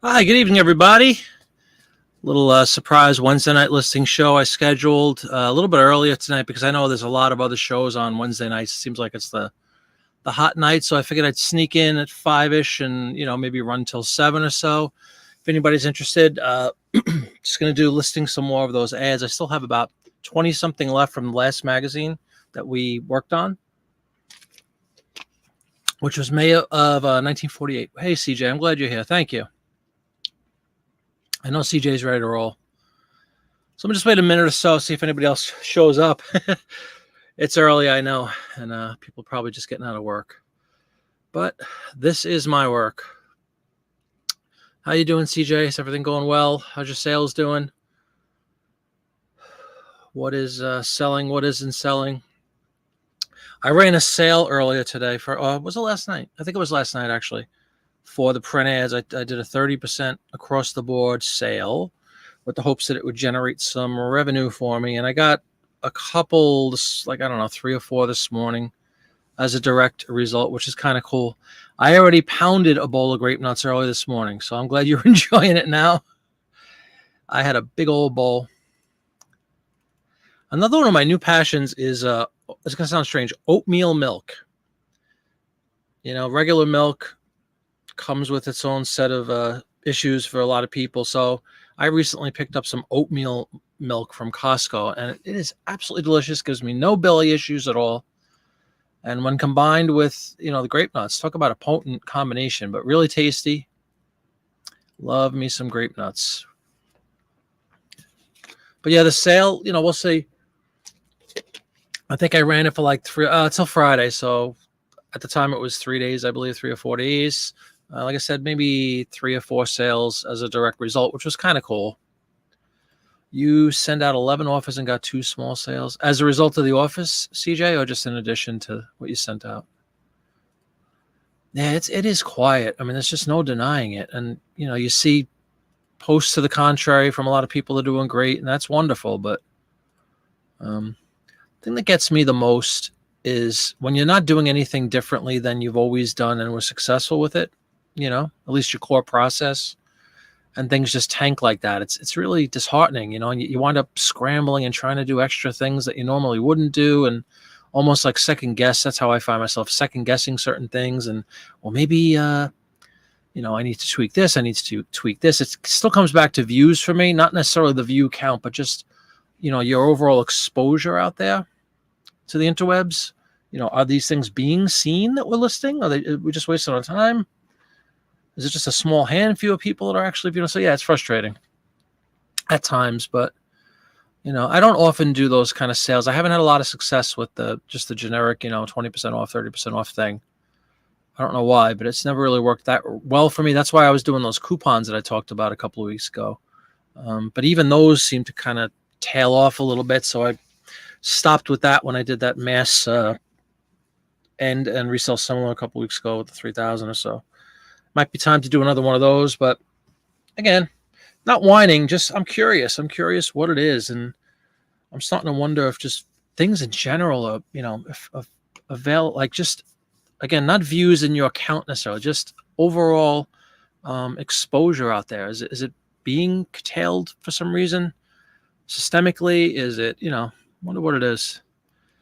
Hi, good evening, everybody. Little surprise Wednesday night listing show I scheduled a little bit earlier tonight because I know there's a lot of other shows on Wednesday nights. It seems like it's the hot night, so I figured I'd sneak in at 5ish and maybe run till 7 or so. If anybody's interested, just going to do listing some more of those ads. I still have about 20 something left from the last magazine that we worked on, which was May of 1948. Hey, CJ, I'm glad you're here. Thank you. I know CJ's ready to roll. So I'm just wait a minute or so, see if anybody else shows up. It's early, I know, and people are probably just getting out of work. But this is my work. How you doing, CJ? Is everything going well? How's your sales doing? What is selling? What isn't selling? I ran a sale earlier today for, was it last night? I think it was last night, actually, for the print ads. I did a 30% across the board sale with the hopes that it would generate some revenue for me. And I got a couple, like, I don't know, 3 or 4 this morning as a direct result, which is kind of cool. I already pounded a bowl of grape nuts early this morning, so I'm glad you're enjoying it now. I had a big old bowl. Another one of my new passions is, it's going to sound strange, oatmeal milk. Regular milk comes with its own set of issues for a lot of people. So I recently picked up some oatmeal milk from Costco, and it is absolutely delicious. Gives me no belly issues at all. And when combined with, the grape nuts, talk about a potent combination, but really tasty. Love me some grape nuts. But yeah, the sale, we'll see. I think I ran it for like till Friday. So at the time it was 3 days, I believe, 3 or 4 days. Like I said, maybe 3 or 4 sales as a direct result, which was kind of cool. You send out 11 offers and got 2 small sales as a result of the office, CJ, or just in addition to what you sent out? Yeah, it is quiet. I mean, there's just no denying it. And, you see posts to the contrary from a lot of people that are doing great, and that's wonderful. But the thing that gets me the most is when you're not doing anything differently than you've always done and were successful with it, at least your core process, and things just tank like that. It's really disheartening, and you wind up scrambling and trying to do extra things that you normally wouldn't do, and almost like second guess. That's how I find myself, second guessing certain things. And, well, maybe, I need to tweak this. I need to tweak this. It still comes back to views for me, not necessarily the view count, but just, your overall exposure out there to the interwebs. Are these things being seen that we're listing? Are we just wasting our time? Is it just a small handful of people that are actually viewing? So yeah, it's frustrating at times, but I don't often do those kind of sales. I haven't had a lot of success with just the generic, 20% off, 30% off thing. I don't know why, but it's never really worked that well for me. That's why I was doing those coupons that I talked about a couple of weeks ago. But even those seem to kind of tail off a little bit. So I stopped with that when I did that mass end and resell similar a couple of weeks ago with the 3,000 or so. Might be time to do another one of those, but again, not whining, just I'm curious. I'm curious what it is, and I'm starting to wonder if just things in general are, if avail, like, just, again, not views in your account necessarily, just overall exposure out there. Is it being curtailed for some reason? Systemically? Is it, wonder what it is.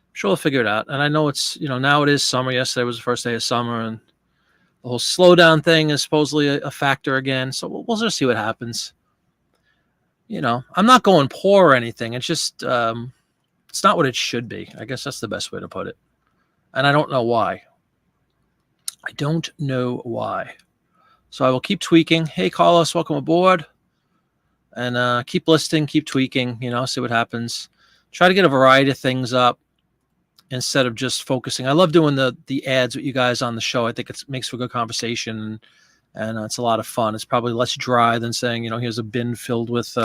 I'm sure we'll figure it out. And I know it's, now it is summer. Yesterday was the first day of summer, and the whole slowdown thing is supposedly a factor again. So we'll just see what happens. I'm not going poor or anything. It's just, it's not what it should be. I guess that's the best way to put it. And I don't know why. I don't know why. So I will keep tweaking. Hey, Carlos, welcome aboard. And keep listing, keep tweaking, see what happens. Try to get a variety of things up instead of just focusing. I love doing the ads with you guys on the show. I think it makes for good conversation, and it's a lot of fun. It's probably less dry than saying, here's a bin filled with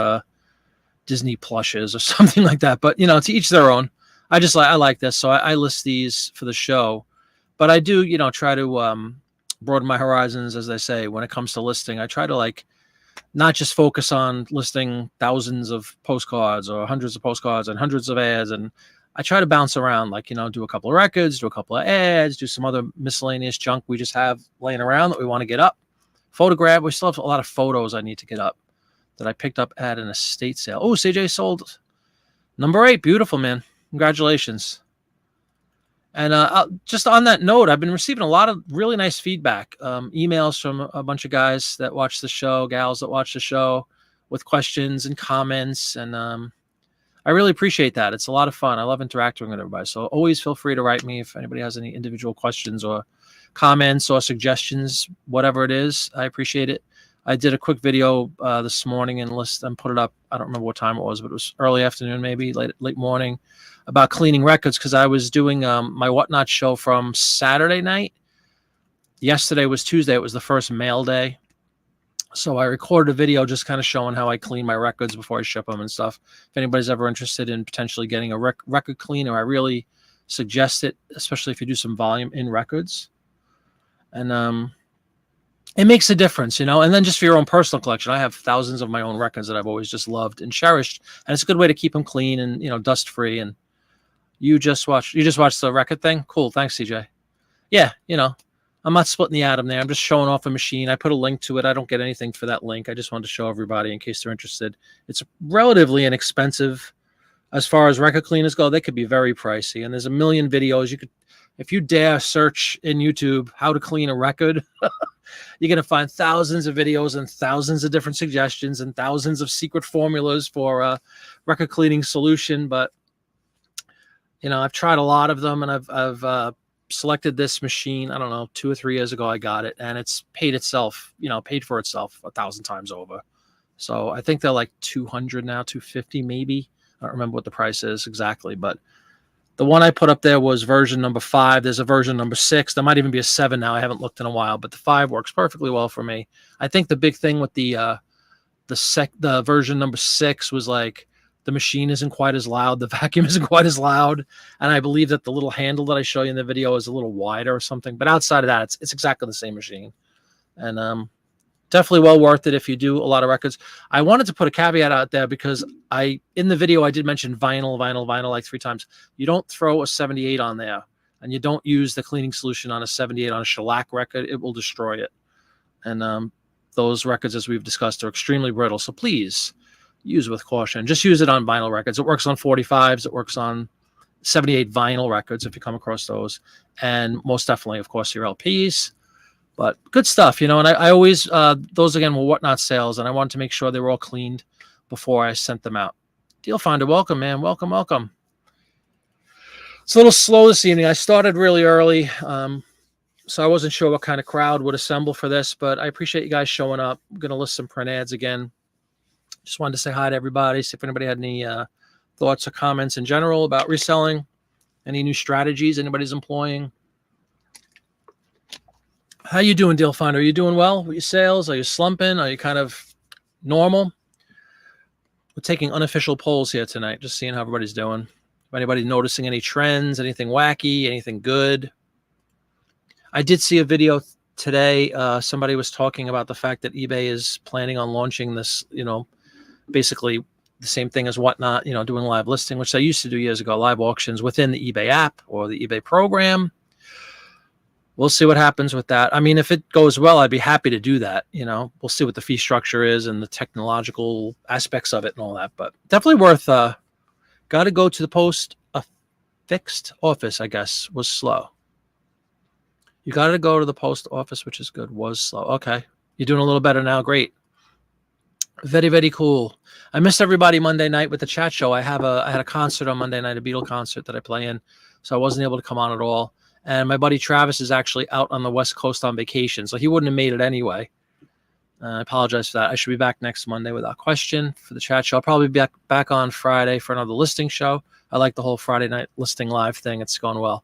Disney plushes or something like that. But, to each their own. I like this. So I list these for the show. But I do, try to broaden my horizons, as they say, when it comes to listing. I try to, not just focus on listing thousands of postcards or hundreds of postcards and hundreds of ads. And I try to bounce around, do a couple of records, do a couple of ads, do some other miscellaneous junk we just have laying around that we want to get up. photograph. We still have a lot of photos I need to get up that I picked up at an estate sale. Oh, CJ sold number 8. Beautiful, man. Congratulations. And just on that note, I've been receiving a lot of really nice feedback, emails from a bunch of guys that watch the show, gals that watch the show, with questions and comments. And I really appreciate that. It's a lot of fun. I love interacting with everybody. So always feel free to write me if anybody has any individual questions or comments or suggestions, whatever it is. I appreciate it. I did a quick video this morning and put it up. I don't remember what time it was, but it was early afternoon, maybe late morning, about cleaning records, because I was doing my Whatnot show from Saturday night. Yesterday was Tuesday. It was the first mail day. So I recorded a video just kind of showing how I clean my records before I ship them and stuff. If anybody's ever interested in potentially getting a record cleaner, I really suggest it, especially if you do some volume in records. And it makes a difference, you know. And then just for your own personal collection, I have thousands of my own records that I've always just loved and cherished, and it's a good way to keep them clean and, you know, dust free. And you just watched the record thing? Cool, thanks, CJ. Yeah, you know, I'm not splitting the atom there. I'm just showing off a machine. I put a link to it. I don't get anything for that link. I just wanted to show everybody in case they're interested. It's relatively inexpensive as far as record cleaners go. They could be very pricey, and there's a million videos. You could, if you dare search in YouTube how to clean a record, you're going to find thousands of videos and thousands of different suggestions and thousands of secret formulas for a record cleaning solution. But, you know, I've tried a lot of them, and I've selected this machine. I don't know, 2 or 3 years ago I got it, and it's paid for itself 1,000 times over. So I think they're like 200 now, 250 maybe. I don't remember what the price is exactly, but the one I put up there was version number 5. There's a version number 6. There might even be a 7 now. I haven't looked in a while, but the 5 works perfectly well for me. I think the big thing with the version number 6 was like the machine isn't quite as loud, the vacuum isn't quite as loud, and I believe that the little handle that I show you in the video is a little wider or something. But outside of that, it's exactly the same machine, and definitely well worth it if you do a lot of records. I wanted to put a caveat out there because in the video I did mention vinyl like 3 times. You don't throw a 78 on there, and you don't use the cleaning solution on a 78 on a shellac record. It will destroy it. And those records, as we've discussed, are extremely brittle. So please use with caution. Just use it on vinyl records. It works on 45s. It works on 78 vinyl records if you come across those. And most definitely, of course, your LPs. But good stuff, you know. And I always, those again were Whatnot sales, and I wanted to make sure they were all cleaned before I sent them out. Deal Finder, welcome, man. Welcome, welcome. It's a little slow this evening. I started really early, so I wasn't sure what kind of crowd would assemble for this, but I appreciate you guys showing up. I'm going to list some print ads again. Just wanted to say hi to everybody, see if anybody had any thoughts or comments in general about reselling, any new strategies anybody's employing. How you doing, Deal Finder? Are you doing well with your sales? Are you slumping? Are you kind of normal? We're taking unofficial polls here tonight, just seeing how everybody's doing. If anybody noticing any trends, anything wacky, anything good? I did see a video today. Somebody was talking about the fact that eBay is planning on launching this, you know, basically the same thing as Whatnot, you know, doing live listing, which they used to do years ago, live auctions within the eBay app or the eBay program. We'll see what happens with that. I mean, if it goes well, I'd be happy to do that. You know, we'll see what the fee structure is and the technological aspects of it and all that. But definitely worth. Got to go to the post. A fixed office, I guess, was slow. You got to go to the post office, which is good. Was slow. Okay, you're doing a little better now. Great. Very, very cool. I missed everybody Monday night with the chat show. I had a concert on Monday night, a Beatle concert that I play in, so I wasn't able to come on at all. And my buddy Travis is actually out on the West Coast on vacation, so he wouldn't have made it anyway. I apologize for that. I should be back next Monday without question for the chat show. I'll probably be back on Friday for another listing show. I like the whole Friday night listing live thing. It's going well.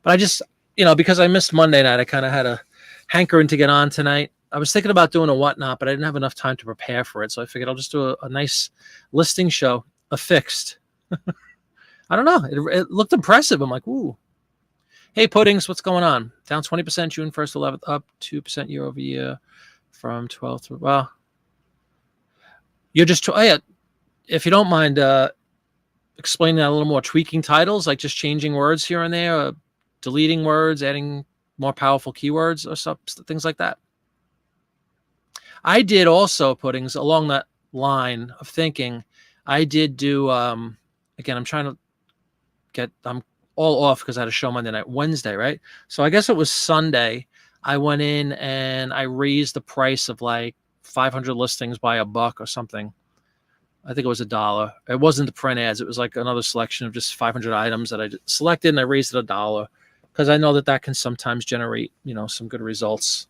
But I just, you know, because I missed Monday night, I kind of had a hankering to get on tonight. I was thinking about doing a Whatnot, but I didn't have enough time to prepare for it. So I figured I'll just do a nice listing show, a fixed. I don't know. It looked impressive. I'm like, ooh. Hey, Puddings, what's going on? Down 20% June 1st, 11th, up 2% year over year from 12th to, well, you're just, yeah, if you don't mind explaining that a little more, tweaking titles, like just changing words here and there, deleting words, adding more powerful keywords or stuff, things like that. I did also puddings along that line of thinking. I did do, again, I'm trying to I'm all off because I had a show Monday night, Wednesday, right? So I guess it was Sunday. I went in and I raised the price of like 500 listings by $1 or something. I think it was $1. It wasn't the print ads. It was like another selection of just 500 items that I selected, and I raised it $1 because I know that that can sometimes generate, some good results.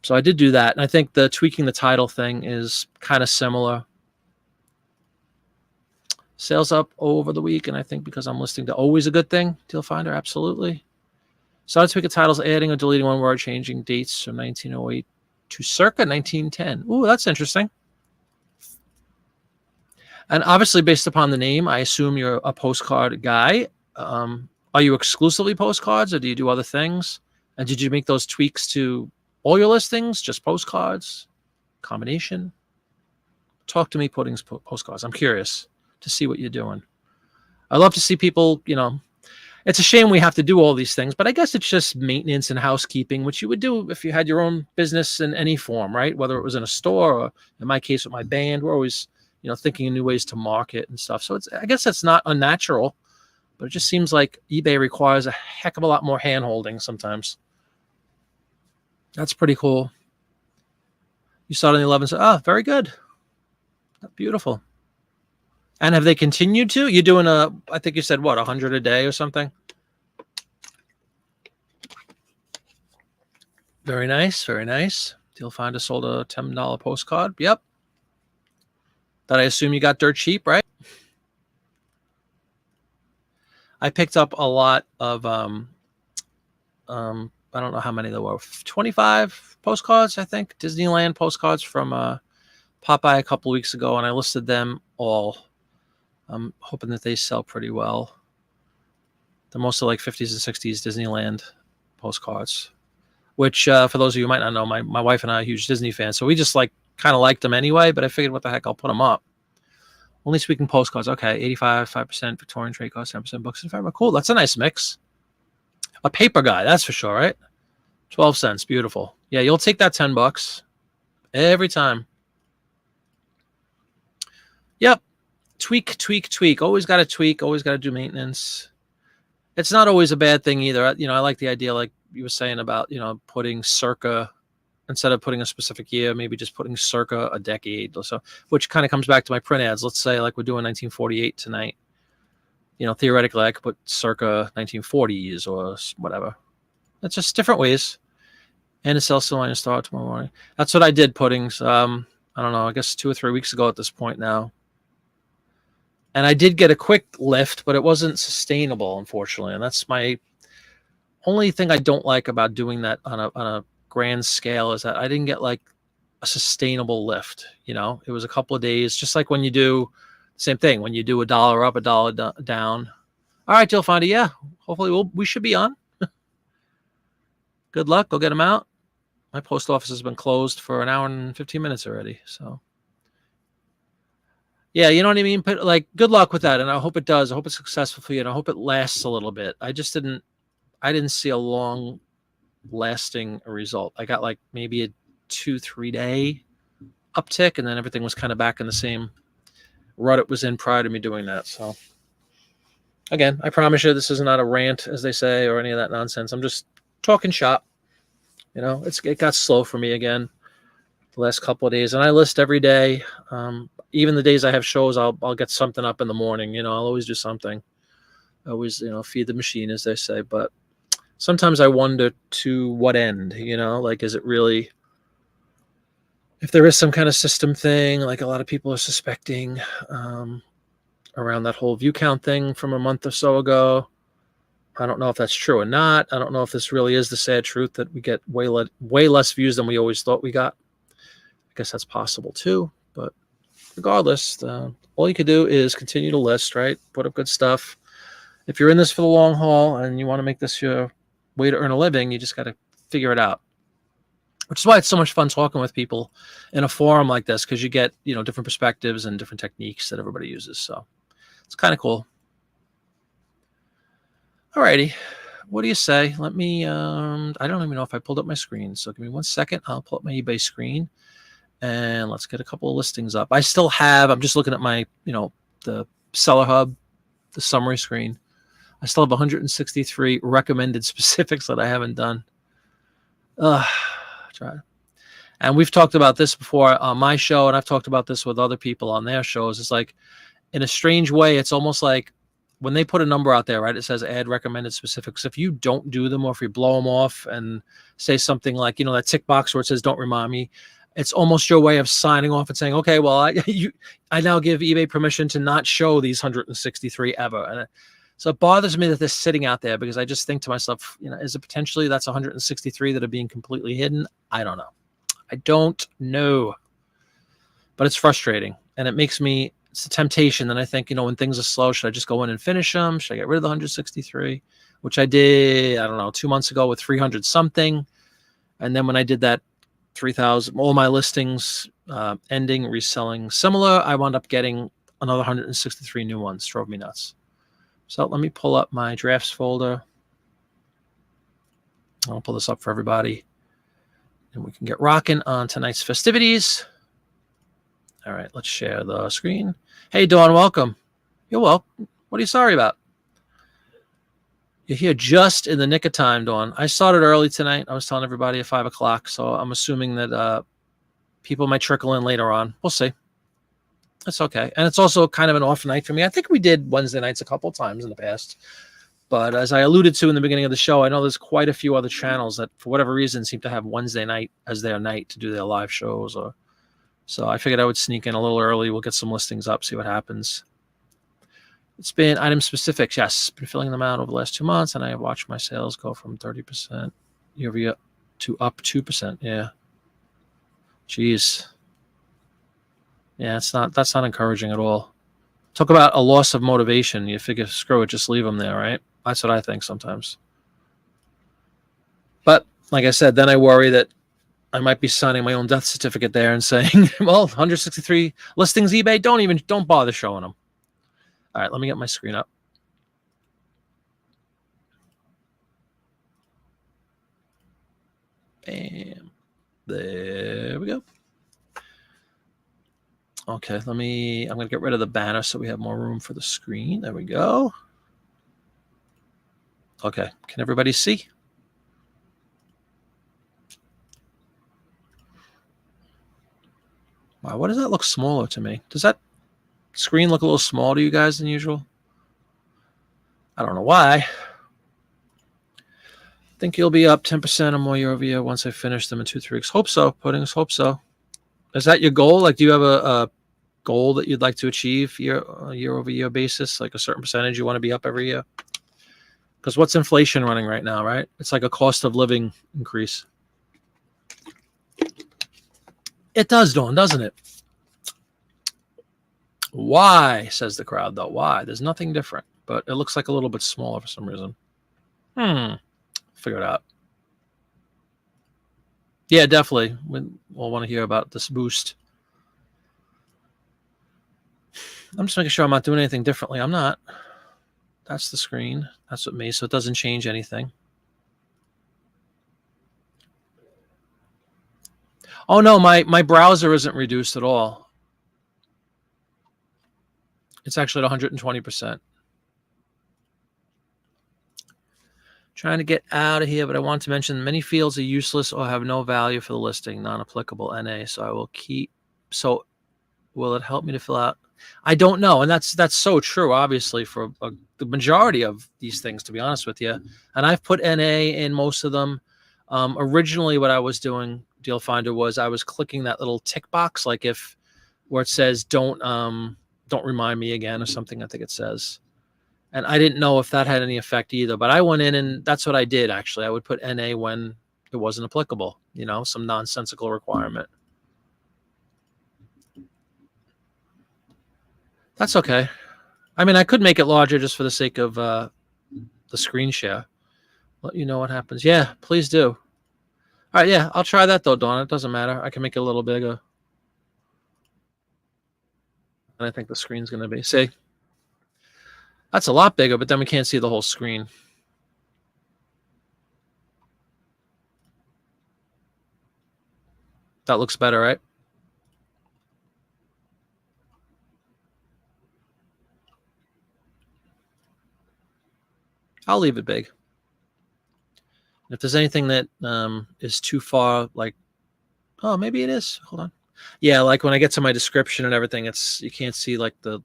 So I did do that. And I think the tweaking the title thing is kind of similar. Sales up over the week, and I think because I'm listing to always a good thing. Deal Finder, absolutely. Started tweaking titles, adding or deleting one word, changing dates from 1908 to circa 1910. Ooh, that's interesting. And obviously, based upon the name, I assume you're a postcard guy. Are you exclusively postcards, or do you do other things? And did you make those tweaks to all your listings, just postcards, combination? Talk to me, puddings, postcards. I'm curious to see what you're doing. I love to see people, it's a shame we have to do all these things, but I guess it's just maintenance and housekeeping, which you would do if you had your own business in any form, right? Whether it was in a store or in my case with my band, we're always, thinking of new ways to market and stuff. So I guess it's not unnatural, but it just seems like eBay requires a heck of a lot more hand holding sometimes. That's pretty cool. You started in the 11th. Oh, very good. Beautiful. And have they continued to? You're doing I think you said, 100 a day or something? Very nice, very nice. Deal Finder sold a $10 postcard. Yep. That I assume you got dirt cheap, right? I picked up a lot of, I don't know how many there were, 25 postcards, I think. Disneyland postcards from Popeye a couple weeks ago, and I listed them all. I'm hoping that they sell pretty well. They're mostly like 50s and 60s Disneyland postcards, which for those of you who might not know, my wife and I are huge Disney fans, so we just kind of liked them anyway, but I figured what the heck, I'll put them up. Only speaking postcards. Okay, 85, 5% Victorian trade cost, 10% books and fabric. Cool, that's a nice mix. A paper guy, that's for sure, right? 12 cents, beautiful. Yeah, you'll take that $10 every time. Yep. Tweak, tweak, tweak. Always got to tweak. Always got to do maintenance. It's not always a bad thing either. I like the idea, like you were saying about, putting circa, instead of putting a specific year, maybe just putting circa a decade or so, which kind of comes back to my print ads. Let's say like we're doing 1948 tonight. Theoretically, I could put circa 1940s or whatever. That's just different ways. And it's also on your start tomorrow morning. That's what I did, puddings. I don't know, I guess 2 or 3 weeks ago at this point now. And I did get a quick lift, but it wasn't sustainable, unfortunately. And that's my only thing I don't like about doing that on a grand scale, is that I didn't get like a sustainable lift. It was a couple of days, just like when you do the same thing, when you do $1 up, $1 down. All right, Jill Fonda. Yeah, hopefully we should be on. Good luck. Go get them out. My post office has been closed for an hour and 15 minutes already. So yeah, you know what I mean? But good luck with that. And I hope it does. I hope it's successful for you. And I hope it lasts a little bit. I didn't see a long lasting result. I got maybe a 2-3 day uptick, and then everything was kind of back in the same rut it was in prior to me doing that. So again, I promise you, this is not a rant, as they say, or any of that nonsense. I'm just talking shop. It got slow for me again the last couple of days, and I list every day. Even the days I have shows, I'll get something up in the morning. I'll always do something. I always, feed the machine, as they say. But sometimes I wonder to what end, is it really, if there is some kind of system thing, like a lot of people are suspecting around that whole view count thing from a month or so ago. I don't know if that's true or not. I don't know if this really is the sad truth that we get way less views than we always thought we got. I guess that's possible too. But regardless, all you could do is continue to list, right? Put up good stuff. If you're in this for the long haul and you want to make this your way to earn a living, you just got to figure it out. Which is why it's so much fun talking with people in a forum like this, because you get, different perspectives and different techniques that everybody uses. So it's kind of cool. Alrighty. What do you say? Let me, I don't even know if I pulled up my screen. So give me 1 second. I'll pull up my eBay screen And let's get a couple of listings up. I still have, I'm just looking at my, the Seller Hub, the summary screen. I still have 163 recommended specifics that I haven't done. Try. And we've talked about this before on my show, and I've talked about this with other people on their shows. It's like, in a strange way, it's almost like when they put a number out there, right? It says add recommended specifics. If you don't do them, or if you blow them off and say something like, that tick box where it says don't remind me, it's almost your way of signing off and saying, okay, well, I now give eBay permission to not show these 163 ever. And so it bothers me that they're sitting out there, because I just think to myself, is it potentially that's 163 that are being completely hidden? I don't know. But it's frustrating, and it makes me, it's a temptation. And I think, when things are slow, should I just go in and finish them? Should I get rid of the 163, which I did, 2 months ago with 300 something. And then when I did that 3,000, all my listings ending, reselling similar, I wound up getting another 163 new ones. Drove me nuts. So let me pull up my drafts folder. I'll pull this up for everybody, and we can get rocking on tonight's festivities. All right, let's share the screen. Hey, Dawn, welcome. You're welcome. What are you sorry about? You're here just in the nick of time, Dawn. I started early tonight. I was telling everybody at 5 o'clock, so I'm assuming that people might trickle in later on. We'll see. That's okay. And it's also kind of an off night for me. I think we did Wednesday nights a couple of times in the past. But as I alluded to in the beginning of the show, I know there's quite a few other channels that, for whatever reason, seem to have Wednesday night as their night to do their live shows. So I figured I would sneak in a little early. We'll get some listings up, see what happens. It's been item specifics. Yes, been filling them out over the last 2 months, and I have watched my sales go from 30% year over year to up 2%. Yeah. Jeez. Yeah, that's not encouraging at all. Talk about a loss of motivation. You figure, screw it, just leave them there, right? That's what I think sometimes. But like I said, then I worry that I might be signing my own death certificate there and saying, well, 163 listings eBay, don't bother showing them. All right, let me get my screen up. Bam. There we go. Okay, I'm going to get rid of the banner so we have more room for the screen. There we go. Okay, can everybody see? Wow, why does that look smaller to me? Does that screen look a little smaller to you guys than usual? I don't know why. Think you'll be up 10% or more year over year once I finish them in 2-3 weeks. Hope so, Puddings. Hope so. Is that your goal? Like, do you have a goal that you'd like to achieve year over year basis? Like a certain percentage you want to be up every year? Because what's inflation running right now, right? It's like a cost of living increase. It does, Dawn, doesn't it? Why, says the crowd, though? Why? There's nothing different, but it looks like a little bit smaller for some reason. Figure it out. Yeah, definitely. We'll want to hear about this boost. I'm just making sure I'm not doing anything differently. I'm not. That's the screen. That's what me. So it doesn't change anything. Oh, no, my browser isn't reduced at all. It's actually at 120%. Trying to get out of here, but I want to mention many fields are useless or have no value for the listing, non-applicable NA. So I will keep. So will it help me to fill out? I don't know. And that's so true, obviously, for the majority of these things, to be honest with you. And I've put NA in most of them. Originally, what I was doing, Deal Finder, was I was clicking that little tick box, like where it says don't remind me again or something, I think it says. And I didn't know if that had any effect either. But I went in and that's what I did, actually. I would put NA when it wasn't applicable, some nonsensical requirement. That's okay. I mean, I could make it larger just for the sake of the screen share. Let you know what happens. Yeah, please do. All right, yeah, I'll try that, though, Dawn. It doesn't matter. I can make it a little bigger. And I think the screen's going to be. See? That's a lot bigger, but then we can't see the whole screen. That looks better, right? I'll leave it big. If there's anything that is too far, like, oh, maybe it is. Hold on. Yeah, like when I get to my description and everything, you can't see like the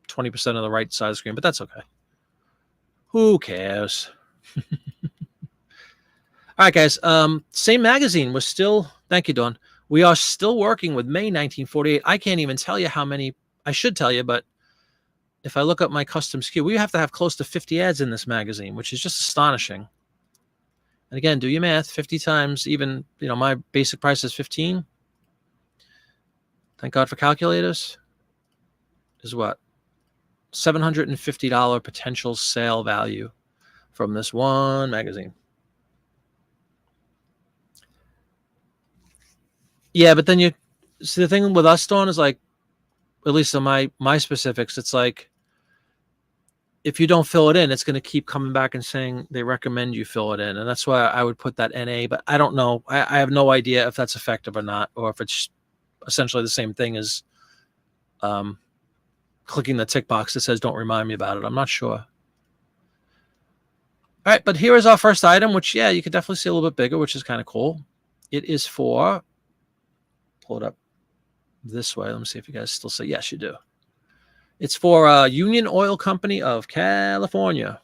20% of the right side of the screen, but that's okay. Who cares? All right, guys. Same magazine. We're still, thank you, Dawn. We are still working with May 1948. I can't even tell you how many, I should tell you, but if I look up my custom SKU, we have to have close to 50 ads in this magazine, which is just astonishing. And again, do your math, 50 times even, my basic price is 15. Thank God for calculators. Is what? $750 potential sale value from this one magazine. Yeah, but then see, the thing with us, Dawn, is like, at least on my specifics, it's like, if you don't fill it in, it's going to keep coming back and saying they recommend you fill it in. And that's why I would put that NA, but I don't know. I have no idea if that's effective or not, or if it's essentially the same thing as clicking the tick box that says, don't remind me about it. I'm not sure. All right, but here is our first item, which, yeah, you could definitely see a little bit bigger, which is kind of cool. It is for, pull it up this way. Let me see if you guys still say, yes, you do. It's for Union Oil Company of California.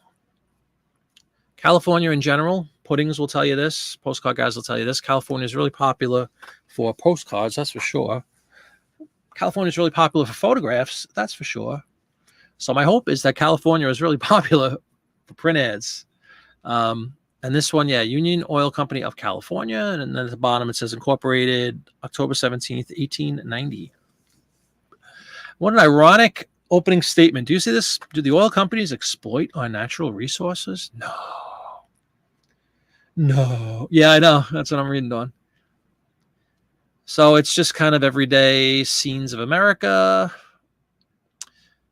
California in general, puddings will tell you this. Postcard guys will tell you this. California is really popular for postcards, that's for sure. California is really popular for photographs, that's for sure. So my hope is that California is really popular for print ads. And this one, yeah, Union Oil Company of California. And then at the bottom, it says incorporated October 17th, 1890. What an ironic opening statement. Do you see this? Do the oil companies exploit our natural resources? No. Yeah, I know. That's what I'm reading on. So it's just kind of everyday scenes of America.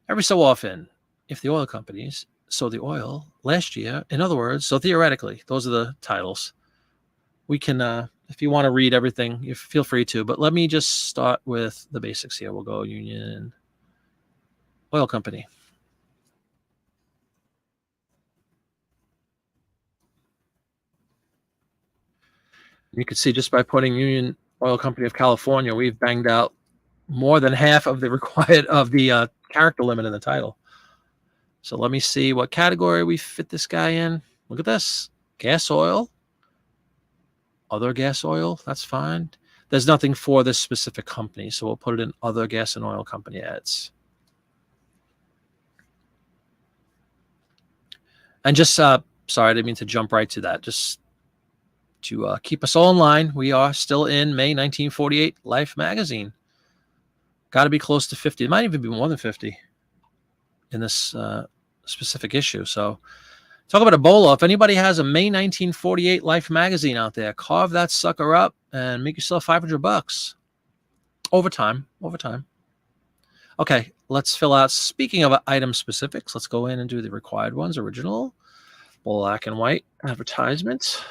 Every so often, if the oil companies sold the oil last year, in other words, so theoretically, those are the titles. We can, if you want to read everything, you feel free to, but let me just start with the basics here. We'll go Union Oil Company. You can see just by putting Union Oil Company of California, we've banged out more than half of the required of the character limit in the title. So let me see what category we fit this guy in. Look at this. Gas oil. Other gas oil. That's fine. There's nothing for this specific company, so we'll put it in other gas and oil company ads. And just, sorry, I didn't mean to jump right to that. Just to keep us all in line, we are still in May 1948 Life magazine. Got to be close to 50. It might even be more than 50 in this specific issue. So talk about a bolo. If anybody has a May 1948 Life magazine out there, carve that sucker up and make yourself $500 overtime. Okay, let's fill out. Speaking of item specifics, let's go in and do the required ones. Original, black and white advertisement.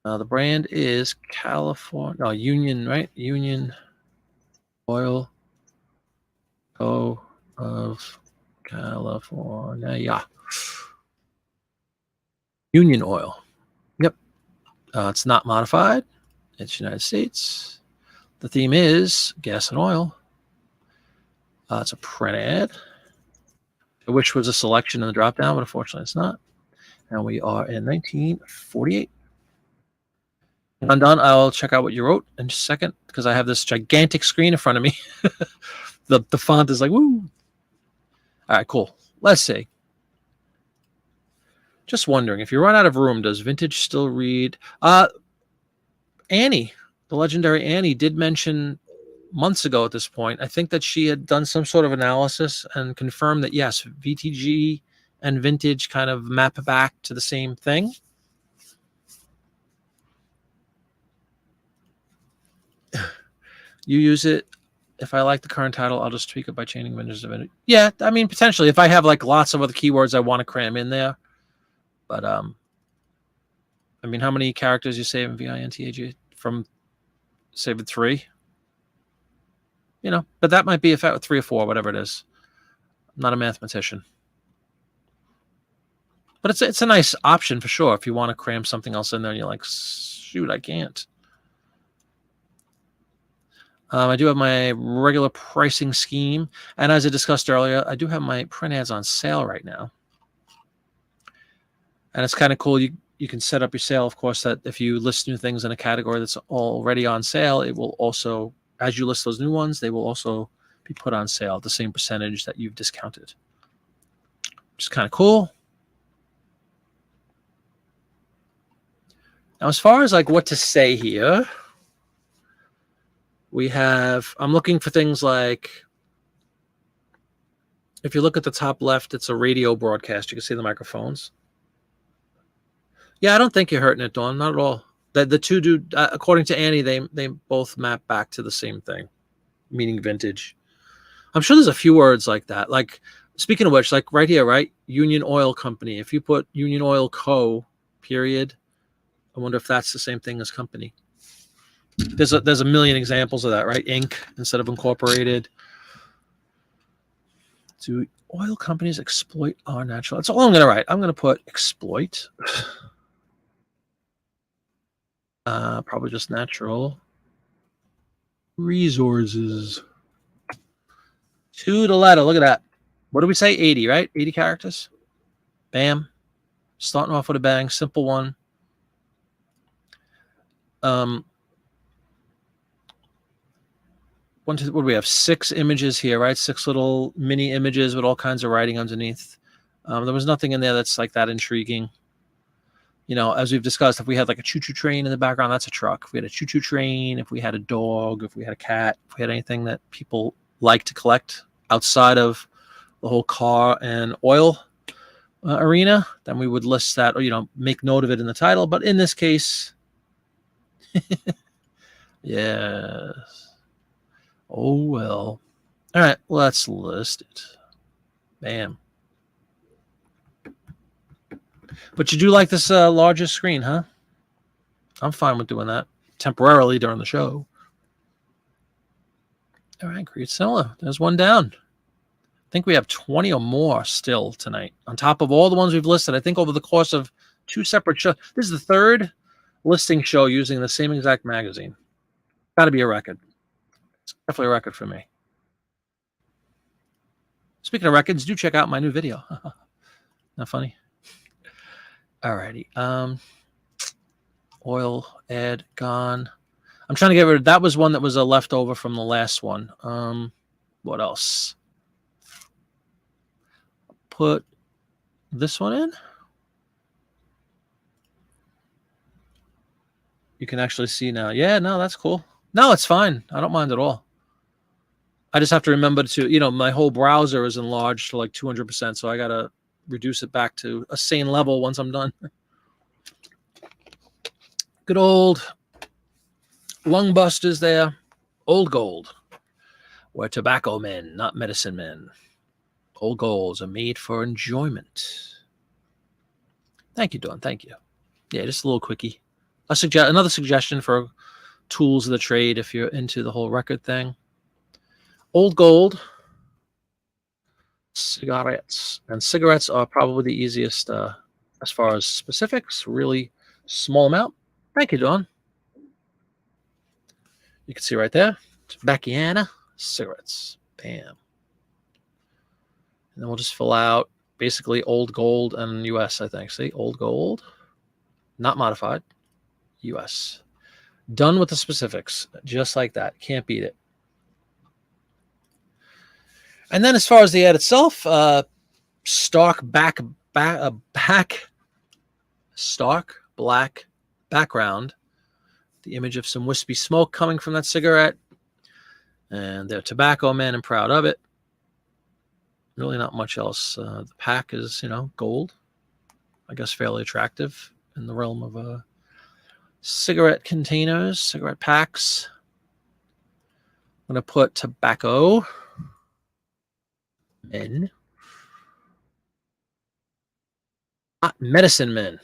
The brand is California, Union, right? Union Oil Co. of California. Yeah. Union Oil. Yep. It's not modified. It's United States. The theme is gas and oil. It's a print ad. I wish was a selection in the drop down, but unfortunately it's not. And we are in 1948. I'm done. I'll check out what you wrote in just a second because I have this gigantic screen in front of me. the font is like, woo. All right, cool. Let's see. Just wondering, if you run out of room, does Vintage still read? Annie, the legendary Annie, did mention months ago at this point, I think that she had done some sort of analysis and confirmed that, yes, VTG and Vintage kind of map back to the same thing. You use it. If I like the current title, I'll just tweak it by changing Vintage to Vintage. Yeah, I mean, potentially, if I have like lots of other keywords I want to cram in there. But, I mean, how many characters you save in VINTAG from saving 3? But that might be if that 3 or 4, whatever it is. I'm not a mathematician. But it's a nice option for sure if you want to cram something else in there and you're like, shoot, I can't. I do have my regular pricing scheme. And as I discussed earlier, I do have my print ads on sale right now. And it's kind of cool. You can set up your sale, of course, that if you list new things in a category that's already on sale, it will also, as you list those new ones, they will also be put on sale at the same percentage that you've discounted. Which is kind of cool. Now, as far as like what to say here, I'm looking for things like, if you look at the top left, it's a radio broadcast. You can see the microphones. Yeah, I don't think you're hurting it, Dawn. Not at all. The two do, according to Annie, they both map back to the same thing, meaning vintage. I'm sure there's a few words like that. Like, speaking of which, like right here, right? Union Oil Company. If you put Union Oil Co. period, I wonder if that's the same thing as company. There's a million examples of that, right? Inc. instead of incorporated. Do oil companies exploit our natural? That's all I'm going to write. I'm going to put exploit. Probably just natural resources. To the letter. Look at that. What do we say? 80, right? 80 characters. Bam. Starting off with a bang. Simple one. What do we have? 6 images here, right? 6 little mini images with all kinds of writing underneath. There was nothing in there that's like that intriguing. As we've discussed, if we had like a choo-choo train in the background, that's a truck. If we had a choo-choo train, if we had a dog, if we had a cat, if we had anything that people like to collect outside of the whole car and oil arena, then we would list that or, make note of it in the title. But in this case, yes. Oh, well. All right, let's list it. Bam. But you do like this larger screen, huh? I'm fine with doing that temporarily during the show. All right, great. Similar. There's one down. I think we have 20 or more still tonight, on top of all the ones we've listed. I think over the course of 2 separate shows. This is the 3rd listing show using the same exact magazine. Got to be a record. It's definitely a record for me. Speaking of records, do check out my new video. Not funny? Alrighty. Oil ad gone. I'm trying to get rid of that. Was one that was a leftover from the last one. What else? Put this one in. You can actually see now. Yeah, no, that's cool. No, it's fine. I don't mind at all. I just have to remember to, my whole browser is enlarged to like 200%, so I got to reduce it back to a sane level once I'm done. Good old lung busters there. Old gold. We're tobacco men, not medicine men. Old golds are made for enjoyment. Thank you, Dawn. Thank you. Yeah, just a little quickie. Another suggestion for tools of the trade if you're into the whole record thing. Old gold. Cigarettes. And cigarettes are probably the easiest as far as specifics. Really small amount. Thank you, Dawn. You can see right there. Tobacciana cigarettes. Bam. And then we'll just fill out basically old gold and US, I think. See, old gold. Not modified. US. Done with the specifics. Just like that. Can't beat it. And then as far as the ad itself, stark black background. The image of some wispy smoke coming from that cigarette. And they're tobacco men and proud of it. Really not much else. The pack is, gold. I guess fairly attractive in the realm of cigarette containers, cigarette packs. I'm going to put tobacco men. Not medicine men.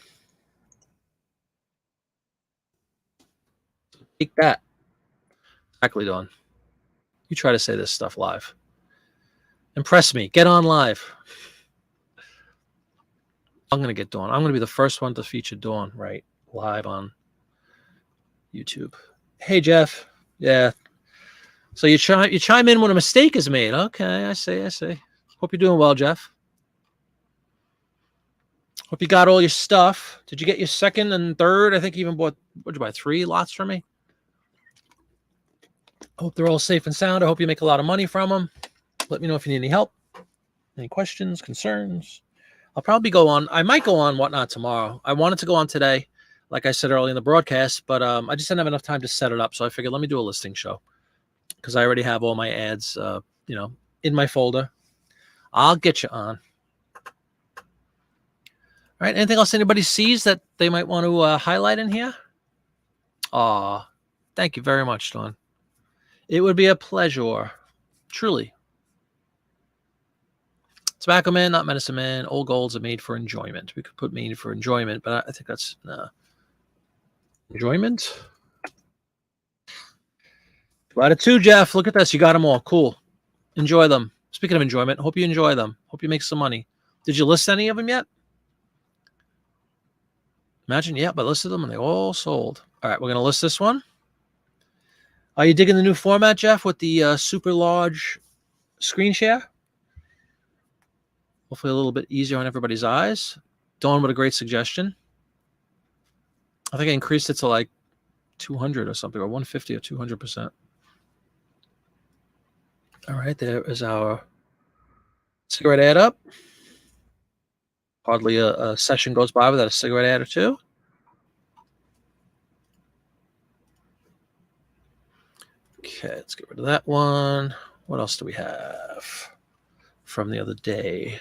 Take that. Exactly, Dawn. You try to say this stuff live. Impress me. Get on live. I'm going to get Dawn. I'm going to be the first one to feature Dawn, right, live on YouTube. Hey, Jeff. Yeah. So you chime in when a mistake is made. Okay, I see. Hope you're doing well, Jeff. Hope you got all your stuff. Did you get your second and third? I think you even bought, what'd you buy, 3 lots from me? I hope they're all safe and sound. I hope you make a lot of money from them. Let me know if you need any help, any questions, concerns. I'll probably go on. I might go on Whatnot tomorrow. I wanted to go on today, like I said earlier in the broadcast, but I just didn't have enough time to set it up. So I figured, let me do a listing show because I already have all my ads, in my folder. I'll get you on. All right. Anything else anybody sees that they might want to highlight in here? Aw, thank you very much, Dawn. It would be a pleasure. Truly. Tobacco man, not medicine man. Old golds are made for enjoyment. We could put made for enjoyment, but I think that's enjoyment. 2 out of 2, Jeff. Look at this. You got them all. Cool. Enjoy them. Speaking of enjoyment, hope you enjoy them. Hope you make some money. Did you list any of them yet? Imagine, yeah, but listed them and they all sold. All right, we're going to list this one. Are you digging the new format, Jeff, with the super large screen share? Hopefully a little bit easier on everybody's eyes. Dawn with a great suggestion. I think I increased it to like 200 or something, or 150 or 200%. All right, there is our cigarette ad up. Hardly a session goes by without a cigarette ad or two. Okay, let's get rid of that one. What else do we have from the other day?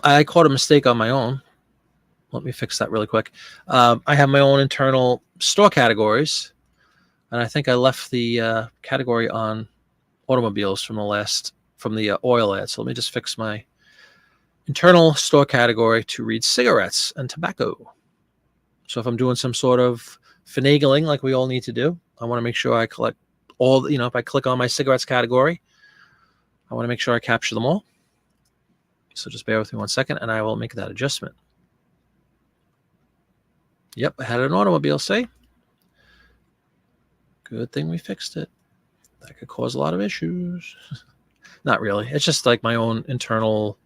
I caught a mistake on my own. Let me fix that really quick. I have my own internal store categories, and I think I left the category on automobiles from the oil ad. So let me just fix my internal store category to read cigarettes and tobacco. So if I'm doing some sort of finagling like we all need to do, I want to make sure I collect all, if I click on my cigarettes category, I want to make sure I capture them all. So just bear with me 1 second and I will make that adjustment. Yep, I had an automobile, see? Good thing we fixed it. That could cause a lot of issues. Not really. It's just like my own internal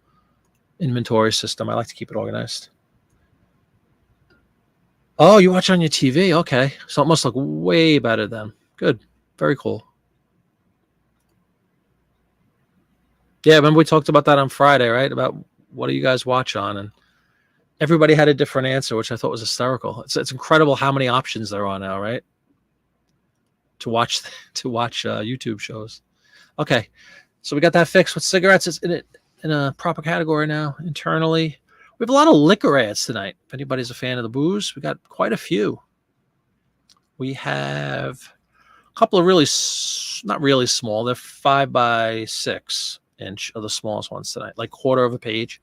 inventory system. I like to keep it organized. Oh, you watch on your TV? Okay. So it must look way better then. Good. Very cool. Yeah, remember we talked about that on Friday, right? About what do you guys watch on? And everybody had a different answer, which I thought was hysterical. It's incredible how many options there are now, right? To watch YouTube shows. Okay. So we got that fixed with cigarettes. It's in a proper category now internally. We have a lot of liquor ads tonight. If anybody's a fan of the booze, we got quite a few. We have a couple of not really small. They're 5 by 6 inch are the smallest ones tonight, like quarter of a page.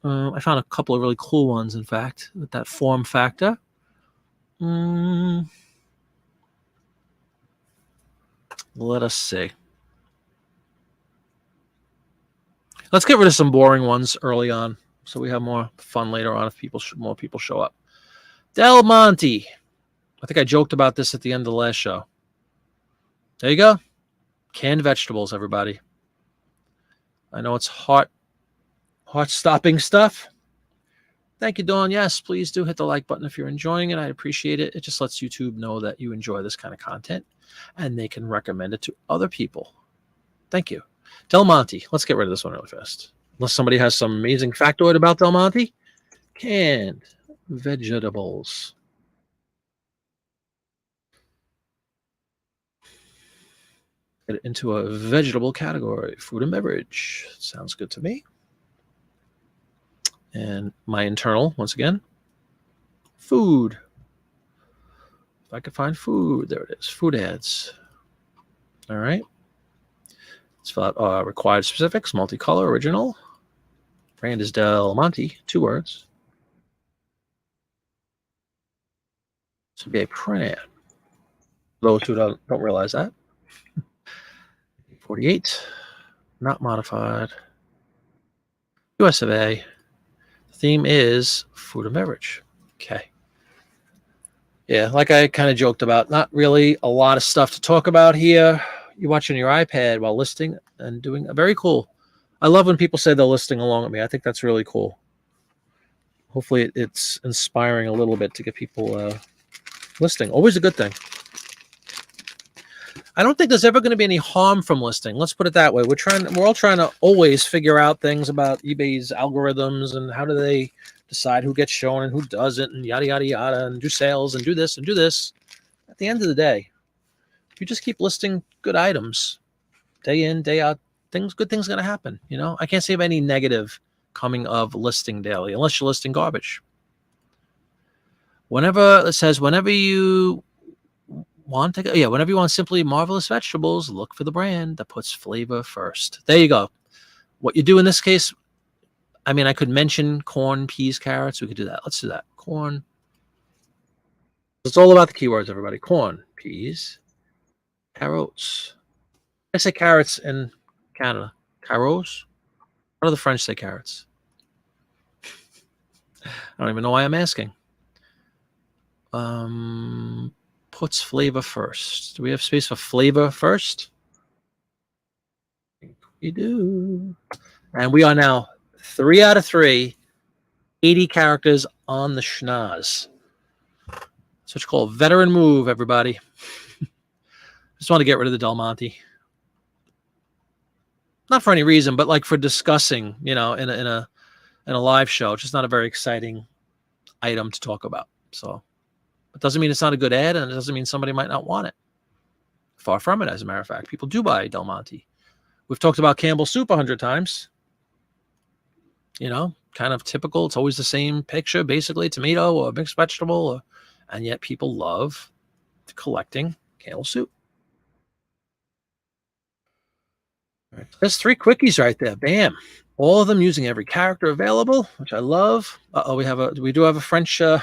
I found a couple of really cool ones, in fact, with that form factor. Let us see. Let's get rid of some boring ones early on, so we have more fun later on if more people show up. Del Monte. I think I joked about this at the end of the last show. There you go. Canned vegetables, everybody. I know it's heart-stopping stuff. Thank you, Dawn. Yes, please do hit the like button if you're enjoying it. I appreciate it. It just lets YouTube know that you enjoy this kind of content, and they can recommend it to other people. Thank you. Del Monte. Let's get rid of this one really fast. Unless somebody has some amazing factoid about Del Monte. Canned vegetables. Get it into a vegetable category. Food and beverage. Sounds good to me. And my internal, once again, food. If I could find food, there it is. Food ads. All right. Let's fill out required specifics, multicolor, original. Brand is Del Monte, 2 words. Should be a print ad. Those who don't realize that. 48, not modified. US of A. The theme is food and beverage. Okay. Yeah, like I kind of joked about, not really a lot of stuff to talk about here. You're watching your iPad while listing and doing very cool. I love when people say they're listing along with me. I think that's really cool. Hopefully it's inspiring a little bit to get people listing. Always a good thing. I don't think there's ever going to be any harm from listing. Let's put it that way. We're all trying to always figure out things about eBay's algorithms and how do they decide who gets shown and who doesn't and yada, yada, yada, and do sales and do this and do this. At the end of the day, if you just keep listing good items day in, day out, good things going to happen. You know, I can't say of any negative coming of listing daily, unless you're listing garbage. Whenever it says, whenever you want simply marvelous vegetables, look for the brand that puts flavor first. There you go. What you do in this case, I mean, I could mention corn, peas, carrots. We could do that. Let's do that. Corn. It's all about the keywords, everybody. Corn, peas, carrots. I say carrots in Canada. Carrots. How do the French say carrots? I don't even know why I'm asking. Puts flavor first. Do we have space for flavor first? I think we do. And we are now 3 out of 3, 80 characters on the schnoz. That's what you call a veteran move, everybody. Just want to get rid of the Del Monte. Not for any reason, but like for discussing, you know, in a live show. It's just not a very exciting item to talk about. So it doesn't mean it's not a good ad, and it doesn't mean somebody might not want it. Far from it, as a matter of fact. People do buy Del Monte. We've talked about Campbell's soup 100 times. You know, kind of typical. It's always the same picture, basically, tomato or mixed vegetable. And yet people love collecting Campbell's soup. All right. There's 3 quickies right there. Bam. All of them using every character available, which I love. We do have a French... hold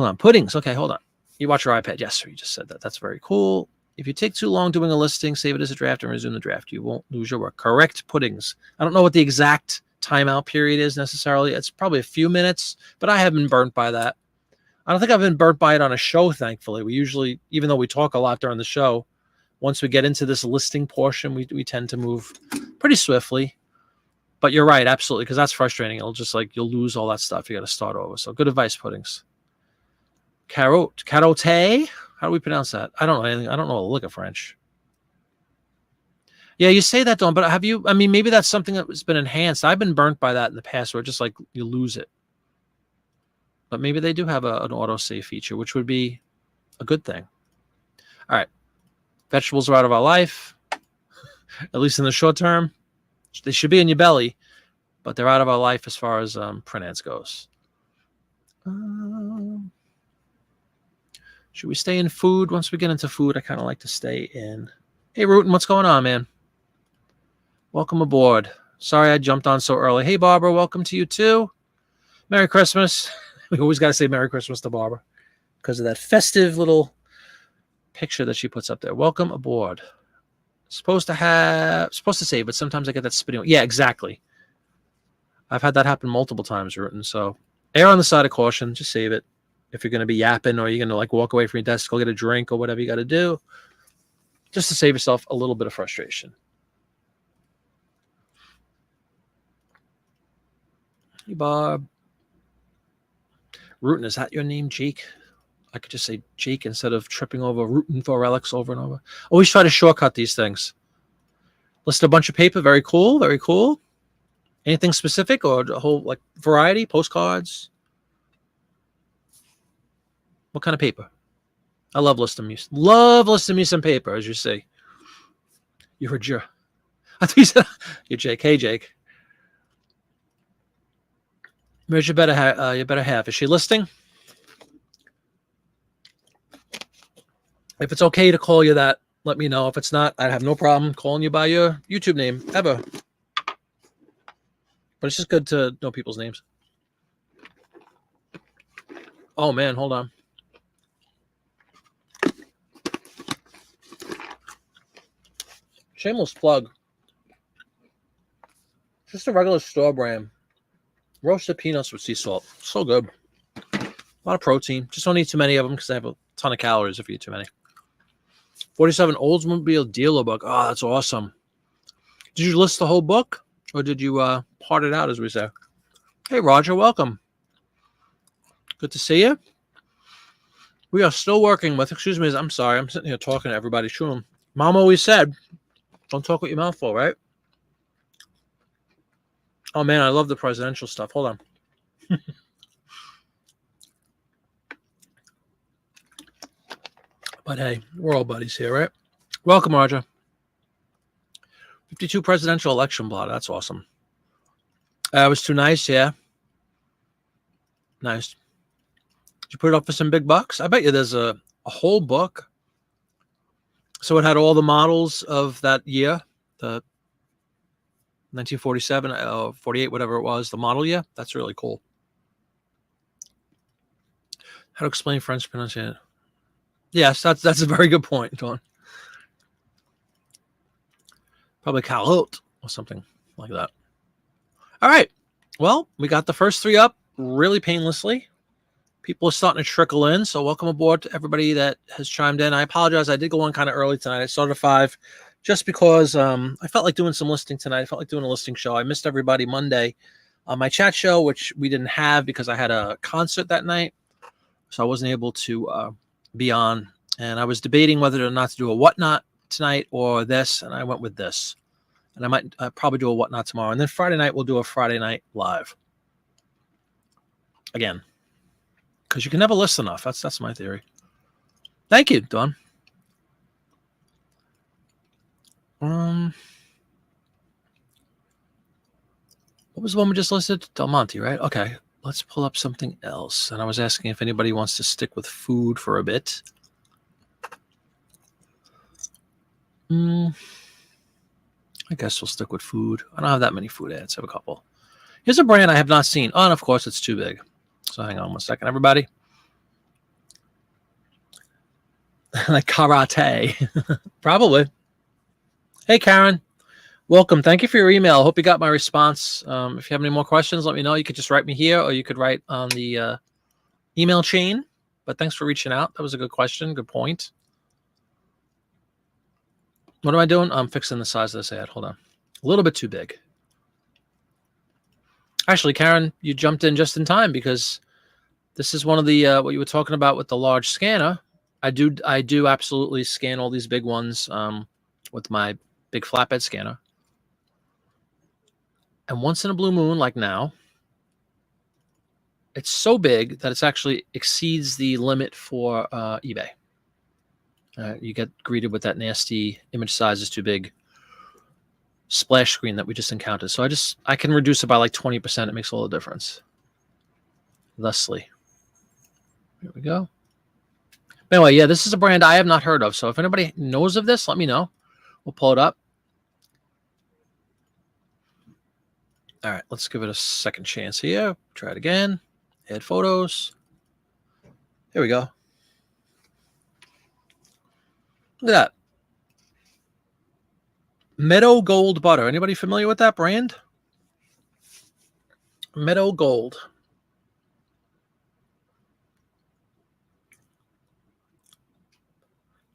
on. Puddings. Okay, hold on. You watch your iPad. Yes, sir. You just said that. That's very cool. If you take too long doing a listing, save it as a draft and resume the draft. You won't lose your work. Correct puddings. I don't know what the exact timeout period is necessarily. It's probably a few minutes, but I have been burnt by that. I don't think I've been burnt by it on a show, thankfully. We usually, even though we talk a lot during the show, once we get into this listing portion, we tend to move pretty swiftly. But you're right, absolutely, because that's frustrating. It'll just like, you'll lose all that stuff. You got to start over. So good advice, puddings. Carotte. How do we pronounce that? I don't know anything. I don't know a lick of French. Yeah, you say that, Dawn, but have you, I mean, maybe that's something that's been enhanced. I've been burnt by that in the past where just like you lose it. But maybe they do have an autosave feature, which would be a good thing. All right. Vegetables are out of our life, at least in the short term. They should be in your belly, but they're out of our life as far as print ads goes. Should we stay in food? Once we get into food, I kind of like to stay in. Hey, Rootin, what's going on, man? Welcome aboard. Sorry I jumped on so early. Hey, Barbara, welcome to you too. Merry Christmas. We always got to say Merry Christmas to Barbara because of that festive little picture that she puts up there. Welcome aboard. Supposed to say, but sometimes I get that spinning. Yeah, exactly. I've had that happen multiple times, Rootin. So err on the side of caution. Just save it. If you're going to be yapping or you're going to like walk away from your desk, go get a drink or whatever you got to do, just to save yourself a little bit of frustration. Hey, Bob. Rootin, is that your name, Jake? I could just say Jake instead of tripping over Rootin for relics over and over. Always try to shortcut these things. List a bunch of paper. Very cool. Very cool. Anything specific or a whole like variety? Postcards? What kind of paper? I love listing me. Love listing me some paper, as you see. You're a jerk. I thought you said you're Jake. Hey, Jake. Where's your better half? Is she listing? If it's okay to call you that, let me know. If it's not, I have no problem calling you by your YouTube name ever. But it's just good to know people's names. Oh, man, hold on. Shameless plug. Just a regular store brand. Roasted peanuts with sea salt. So good. A lot of protein. Just don't eat too many of them because they have a ton of calories if you eat too many. 47 Oldsmobile Dealer book. Oh, that's awesome. Did you list the whole book or did you part it out, as we say? Hey, Roger, welcome. Good to see you. We are still working with, excuse me, I'm sorry, I'm sitting here talking to everybody. True. Mom always said, don't talk with your mouth full, right? Oh, man, I love the presidential stuff. Hold on. But hey, we're all buddies here, right? Welcome, Roger. 52 presidential election blot. That's awesome. That was too nice, yeah. Nice. Did you put it up for some big bucks? I bet you there's a whole book. So it had all the models of that year, the 1947, 48, whatever it was, the model year. That's really cool. How to explain French pronunciation? Yes, that's a very good point, Dawn. Probably calotte or something like that. All right. Well, we got the first three up really painlessly. People are starting to trickle in, so welcome aboard to everybody that has chimed in. I apologize. I did go on kind of early tonight. I started at 5 just because I felt like doing some listing tonight. I felt like doing a listing show. I missed everybody Monday on my chat show, which we didn't have because I had a concert that night, so I wasn't able to be on. And I was debating whether or not to do a whatnot tonight or this, and I went with this. And I might probably do a whatnot tomorrow. And then Friday night, we'll do a Friday night live. Again. Because you can never list enough. That's my theory. Thank you, Dawn. What was the one we just listed? Del Monte, right? Okay. Let's pull up something else. And I was asking if anybody wants to stick with food for a bit. I guess we'll stick with food. I don't have that many food ads. I have a couple. Here's a brand I have not seen. Oh, and of course, it's too big. So hang on 1 second, everybody. Like karate. Probably. Hey, Karen. Welcome. Thank you for your email. Hope you got my response. If you have any more questions, let me know. You could just write me here or you could write on the email chain. But thanks for reaching out. That was a good question. Good point. What am I doing? I'm fixing the size of this ad. Hold on. A little bit too big. Actually, Karen, you jumped in just in time because this is one of the what you were talking about with the large scanner. I do absolutely scan all these big ones with my big flatbed scanner. And once in a blue moon, like now, it's so big that it's actually exceeds the limit for eBay. You get greeted with that nasty image size is too big splash screen that we just encountered. So I can reduce it by like 20%. It makes a little difference. Thusly. Here we go. Anyway, yeah, this is a brand I have not heard of. So if anybody knows of this, let me know. We'll pull it up. All right, let's give it a second chance here. Try it again. Add photos. Here we go. Look at that. Meadow Gold Butter. Anybody familiar with that brand? Meadow Gold.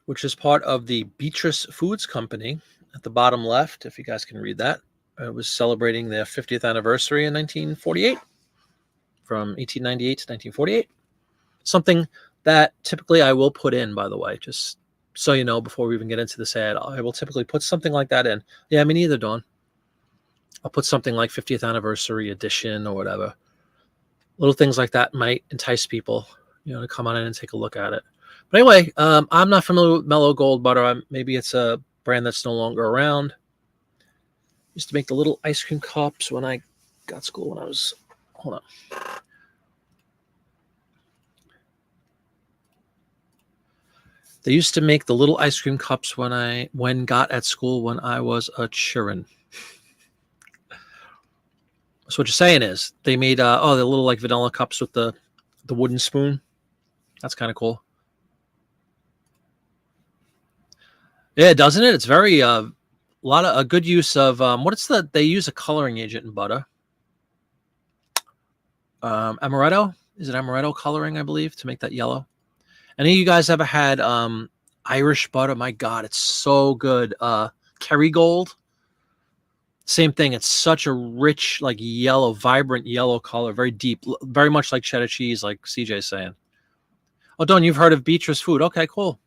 Which is part of the Beatrice Foods Company at the bottom left, if you guys can read that. It was celebrating their 50th anniversary in 1948, from 1898 to 1948. Something that typically I will put in, by the way, just so you know, before we even get into this ad, I will typically put something like that in. Yeah, me neither, Dawn. I'll put something like 50th anniversary edition or whatever. Little things like that might entice people, to come on in and take a look at it. But anyway, I'm not familiar with Mellow Gold Butter. Maybe it's a brand that's no longer around. Used to make the little ice cream cups when I got school when I was, hold on. They used to make the little ice cream cups when got at school when I was a children. So what you're saying is they made the little like vanilla cups with the wooden spoon. That's kind of cool. Yeah, doesn't it? It's very a lot of a good use of they use a coloring agent in butter. Amaretto, is it amaretto coloring? I believe to make that yellow. Any of you guys ever had Irish butter? My God, it's so good. Kerrygold, same thing. It's such a rich, like yellow, vibrant yellow color, very deep, very much like cheddar cheese, like CJ's saying. Oh, Don, you've heard of Beatrice Food? Okay, cool.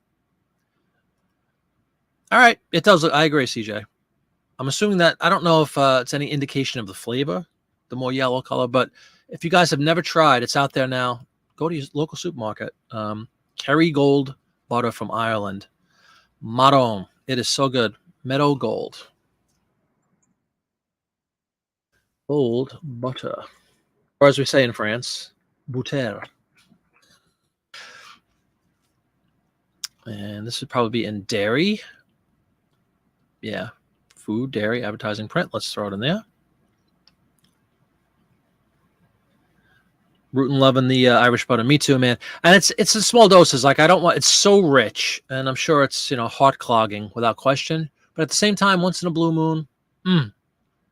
All right, it does. I agree, CJ. I'm assuming that I don't know if it's any indication of the flavor, the more yellow color, but if you guys have never tried, it's out there now. Go to your local supermarket. Kerrygold butter from Ireland. Marron. It is so good. Meadow Gold. Gold butter. Or as we say in France, butter. And this would probably be in dairy. Yeah. Food, dairy, advertising, print. Let's throw it in there. Rootin' loving the Irish butter. Me too, man. And it's in small doses. Like I don't want. It's so rich, and I'm sure it's heart clogging without question. But at the same time, once in a blue moon,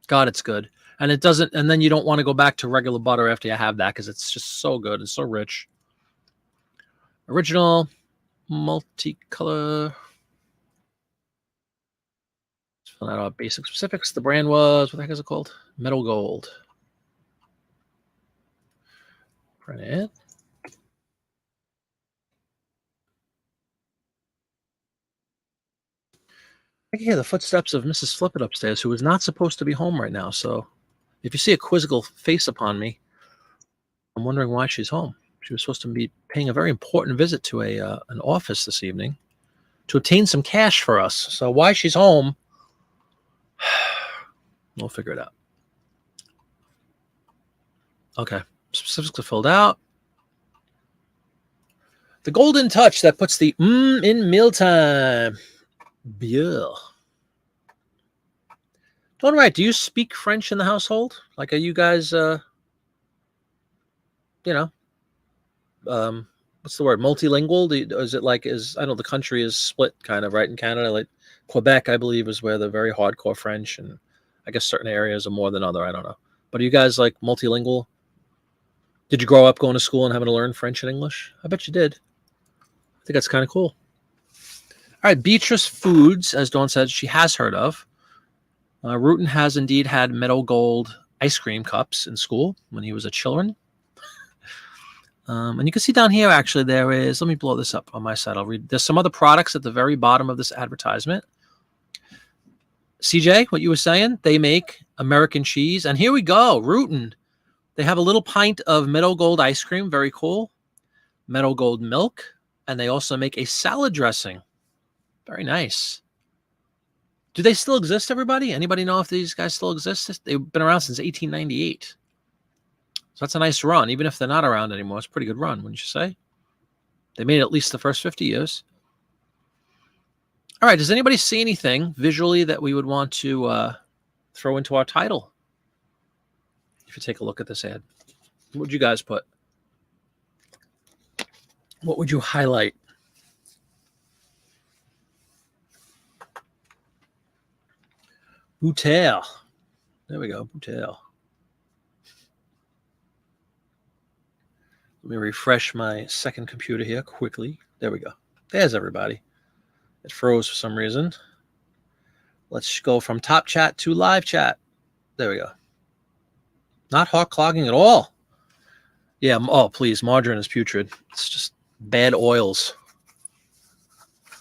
God, it's good. And it doesn't. And then you don't want to go back to regular butter after you have that because it's just so good. It's so rich. Original, multicolor. Let's fill out our basic specifics. The brand was, what the heck is it called? Meadow Gold. Print it. I can hear the footsteps of Mrs. Flippet upstairs, who is not supposed to be home right now. So if you see a quizzical face upon me, I'm wondering why she's home. She was supposed to be paying a very important visit to an office this evening to obtain some cash for us. So why she's home, we'll figure it out. Okay, specifics are filled out. The golden touch that puts the in mealtime. Beer. Don't right. Do you speak French in the household? Like, are you guys, what's the word? Multilingual? Is it like, I know the country is split kind of, right? In Canada, like Quebec, I believe, is where they're very hardcore French. And I guess certain areas are more than other. I don't know. But are you guys like multilingual? Did you grow up going to school and having to learn French and English? I bet you did. I think that's kind of cool. All right, Beatrice Foods, as Dawn said, she has heard of. Rutan has indeed had Meadow Gold ice cream cups in school when he was a children. And you can see down here, actually, there is, let me blow this up on my side. I'll read. There's some other products at the very bottom of this advertisement. CJ, what you were saying, they make American cheese. And here we go, Rutan. They have a little pint of Meadow Gold ice cream, very cool. Meadow Gold milk. And they also make a salad dressing. Very nice. Do they still exist, everybody? Anybody know if these guys still exist? They've been around since 1898. So that's a nice run. Even if they're not around anymore, it's a pretty good run, wouldn't you say? They made at least the first 50 years. All right, does anybody see anything visually that we would want to throw into our title? If you take a look at this ad. What would you guys put? What would you highlight? Bouteille. There we go, Bouteille. Let me refresh my second computer here quickly. There we go. There's everybody. It froze for some reason. Let's go from top chat to live chat. There we go. Not heart clogging at all. Yeah, oh, please, margarine is putrid. It's just bad oils.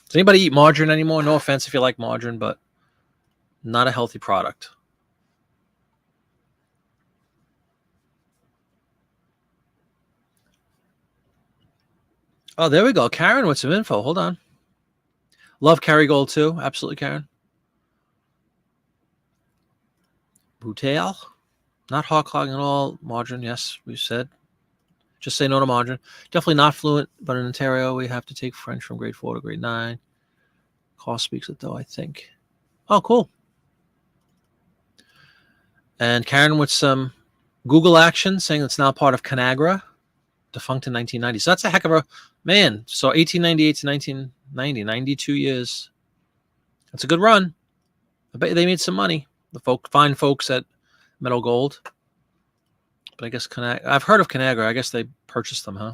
Does anybody eat margarine anymore? No offense if you like margarine, but not a healthy product. Oh, there we go. Karen with some info. Hold on. Love Kerrygold too. Absolutely, Karen. Bouteille. Not hot clogging at all. Margarine, yes, we said. Just say no to margarine. Definitely not fluent, but in Ontario, we have to take French from grade 4 to grade 9. Carl speaks it, though, I think. Oh, cool. And Karen with some Google action saying it's now part of Conagra. defunct in 1990. So that's a heck of a man. So 1898 to 1990, 92 years. That's a good run. I bet they made some money. The fine folks at Meadow Gold. But I guess I've heard of Conagra. I guess they purchased them, huh?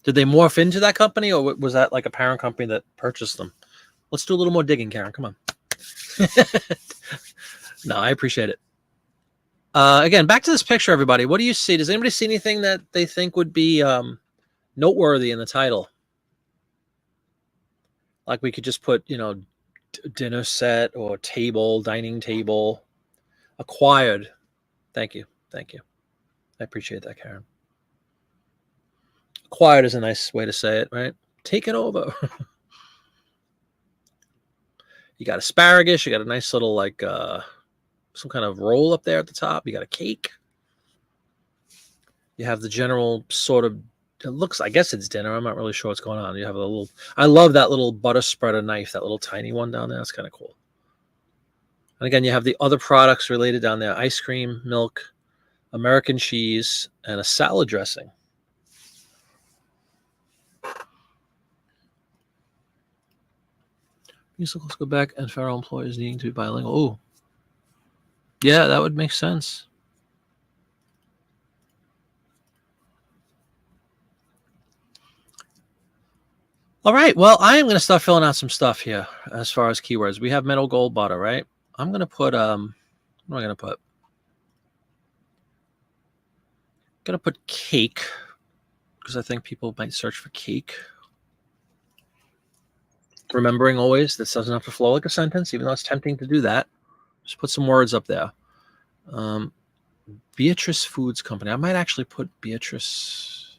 Did they morph into that company, or was that like a parent company that purchased them? Let's do a little more digging, Karen. Come on. No, I appreciate it. Again, back to this picture, everybody. What do you see? Does anybody see anything that they think would be noteworthy in the title? Like we could just put, dinner set or table, dining table, acquired. Thank you. Thank you. I appreciate that, Karen. Acquired is a nice way to say it, right? Take it over. You got asparagus. You got a nice little some kind of roll up there at the top. You got a cake. You have the general sort of, it looks, I guess it's dinner. I'm not really sure what's going on. You have a little, I love that little butter spreader knife, that little tiny one down there. That's kind of cool. And again, you have the other products related down there: ice cream, milk, American cheese, and a salad dressing. Musicals go back and federal employees needing to be bilingual. Oh, yeah, that would make sense. All right. Well, I am going to start filling out some stuff here as far as keywords. We have Meadow Gold butter, right? I'm going to put, what am I going to put? I'm going to put cake because I think people might search for cake. Remembering always this doesn't have to flow like a sentence, even though it's tempting to do that. Just put some words up there. Beatrice Foods Company. I might actually put Beatrice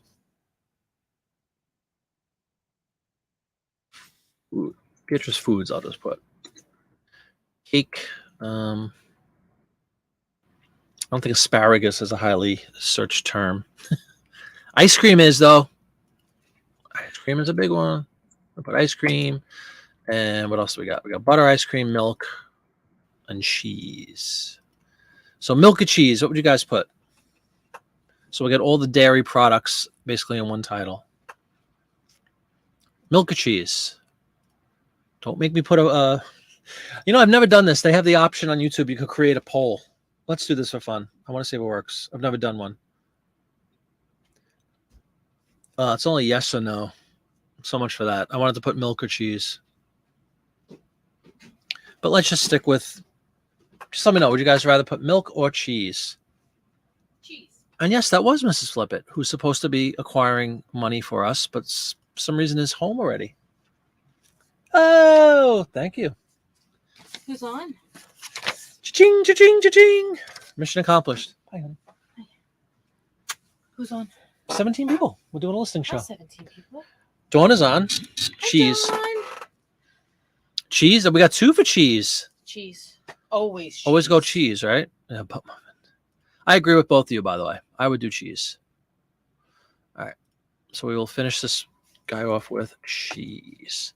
Foods. I'll just put cake. I don't think asparagus is a highly searched term. Ice cream is, though. Ice cream is a big one. I'll put ice cream. And what else do we got? We got butter, ice cream, milk, and cheese. So milk and cheese, what would you guys put? So we get all the dairy products basically in one title. Milk and cheese. Don't make me put I've never done this. They have the option on YouTube. You could create a poll. Let's do this for fun. I want to see if it works. I've never done one. It's only yes or no. So much for that. I wanted to put milk or cheese. But let's just stick with, just let me know. Would you guys rather put milk or cheese? Cheese. And yes, that was Mrs. Flippett, who's supposed to be acquiring money for us, but for some reason is home already. Oh, thank you. Who's on? Cha-ching, cha-ching, cha-ching. Mission accomplished. Hi, honey. Hi. Who's on? 17 people. We're doing a listening show. 17 people. Dawn is on. Cheese. Cheese. We got 2 for cheese. Cheese. Always cheese. Always go cheese, right? Yeah, but I agree with both of you, by the way. I would do cheese. All right. So we will finish this guy off with cheese.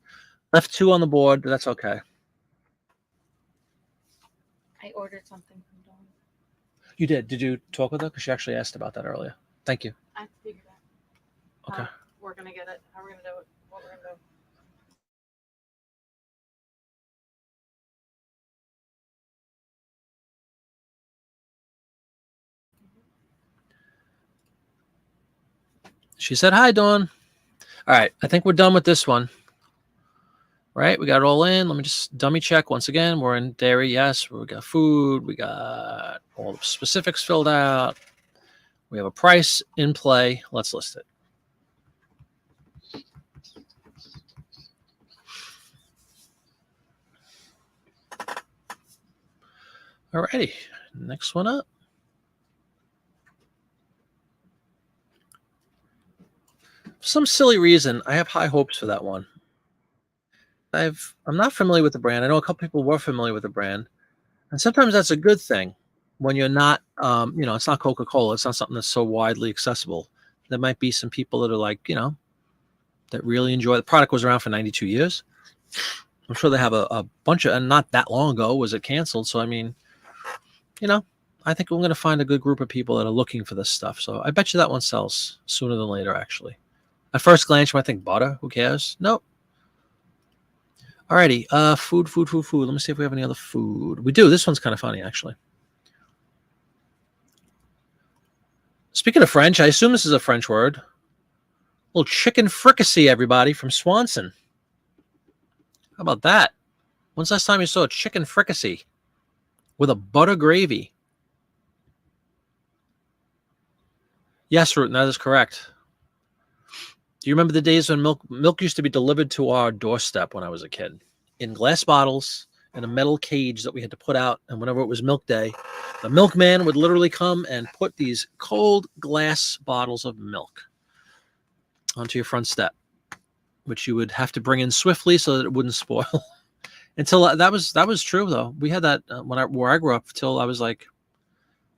Left 2 on the board. That's okay. I ordered something from Dawn. You did. Did you talk with her? Because she actually asked about that earlier. Thank you. I have to figure that out. Okay. We're going to get it. How we're going to do it. What we're going to do. She said, hi, Dawn. All right. I think we're done with this one. Right? We got it all in. Let me just dummy check once again. We're in dairy. Yes. We got food. We got all the specifics filled out. We have a price in play. Let's list it. All righty. Next one up. For some silly reason, I have high hopes for that one. I'm not familiar with the brand. I know a couple people were familiar with the brand. And sometimes that's a good thing when you're not, it's not Coca-Cola. It's not something that's so widely accessible. There might be some people that are like, that really enjoy the product. Was around for 92 years. I'm sure they have a bunch of, and not that long ago was it canceled. So, I mean, I think we're going to find a good group of people that are looking for this stuff. So I bet you that one sells sooner than later, actually. At first glance, you might think butter. Who cares? Nope. Alrighty. Food. Let me see if we have any other food. We do. This one's kind of funny, actually. Speaking of French, I assume this is a French word. A little chicken fricassee, everybody, from Swanson. How about that? When's the last time you saw a chicken fricassee with a butter gravy? Yes, Rutan, that is correct. Do you remember the days when milk used to be delivered to our doorstep when I was a kid? In glass bottles in a metal cage that we had to put out, and whenever it was milk day, the milkman would literally come and put these cold glass bottles of milk onto your front step, which you would have to bring in swiftly so that it wouldn't spoil. Until that was true though. We had that where I grew up till I was like,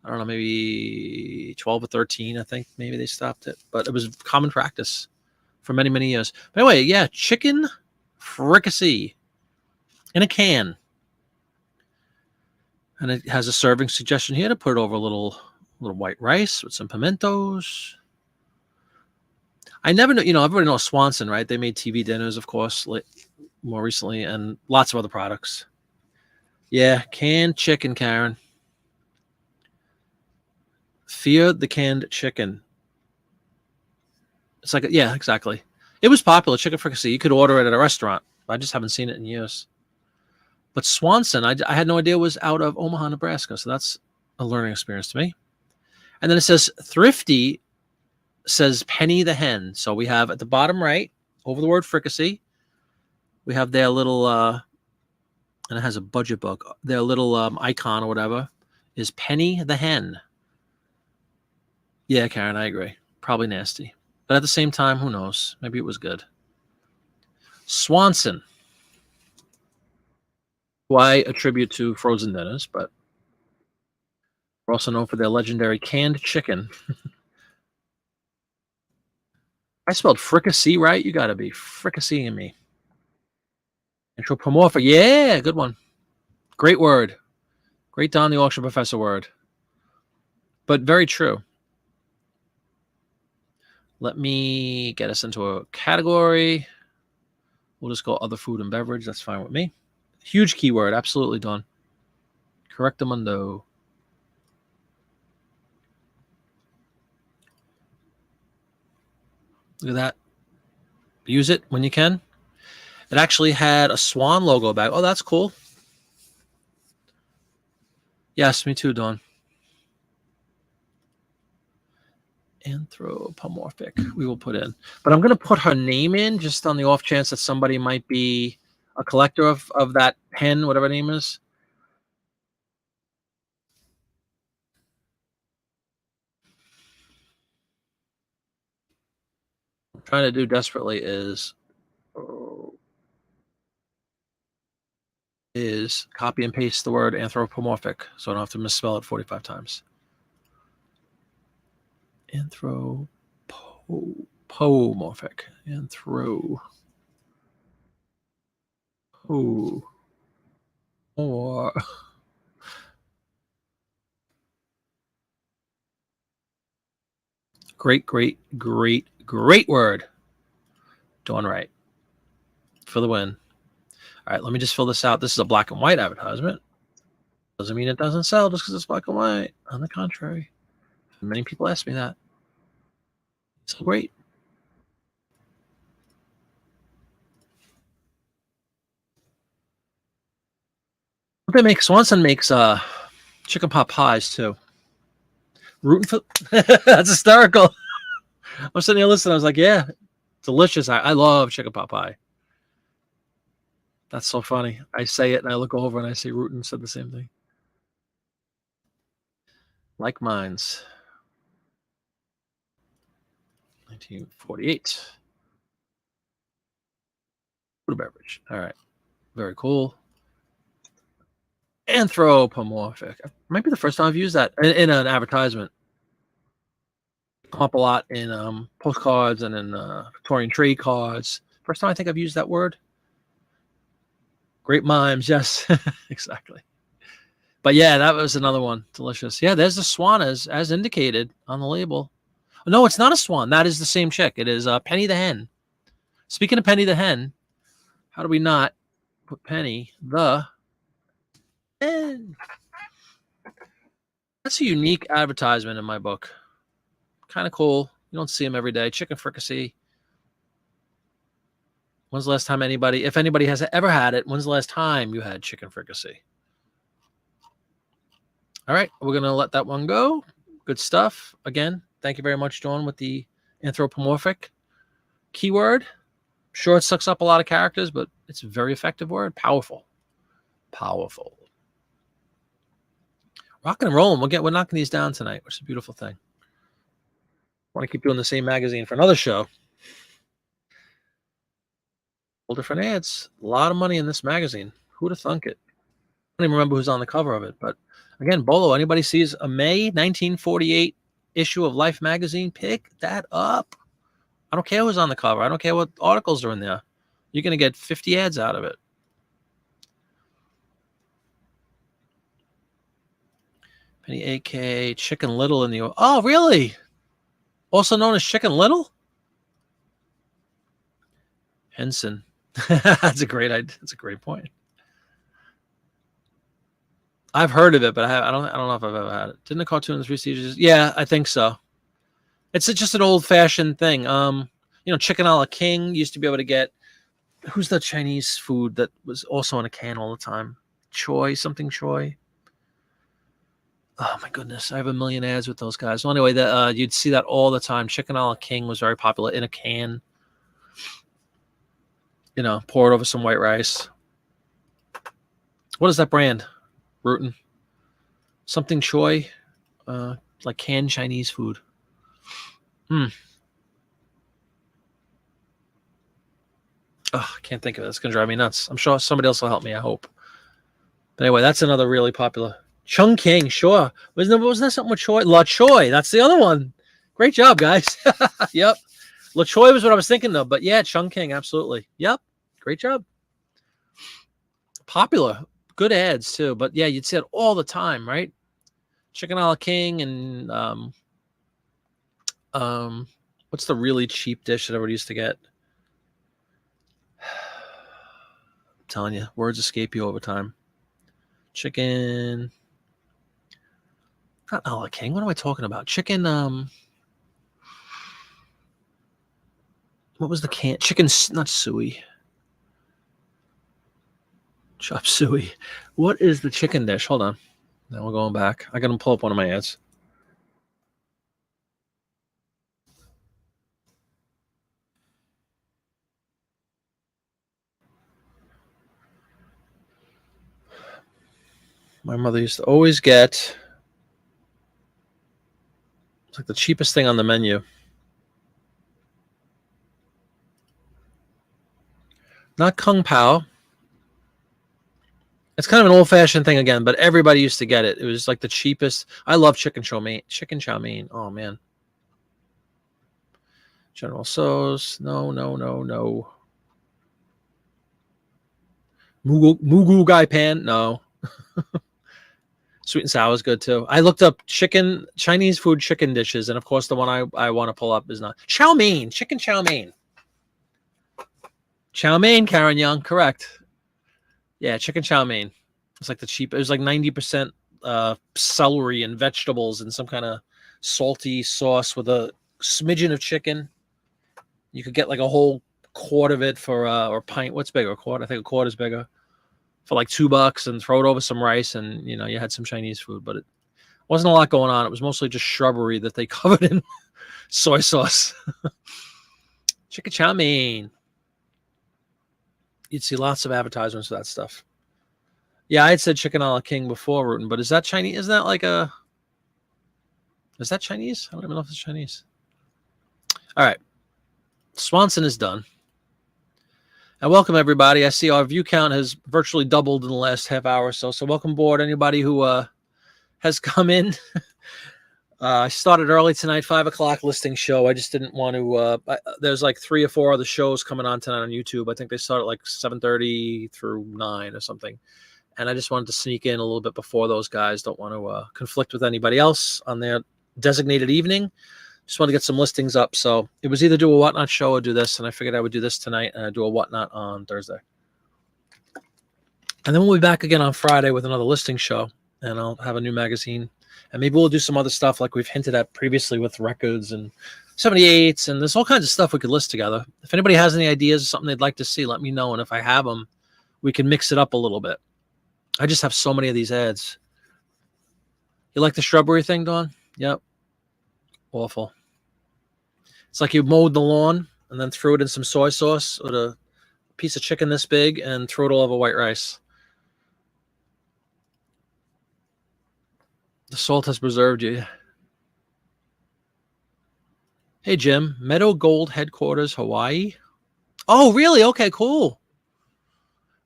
I don't know, maybe 12 or 13. I think maybe they stopped it, but it was common practice for many, many years. But anyway, yeah, chicken fricassee in a can. And it has a serving suggestion here to put it over a little white rice with some pimentos. I never know, everybody knows Swanson, right? They made TV dinners, of course, more recently, and lots of other products. Yeah, canned chicken, Karen. Fear the canned chicken. It's like, yeah, exactly. It was popular, chicken fricassee. You could order it at a restaurant. I just haven't seen it in years. But Swanson, I had no idea it was out of Omaha, Nebraska. So that's a learning experience to me. And then it says Thrifty says Penny the hen. So we have at the bottom right, over the word fricassee, we have their little, and it has a budget book, their little icon or whatever is Penny the hen. Yeah, Karen, I agree. Probably nasty. But at the same time, who knows? Maybe it was good. Swanson, who I attribute to frozen dinners, but we're also known for their legendary canned chicken. I spelled fricassee right? You got to be fricasseeing me. Anthropomorphic. Yeah, good one. Great word. Great Don the Auction Professor word. But very true. Let me get us into a category. We'll just go other food and beverage. That's fine with me. Huge keyword. Absolutely, Don. Correctamundo. Look at that. Use it when you can. It actually had a swan logo back. Oh, that's cool. Yes, me too, Dawn. Anthropomorphic. We will put in. But I'm going to put her name in just on the off chance that somebody might be a collector of that hen, whatever her name is. What I'm trying to do desperately is copy and paste the word anthropomorphic so I don't have to misspell it 45 times. Anthropomorphic. Or great word. Doing right for the win. All right, let me just fill this out. This is a black and white advertisement. Doesn't mean it doesn't sell just because it's black and white. On the contrary, many people ask me that. So great. They make Swanson makes chicken pot pies too. Rooting for that's hysterical. I'm sitting here listening. I was like, yeah, delicious. I love chicken pot pie. That's so funny. I say it and I look over and I see Rootin said the same thing. Like mines. 1948. Food and beverage. All right. Very cool. Anthropomorphic. Might be the first time I've used that in an advertisement. Come up a lot in postcards and in Victorian trade cards. First time I think I've used that word. Great mimes, yes, exactly. But yeah, that was another one. Delicious. Yeah, there's the swan as indicated on the label. No, it's not a swan. That is the same chick. It is Penny the hen. Speaking of Penny the hen, how do we not put Penny the hen? That's a unique advertisement in my book. Kind of cool. You don't see them every day. Chicken fricassee. When's the last time anybody, if anybody has ever had it, when's the last time you had chicken fricassee? All right, we're going to let that one go. Good stuff. Again, thank you very much, Dawn, with the anthropomorphic keyword. Sure, it sucks up a lot of characters, but it's a very effective word. Powerful. Powerful. Rocking and rolling. We're knocking these down tonight, which is a beautiful thing. I want to keep doing the same magazine for another show. All different ads. A lot of money in this magazine. Who'd have thunk it? I don't even remember who's on the cover of it. But again, Bolo, anybody sees a May 1948 issue of Life magazine, pick that up. I don't care who's on the cover. I don't care what articles are in there. You're going to get 50 ads out of it. Penny AK, Chicken Little in the... Oh, really? Also known as Chicken Little? Henson. That's a great idea. That's a great point. I've heard of it, but I don't know if I've ever had it. Didn't the cartoon in the Three Stooges? Yeah, I think so. It's just an old-fashioned thing. Chicken a la King used to be able to get... Who's the Chinese food that was also in a can all the time? Choi, something Choi. Oh, my goodness. I have a million ads with those guys. Well, anyway, you'd see that all the time. Chicken a la King was very popular in a can. Pour it over some white rice. What is that brand? Rutan. Something Choi. Like canned Chinese food. Oh, I can't think of it. It's going to drive me nuts. I'm sure somebody else will help me, I hope. But anyway, that's another really popular. Chungking, sure. Wasn't there something with Choi? La Choi. That's the other one. Great job, guys. Yep. La Choi was what I was thinking of. But yeah, Chungking, absolutely. Yep. Great job. Popular. Good ads, too. But yeah, you'd see it all the time, right? Chicken a la King and what's the really cheap dish that everybody used to get? I'm telling you, words escape you over time. Chicken. Not a la King. What am I talking about? Chicken. What was the can? Chicken, not suey. Chop suey. What is the chicken dish? Hold on. Now we're going back. I got to pull up one of my ads. My mother used to always get... It's like the cheapest thing on the menu. Not Kung Pao. It's kind of an old-fashioned thing again, but everybody used to get it. It was like the cheapest. I love chicken chow mein. Chicken chow mein. Oh, man. General Tso's. No. Mugu Gai Pan. No. Sweet and sour is good, too. I looked up Chinese food chicken dishes, and, of course, the one I want to pull up is not. Chow mein. Chicken chow mein. Chow mein, Karen Young. Correct. Yeah, chicken chow mein. It's like the cheap. It was like 90% celery and vegetables and some kind of salty sauce with a smidgen of chicken. You could get like a whole quart of it for or pint. What's bigger? A quart? I think a quart is bigger. For like $2 and throw it over some rice and you had some Chinese food, but it wasn't a lot going on. It was mostly just shrubbery that they covered in soy sauce. Chicken chow mein. You'd see lots of advertisements for that stuff. Yeah, I had said chicken a la King before, Rutan, but is that Chinese? Isn't that like a... Is that Chinese? I don't even know if it's Chinese. All right. Swanson is done. And welcome, everybody. I see our view count has virtually doubled in the last half hour or so. So welcome aboard, anybody who has come in. I started early tonight, 5 o'clock listing show. I just didn't want to... there's like 3 or 4 other shows coming on tonight on YouTube. I think they start at like 7:30 through 9 or something. and I just wanted to sneak in a little bit before those guys. Don't want to conflict with anybody else on their designated evening. Just want to get some listings up. So it was either do a Whatnot show or do this, and I figured I would do this tonight and I'd do a Whatnot on Thursday. And then we'll be back again on Friday with another listing show, and I'll have a new magazine. And maybe we'll do some other stuff like we've hinted at previously with records and 78s, and there's all kinds of stuff we could list together. If anybody has any ideas or something they'd like to see, let me know. And if I have them, we can mix it up a little bit. I just have so many of these ads. You like the shrubbery thing, Dawn? Yep. Awful. It's like you mowed the lawn and then threw it in some soy sauce with a piece of chicken this big and threw it all over white rice. The salt has preserved you. Hey, Jim. Meadow Gold Headquarters, Hawaii. Oh, really? Okay, cool.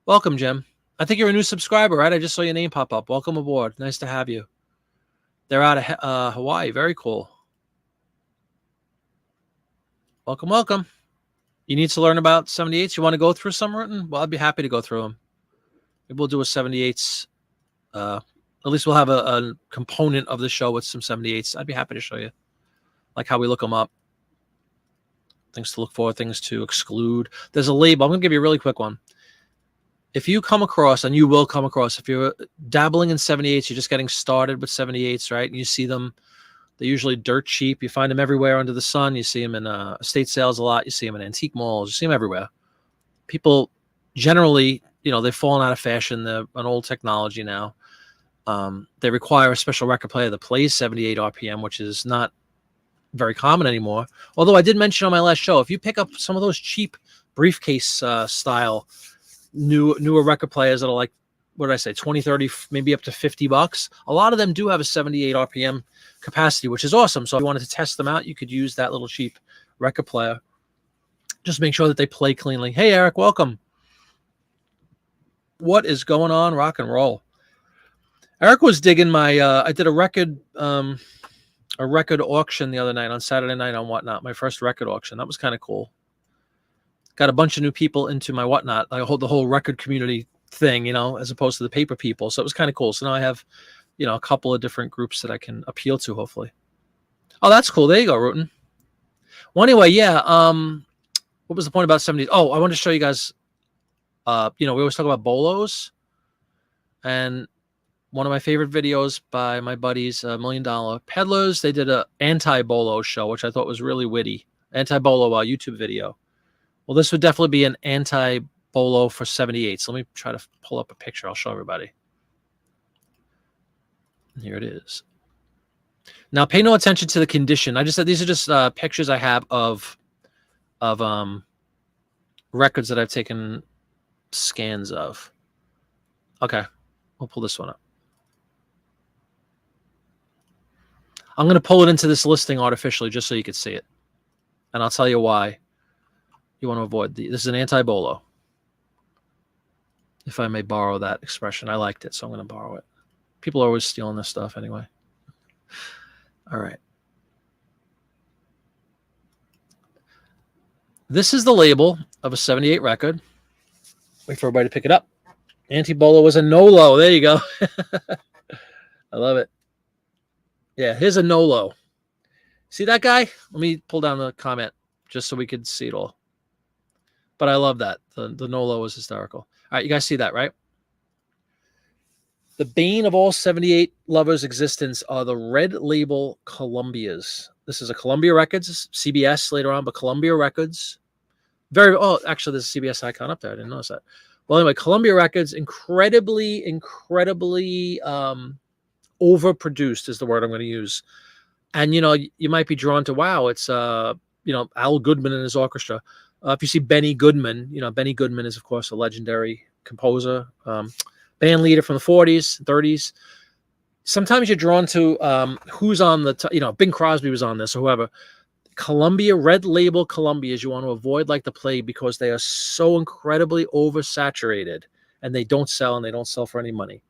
Welcome, Jim. I think you're a new subscriber, right? I just saw your name pop up. Welcome aboard. Nice to have you. They're out of Hawaii. Very cool. Welcome, welcome. You need to learn about 78s? You want to go through some, Rutten? Well, I'd be happy to go through them. Maybe we'll do a 78s. At least we'll have a component of the show with some 78s. I'd be happy to show you, like how we look them up. Things to look for, things to exclude. There's a label. I'm going to give you a really quick one. If you come across, and you will come across, if you're dabbling in 78s, you're just getting started with 78s, right? And you see them, they're usually dirt cheap. You find them everywhere under the sun. You see them in estate sales a lot. You see them in antique malls. You see them everywhere. People generally, they've fallen out of fashion. They're an old technology now. They require a special record player that plays 78 RPM, which is not very common anymore. Although I did mention on my last show, if you pick up some of those cheap briefcase style newer record players that are like, what did I say, 20, 30, maybe up to $50, a lot of them do have a 78 RPM capacity, which is awesome. So if you wanted to test them out, you could use that little cheap record player. Just make sure that they play cleanly. Hey, Eric, welcome. What is going on? Rock and roll. Eric was digging my, I did a record auction the other night on Saturday night on Whatnot, my first record auction. That was kind of cool. Got a bunch of new people into my Whatnot. I hold the whole record community thing, as opposed to the paper people. So it was kind of cool. So now I have, a couple of different groups that I can appeal to, hopefully. Oh, that's cool. There you go, Rutten. Well, anyway, yeah. What was the point about 70s? Oh, I wanted to show you guys, we always talk about bolos. And one of my favorite videos by my buddies, $1 Million Peddlers, they did a anti-bolo show, which I thought was really witty. Anti-bolo YouTube video. Well, this would definitely be an anti-bolo for 78s. Let me try to pull up a picture. I'll show everybody. Here it is. Now, pay no attention to the condition. I just said these are just pictures I have of records that I've taken scans of. Okay, we'll pull this one up. I'm going to pull it into this listing artificially just so you can see it. And I'll tell you why you want to avoid this is an anti-bolo. If I may borrow that expression. I liked it, so I'm going to borrow it. People are always stealing this stuff anyway. All right. This is the label of a 78 record. Wait for everybody to pick it up. Anti-bolo was a no-low. There you go. I love it. Yeah, here's a no-low. See that guy? Let me pull down the comment just so we could see it all. But I love that. The no-low was hysterical. All right, you guys see that, right? The bane of all 78 lovers' existence are the red label Columbias. This is a Columbia Records, CBS later on, but Columbia Records. Actually, there's a CBS icon up there. I didn't notice that. Well, anyway, Columbia Records, incredibly overproduced is the word I'm going to use. And, you might be drawn to, wow, it's, Al Goodman and his orchestra. If you see Benny Goodman, Benny Goodman is, of course, a legendary composer, band leader from the 40s, 30s. Sometimes you're drawn to who's on the, Bing Crosby was on this or whoever. Columbia, red label Columbias, you want to avoid like the plague because they are so incredibly oversaturated and they don't sell and they don't sell for any money.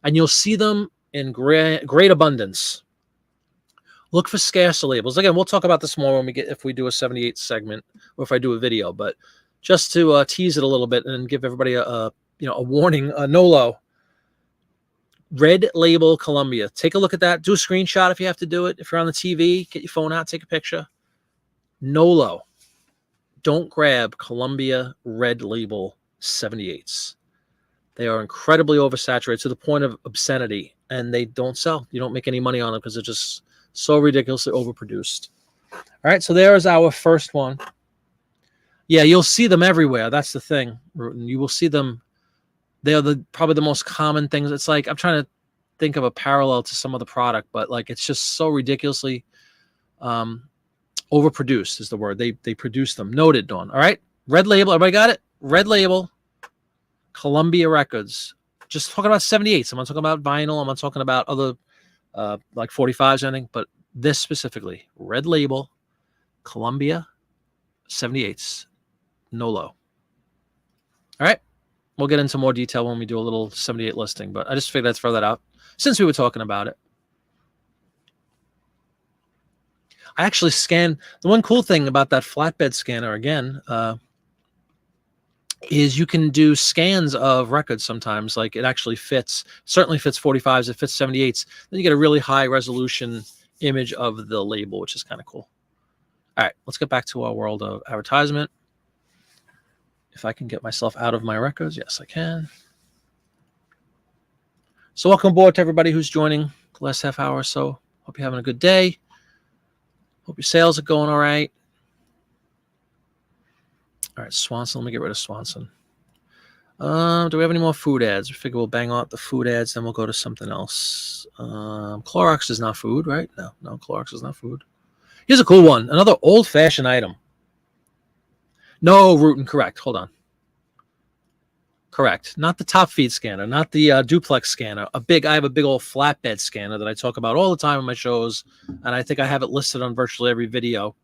And you'll see them in great abundance. Look for scarcer labels. Again, we'll talk about this more if we do a 78 segment or if I do a video, but just to tease it a little bit and give everybody a warning, a no-low. Red Label Columbia. Take a look at that. Do a screenshot if you have to do it. If you're on the TV, get your phone out, take a picture. Nolo. Don't grab Columbia Red Label 78s. They are incredibly oversaturated to the point of obscenity, and they don't sell. You don't make any money on them because they're just so ridiculously overproduced. All right, so there is our first one. Yeah, you'll see them everywhere. That's the thing, Rutan. You will see them. They are probably the most common things. It's like I'm trying to think of a parallel to some other product, but like it's just so ridiculously overproduced is the word. They produce them. Noted, Dawn. All right, Red Label. Everybody got it? Red Label. Columbia Records. Just talking about 78s. I'm not talking about vinyl. I'm not talking about other like 45s or anything, but this specifically, Red Label, Columbia 78s, Nolo. All right. We'll get into more detail when we do a little 78 listing, but I just figured I'd throw that out since we were talking about it. I actually scanned. The one cool thing about that flatbed scanner, again, is you can do scans of records sometimes. Like it actually fits, certainly fits 45s, it fits 78s. Then you get a really high resolution image of the label, which is kind of cool. All right, let's get back to our world of advertisement. If I can get myself out of my records, yes, I can. So welcome aboard to everybody who's joining the last half hour or so. Hope you're having a good day. Hope your sales are going all right. All right, Swanson. Let me get rid of Swanson. Do we have any more food ads? We figure we'll bang out the food ads, then we'll go to something else. Clorox is not food, right? No, Clorox is not food. Here's a cool one. Another old-fashioned item. No, Rutan, correct. Hold on. Correct. Not the top feed scanner, not the duplex scanner. I have a big old flatbed scanner that I talk about all the time on my shows, and I think I have it listed on virtually every video.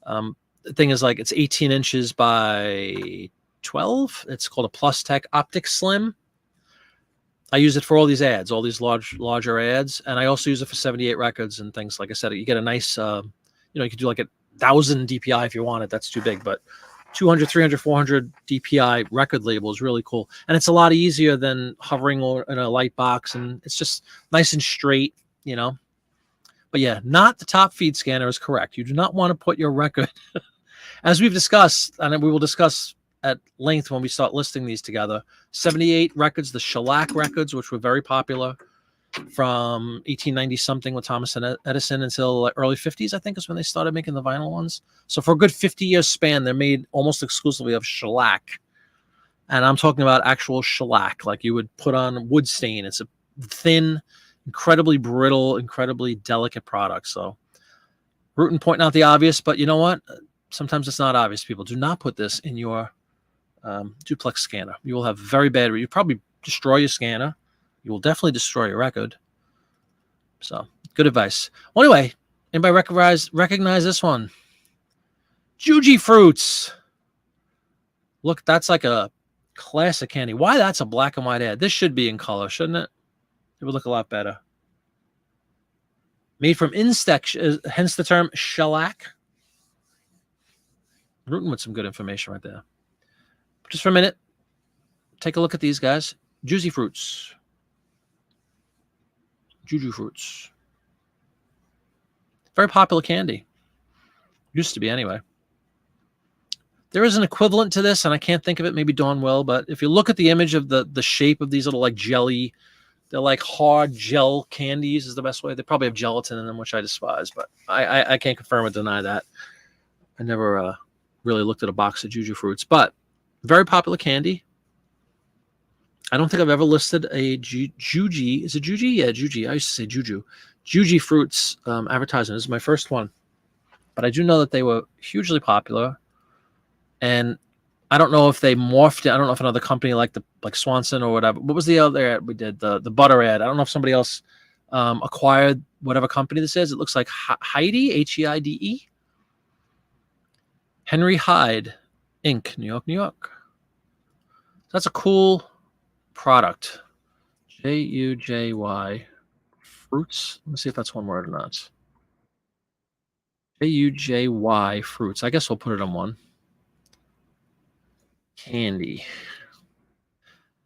The thing is, like, it's 18 inches by 12. It's called a Plus Tech Optic Slim. I use it for all these ads, all these larger ads, and I also use it for 78 records and things. Like I said, you get a nice, you could do like 1,000 DPI if you want it. That's too big, but 200, 300, 400 DPI record label is really cool. And it's a lot easier than hovering in a light box, and it's just nice and straight, But yeah, not the top feed scanner is correct. You do not want to put your record, as we've discussed, and we will discuss at length when we start listing these together. 78 records, the shellac records, which were very popular from 1890 something with Thomas and Edison until early 50s, I think is when they started making the vinyl ones. So for a good 50-year span, they're made almost exclusively of shellac. And I'm talking about actual shellac, like you would put on wood stain. It's a thin, incredibly brittle, incredibly delicate product. So Rutan pointing out the obvious, but you know what? Sometimes it's not obvious. People, do not put this in your duplex scanner. You will have very bad. You probably destroy your scanner. You will definitely destroy your record. So good advice. Well, anyway, anybody recognize this one? Juji Fruits. Look, that's like a classic candy. Why that's a black and white ad? This should be in color, shouldn't it? It would look a lot better. Made from insect, hence the term shellac. Rooting with some good information right there. Just for a minute, take a look at these guys. Juicy Fruits. Juju Fruits. Very popular candy. Used to be anyway. There is an equivalent to this, and I can't think of it. Maybe Dawn will, but if you look at the image of the shape of these little like jelly, they're like hard gel candies is the best way. They probably have gelatin in them, which I despise, but I can't confirm or deny that. I never really looked at a box of Juju Fruits, but very popular candy. I don't think I've ever listed a Juji. Is it Juji? Yeah, Juji. I used to say Juju. Juji Fruits advertisement. This is my first one. But I do know that they were hugely popular. And I don't know if they morphed it. I don't know if another company like Swanson or whatever. What was the other ad we did? The butter ad. I don't know if somebody else acquired whatever company this is. It looks like Heide, H-E-I-D-E. Henry Hyde, Inc., New York, New York. That's a cool product. J-U-J-Y Fruits. Let me see if that's one word or not. J-U-J-Y Fruits. I guess we'll put it on one. Candy.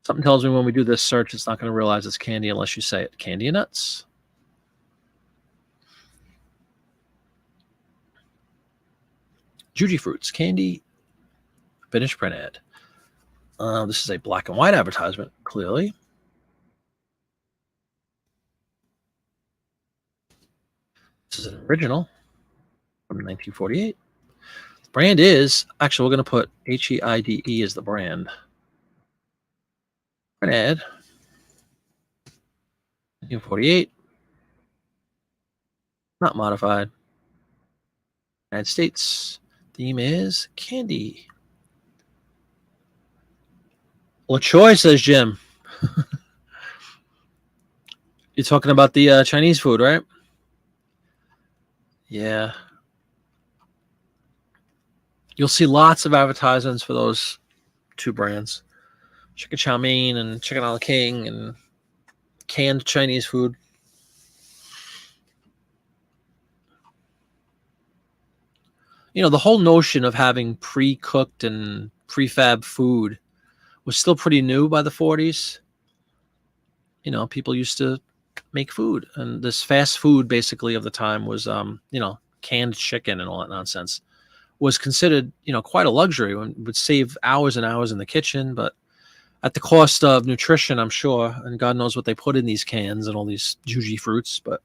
Something tells me when we do this search, it's not going to realize it's candy unless you say it. Candy and nuts. Juji Fruits, candy, finished print ad. This is a black and white advertisement, clearly. This is an original from 1948. The brand is, actually, we're going to put HEIDE as the brand. Print ad, 1948. Not modified. United States. Theme is candy. LaChoy, says Jim. You're talking about the Chinese food, right? Yeah. You'll see lots of advertisements for those two brands. Chicken chow mein and chicken a la king and canned Chinese food. You know, the whole notion of having pre-cooked and prefab food was still pretty new by the 40s. You know, people used to make food, and this fast food basically of the time was, you know, canned chicken and all that nonsense was considered, you know, quite a luxury and would save hours and hours in the kitchen, but at the cost of nutrition, I'm sure, and God knows what they put in these cans and all these juji fruits. But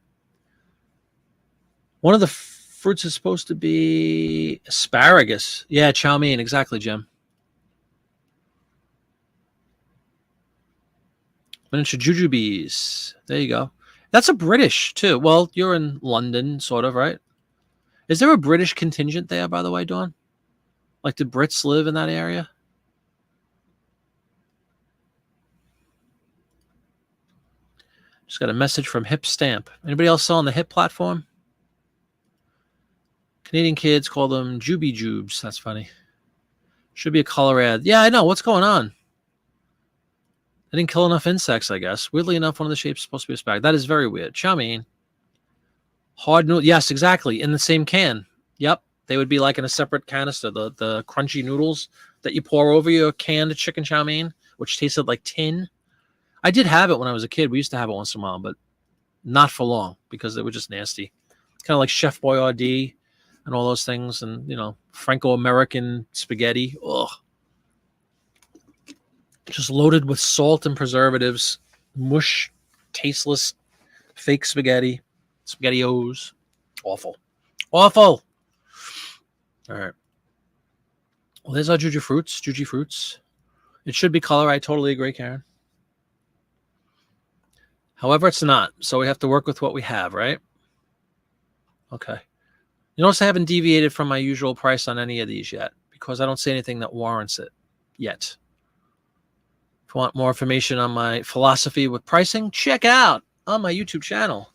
one of the fruits is supposed to be asparagus. Yeah, chow mein, exactly, Jim. Miniature jujubes. There you go. That's a British too. Well, you're in London, sort of, right? Is there a British contingent there, by the way, Dawn? Like, did Brits live in that area? Just got a message from Hip Stamp. Anybody else on the Hip platform? Canadian kids call them Juby Jubes. That's funny. Should be a color ad. Yeah, I know. What's going on? They didn't kill enough insects, I guess. Weirdly enough, one of the shapes is supposed to be a spag. That is very weird. Chow mein. Hard noodle. Yes, exactly. In the same can. Yep. They would be like in a separate canister. The crunchy noodles that you pour over your canned chicken chow mein, which tasted like tin. I did have it when I was a kid. We used to have it once in a while, but not for long because they were just nasty. Kind of like Chef Boyardee and all those things, and, you know, Franco-American spaghetti. Ugh. Just loaded with salt and preservatives, mush, tasteless, fake spaghetti, SpaghettiOs. Awful. Awful. All right. Well, there's our Juji Fruits. Juji Fruits. It should be color. I totally agree, Karen. However, it's not. So we have to work with what we have, right? Okay. You notice I haven't deviated from my usual price on any of these yet because I don't see anything that warrants it yet. If you want more information on my philosophy with pricing, check out on my YouTube channel.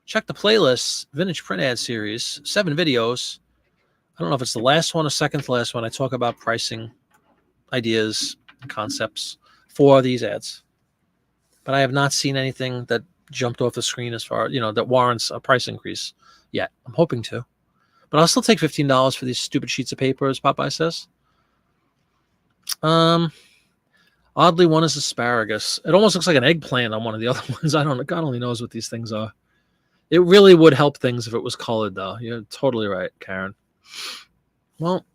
Check the playlist, Vintage Print Ad Series, 7 videos. I don't know if it's the last one or second to last one. I talk about pricing ideas, concepts for these ads. But I have not seen anything that jumped off the screen as far, you know, that warrants a price increase yet. I'm hoping to. But I'll still take $15 for these stupid sheets of paper, as Popeye says. Oddly, one is asparagus. It almost looks like an eggplant on one of the other ones. I don't know. God only knows what these things are. It really would help things if it was colored, though. You're totally right, Karen. Well,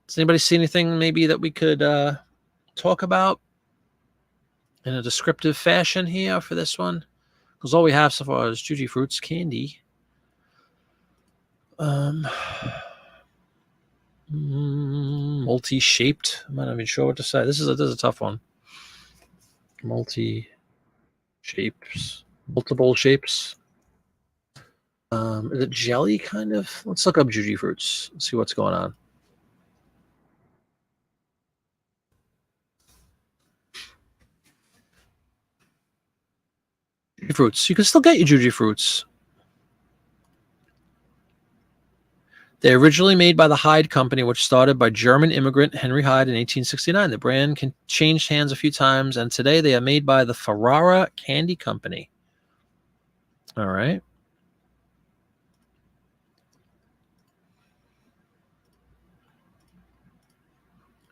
does anybody see anything maybe that we could talk about in a descriptive fashion here for this one? Because all we have so far is Juji Fruits candy. Multi-shaped. I'm not even sure what to say. This is a tough one. Multi-shapes. Multiple shapes. Is it jelly, kind of? Let's look up Juji Fruits and see what's going on. Juji Fruits. You can still get your Juji Fruits. They're originally made by the Hyde Company, which started by German immigrant Henry Hyde in 1869. The brand changed hands a few times, and today they are made by the Ferrara Candy Company. All right.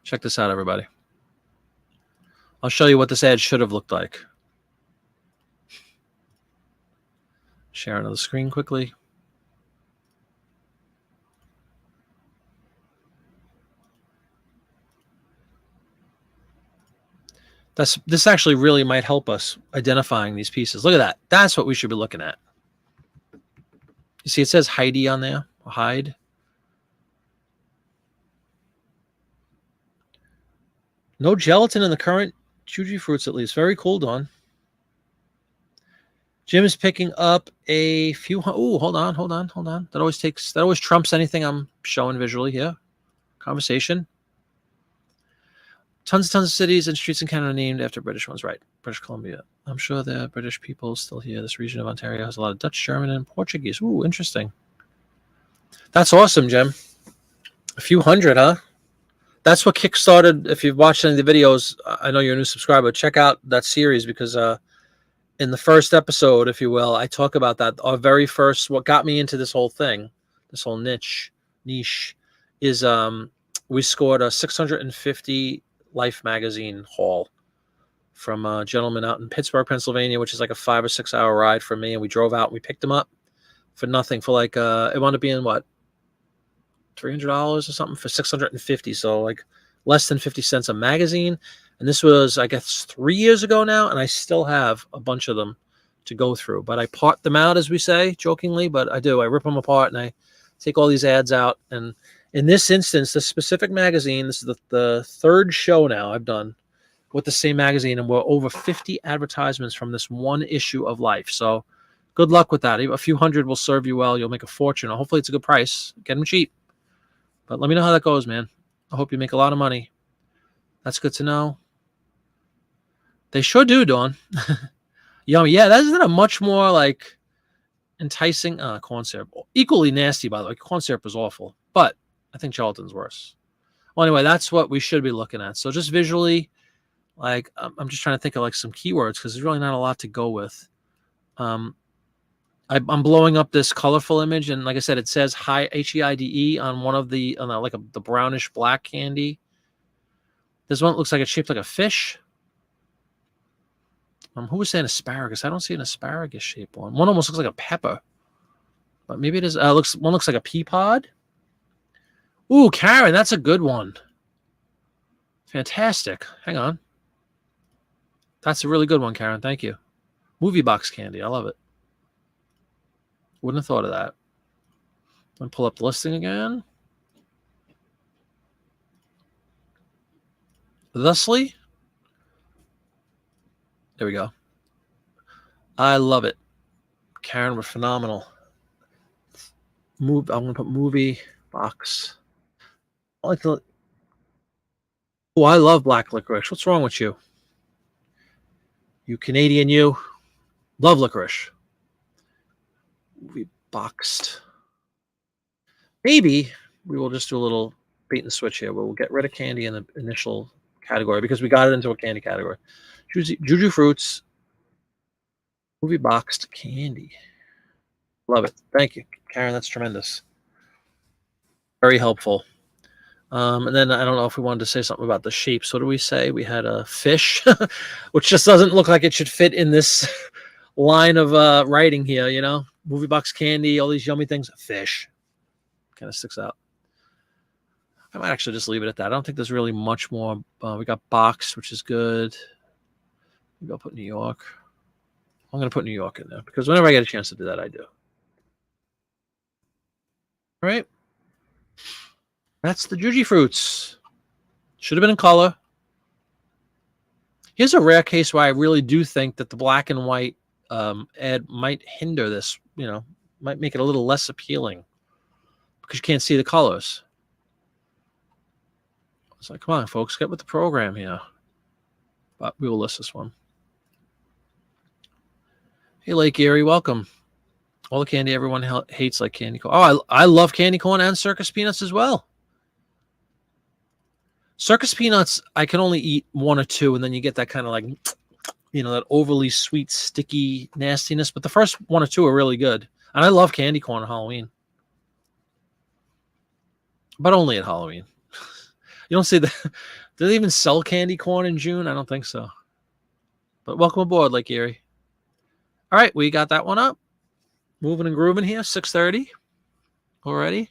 Check this out, everybody. I'll show you what this ad should have looked like. Share another screen quickly. This actually really might help us identifying these pieces. Look at that. That's what we should be looking at. You see, it says Heidi on there. Hide. No gelatin in the current Juji fruits, at least. Very cool, Dawn. Jim is picking up a few. Oh, hold on. That always trumps anything I'm showing visually here. Conversation. Tons of cities and streets in Canada named after British ones, right? British Columbia. I'm sure there are British people still here. This region of Ontario has a lot of Dutch, German, and Portuguese. Ooh, interesting. That's awesome, Jim. A few hundred, huh? That's what kickstarted. If you've watched any of the videos, I know you're a new subscriber. Check out that series because in the first episode, if you will, I talk about that. Our very first, what got me into this whole thing, this whole niche, is we scored a 650 Life magazine haul from a gentleman out in Pittsburgh, Pennsylvania, which is like a 5 or 6 hour ride from me. And we drove out and we picked him up for nothing, for like it wound up being what, $300 or something for 650. So like less than 50 cents a magazine. And this was, I guess, 3 years ago now, and I still have a bunch of them to go through. But I part them out, as we say, jokingly, but I do. I rip them apart and I take all these ads out. And in this instance, this specific magazine, this is the third show now I've done with the same magazine, and we're over 50 advertisements from this one issue of Life. So good luck with that. A few hundred will serve you well. You'll make a fortune. Hopefully it's a good price. Get them cheap. But let me know how that goes, man. I hope you make a lot of money. That's good to know. They sure do, Dawn. Yummy. Yeah, that isn't a much more like enticing corn syrup. Equally nasty, by the way. Corn syrup is awful, but I think gelatin's worse. Well, anyway, that's what we should be looking at. So just visually, like I'm just trying to think of like some keywords because there's really not a lot to go with. I'm blowing up this colorful image, and like I said, it says HEIDE on one of the the brownish black candy. This one looks like it's shaped like a fish. Who was saying asparagus? I don't see an asparagus shaped one. One almost looks like a pepper, but maybe it is. One looks like a pea pod. Ooh, Karen, that's a good one. Fantastic. Hang on. That's a really good one, Karen. Thank you. Movie box candy. I love it. Wouldn't have thought of that. I'm going to pull up the listing again. Thusly. There we go. I love it. Karen, we're phenomenal. I'm going to put movie box. I like the. Oh, I love black licorice. What's wrong with you? You Canadian, you. Love licorice. Movie boxed. Maybe we will just do a little bait and switch here. We'll get rid of candy in the initial category because we got it into a candy category. Juju fruits. Movie boxed candy. Love it. Thank you, Karen. That's tremendous. Very helpful. And then I don't know if we wanted to say something about the shapes. What do we say? We had a fish, which just doesn't look like it should fit in this line of writing here, you know? Movie box candy, all these yummy things. Fish. Kind of sticks out. I might actually just leave it at that. I don't think there's really much more. We got boxed, which is good. Maybe I'll put New York. I'm going to put New York in there because whenever I get a chance to do that, I do. All right. That's the Juji fruits. Should have been in color. Here's a rare case where I really do think that the black and white ad might hinder this, you know, might make it a little less appealing because you can't see the colors. It's like, come on, folks, get with the program here. But we will list this one. Hey, Lake Erie, welcome. All the candy everyone hates, like candy corn. Oh, I love candy corn and circus peanuts as well. Circus peanuts, I can only eat one or two, and then you get that kind of like, you know, that overly sweet, sticky nastiness. But the first one or two are really good. And I love candy corn on Halloween. But only at Halloween. You don't see the Do they even sell candy corn in June? I don't think so. But welcome aboard, Lake Erie. All right, we got that one up. Moving and grooving here, 6:30 already.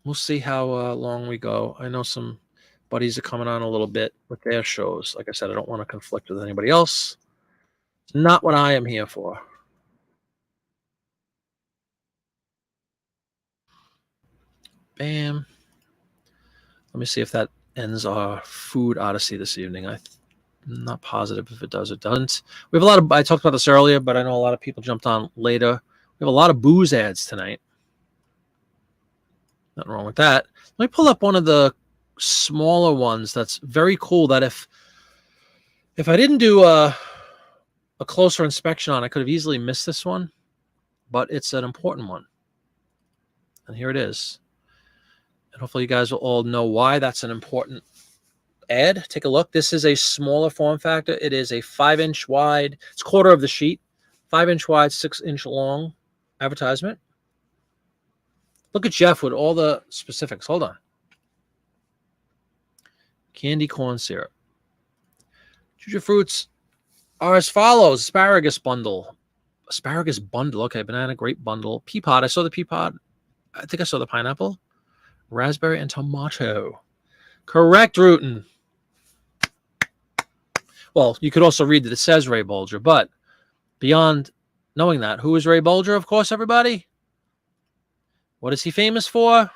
We'll see how long we go. I know some buddies are coming on a little bit with their shows. Like I said, I don't want to conflict with anybody else. It's not what I am here for. Bam. Let me see if that ends our food odyssey this evening. I'm not positive if it does. It doesn't. We have a lot of, I talked about this earlier, but I know a lot of people jumped on later. We have a lot of booze ads tonight. Nothing wrong with that. Let me pull up one of the smaller ones that's very cool that if I didn't do a closer inspection on, I could have easily missed this one, but it's an important one. And here it is. And hopefully you guys will all know why that's an important ad. Take a look. This is a smaller form factor. It is a 5-inch wide. It's quarter of the sheet. 5-inch wide, 6-inch long advertisement. Look at Jeff with all the specifics. Hold on. Candy corn syrup. Choose your fruits are as follows. Asparagus bundle. Asparagus bundle. Okay, banana, grape bundle. Pea pod. I saw the pea pod. I think I saw the pineapple. Raspberry and tomato. Correct, Rutan. Well, you could also read that it says Ray Bolger, but beyond knowing that, who is Ray Bolger, of course, everybody? What is he famous for?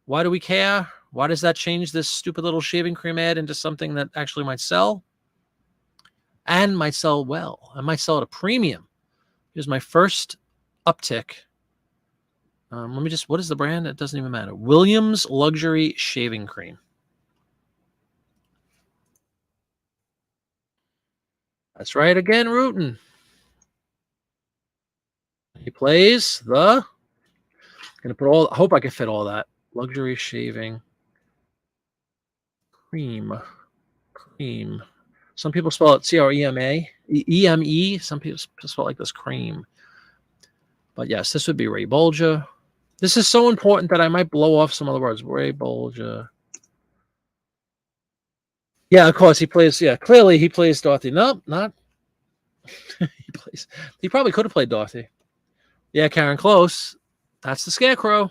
Why do we care? Why does that change this stupid little shaving cream ad into something that actually might sell? And might sell well. I might sell at a premium. Here's my first uptick. Let me just, what is the brand? It doesn't even matter. Williams Luxury Shaving Cream. That's right again, Rutan. He plays the, gonna put all, I hope I can fit all that. Luxury Shaving Cream. Cream. Some people spell it C-R-E-M-A. E-M-E. Some people spell it like this, cream. But yes, this would be Ray Bolger. This is so important that I might blow off some other words. Ray Bolger. Yeah, of course he plays. Yeah, clearly he plays Dorothy. Nope, not. He plays. He probably could have played Dorothy. Yeah, Karen, close. That's the Scarecrow.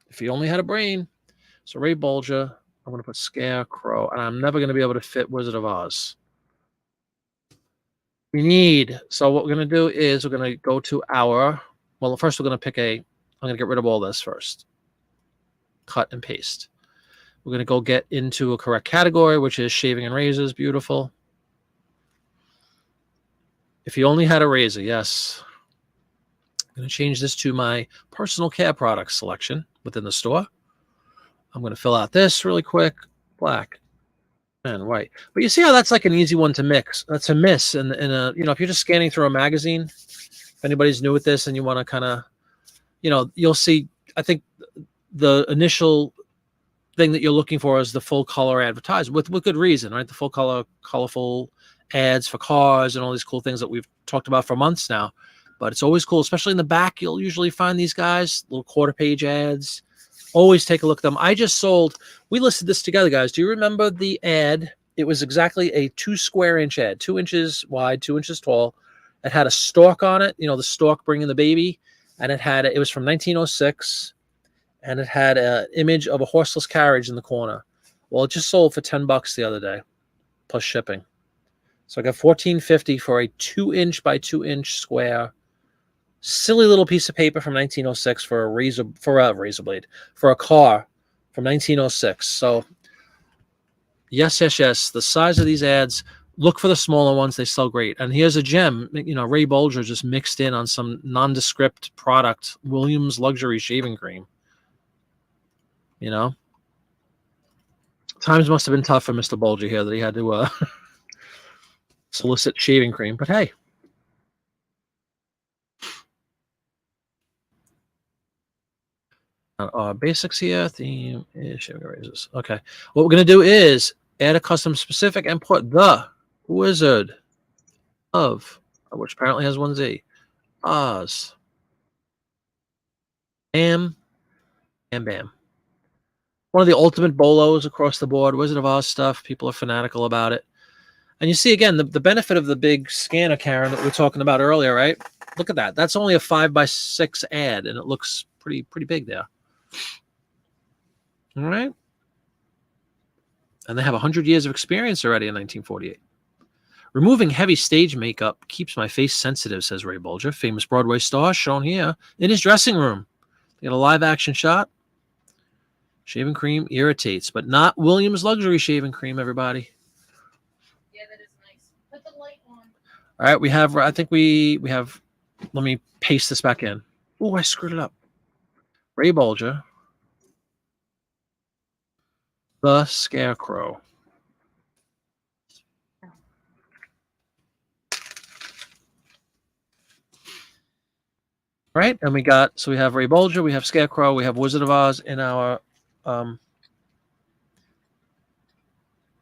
If he only had a brain. So Ray Bolger. I'm going to put Scarecrow, and I'm never going to be able to fit Wizard of Oz. We need. So what we're going to do is we're going to go to our. Well, first we're going to pick a. I'm going to get rid of all this first. Cut and paste. We're going to go get into a correct category, which is shaving and razors. Beautiful. If you only had a razor, yes. I'm going to change this to my personal care product selection within the store. I'm going to fill out this really quick. Black and white. But you see how that's like an easy one to mix. That's a miss. And if you're just scanning through a magazine, if anybody's new with this and you want to kind of, you'll see, I think the initial thing that you're looking for is the full color advertisement with good reason, right? The full color, colorful ads for cars and all these cool things that we've talked about for months now. But it's always cool, especially in the back. You'll usually find these guys, little quarter-page ads. Always take a look at them. I just sold, we listed this together, guys. Do you remember the ad? It was exactly a 2 square inch ad, 2 inches wide, 2 inches tall. It had a stork on it, the stork bringing the baby. And it was from 1906. And it had an image of a horseless carriage in the corner. Well, it just sold for $10 the other day, plus shipping. So I got $14.50 for a 2-inch by 2-inch square, silly little piece of paper from 1906 for a razor blade for a car from 1906. So yes. The size of these ads. Look for the smaller ones; they sell great. And here's a gem. Ray Bolger just mixed in on some nondescript product, Williams Luxury Shaving Cream. Times must have been tough for Mr. Bolger here that he had to solicit shaving cream. But hey. Basics here. Theme is shaving razors. Okay. What we're going to do is add a custom specific and put the Wizard of, which apparently has 1 Z, Oz. Bam. Bam, bam. One of the ultimate bolos across the board. Wizard of Oz stuff. People are fanatical about it. And you see again the benefit of the big scanner, Karen, that we were talking about earlier, right? Look at that. That's only a 5x6 ad, and it looks pretty big there. All right. And they have 100 years of experience already in 1948. Removing heavy stage makeup keeps my face sensitive, says Ray Bolger, famous Broadway star, shown here in his dressing room. They got a live action shot. Shaving cream irritates, but not Williams luxury shaving cream, everybody. Yeah, that is nice. Put the light on. All right, we have, I think we have, let me paste this back in. Oh, I screwed it up. Ray Bolger, the Scarecrow. Right, and we got, so we have Ray Bolger, we have Scarecrow, we have Wizard of Oz in our,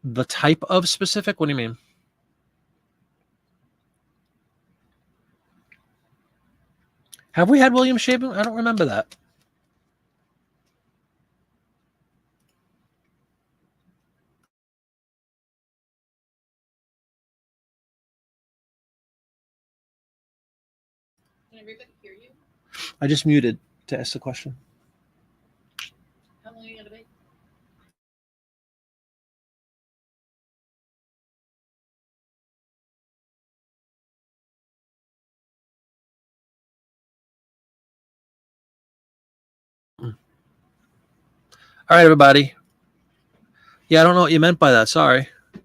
the type of specific. What do you mean? Have we had William shaving? I don't remember that. Can everybody hear you? I just muted to ask the question. How long are you gonna be? All right, everybody. Yeah, I don't know what you meant by that. Sorry. And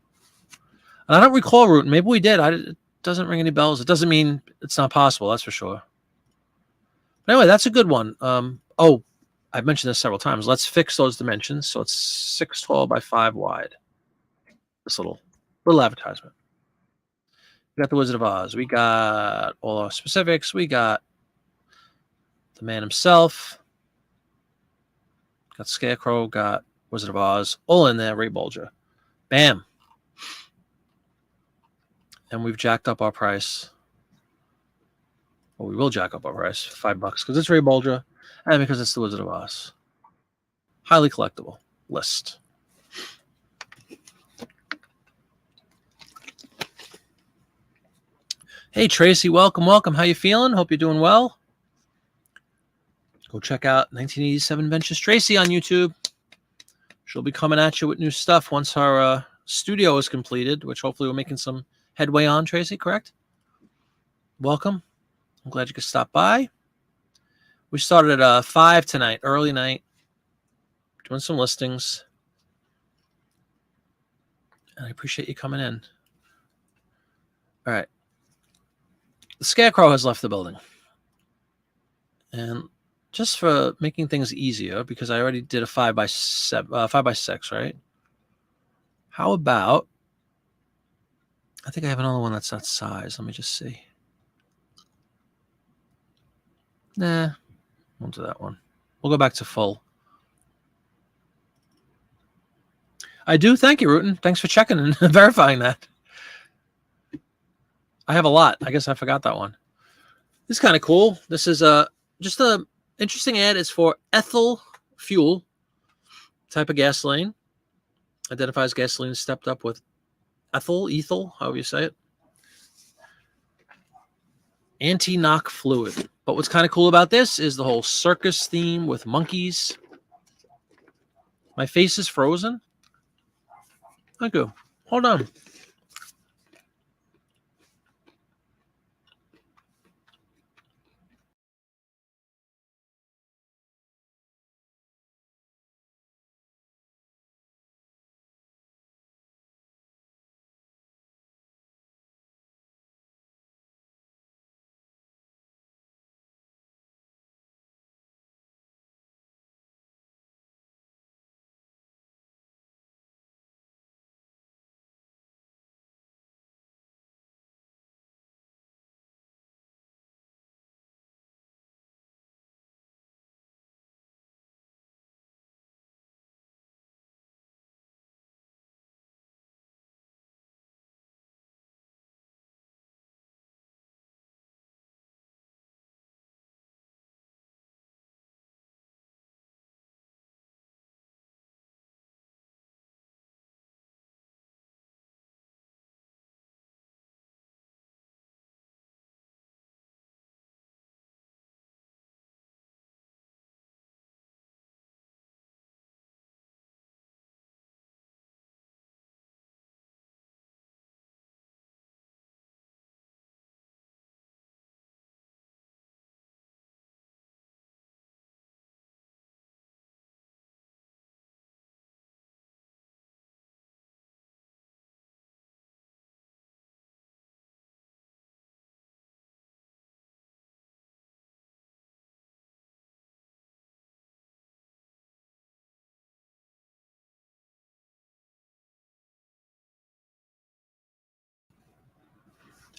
I don't recall Root. Maybe we did. It doesn't ring any bells. It doesn't mean it's not possible. That's for sure. But anyway, that's a good one. I've mentioned this several times. Let's fix those dimensions. So it's 6 tall by 5 wide. This little advertisement. We got the Wizard of Oz. We got all our specifics. We got the man himself. Got Scarecrow. Got Wizard of Oz. All in there. Ray Bolger. Bam. And we've jacked up our price. Well, we will jack up our price, $5, because it's Ray Bolger, and because it's the Wizard of Oz. Highly collectible list. Hey Tracy, welcome. How you feeling? Hope you're doing well. Go check out 1987 Ventures Tracy on YouTube. She'll be coming at you with new stuff once her studio is completed, which hopefully we're making some headway on. Tracy, correct? Welcome. I'm glad you could stop by. We started at 5 tonight, early night, doing some listings. And I appreciate you coming in. All right. The Scarecrow has left the building. And just for making things easier, because I already did a 5x6, right? How about, I think I have another one that's that size. Let me just see. Nah, won't do that one. We'll go back to full. I do. Thank you, Rutan. Thanks for checking and verifying that. I have a lot. I guess I forgot that one. This is kind of cool. This is just a interesting ad. It's for ethyl fuel type of gasoline. Identifies gasoline stepped up with ethyl, however you say it. Anti-knock fluid. But what's kind of cool about this is the whole circus theme with monkeys. My face is frozen. Thank you. Hold on.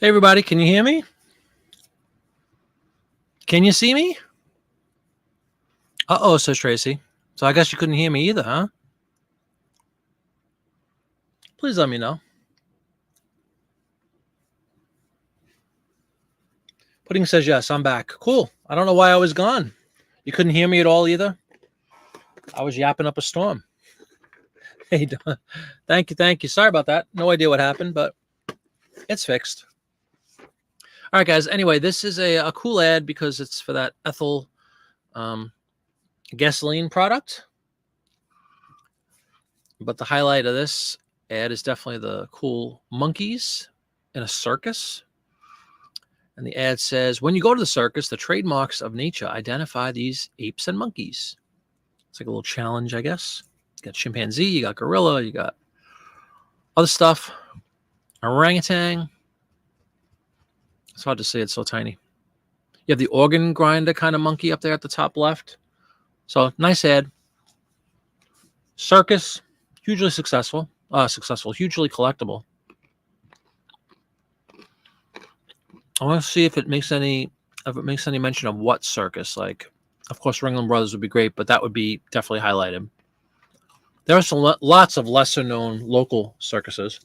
Hey, everybody, can you hear me? Can you see me? Uh-oh, says Tracy. So I guess you couldn't hear me either, huh? Please let me know. Pudding says yes, I'm back. Cool. I don't know why I was gone. You couldn't hear me at all either? I was yapping up a storm. Hey, Don. Thank you, thank you. Sorry about that. No idea what happened, but it's fixed. All right, guys. Anyway, this is a cool ad because it's for that ethyl gasoline product. But the highlight of this ad is definitely the cool monkeys in a circus. And the ad says, when you go to the circus, the trademarks of nature identify these apes and monkeys. It's like a little challenge, I guess. You got chimpanzee, you got gorilla, you got other stuff. Orangutan. It's hard to see, it's so tiny. You have the organ grinder kind of monkey up there at the top left. So nice ad. Circus, hugely successful. Hugely collectible. I want to see if it makes any mention of what circus. Like, of course, Ringling Brothers would be great, but that would be definitely highlighted. There are some lots of lesser known local circuses.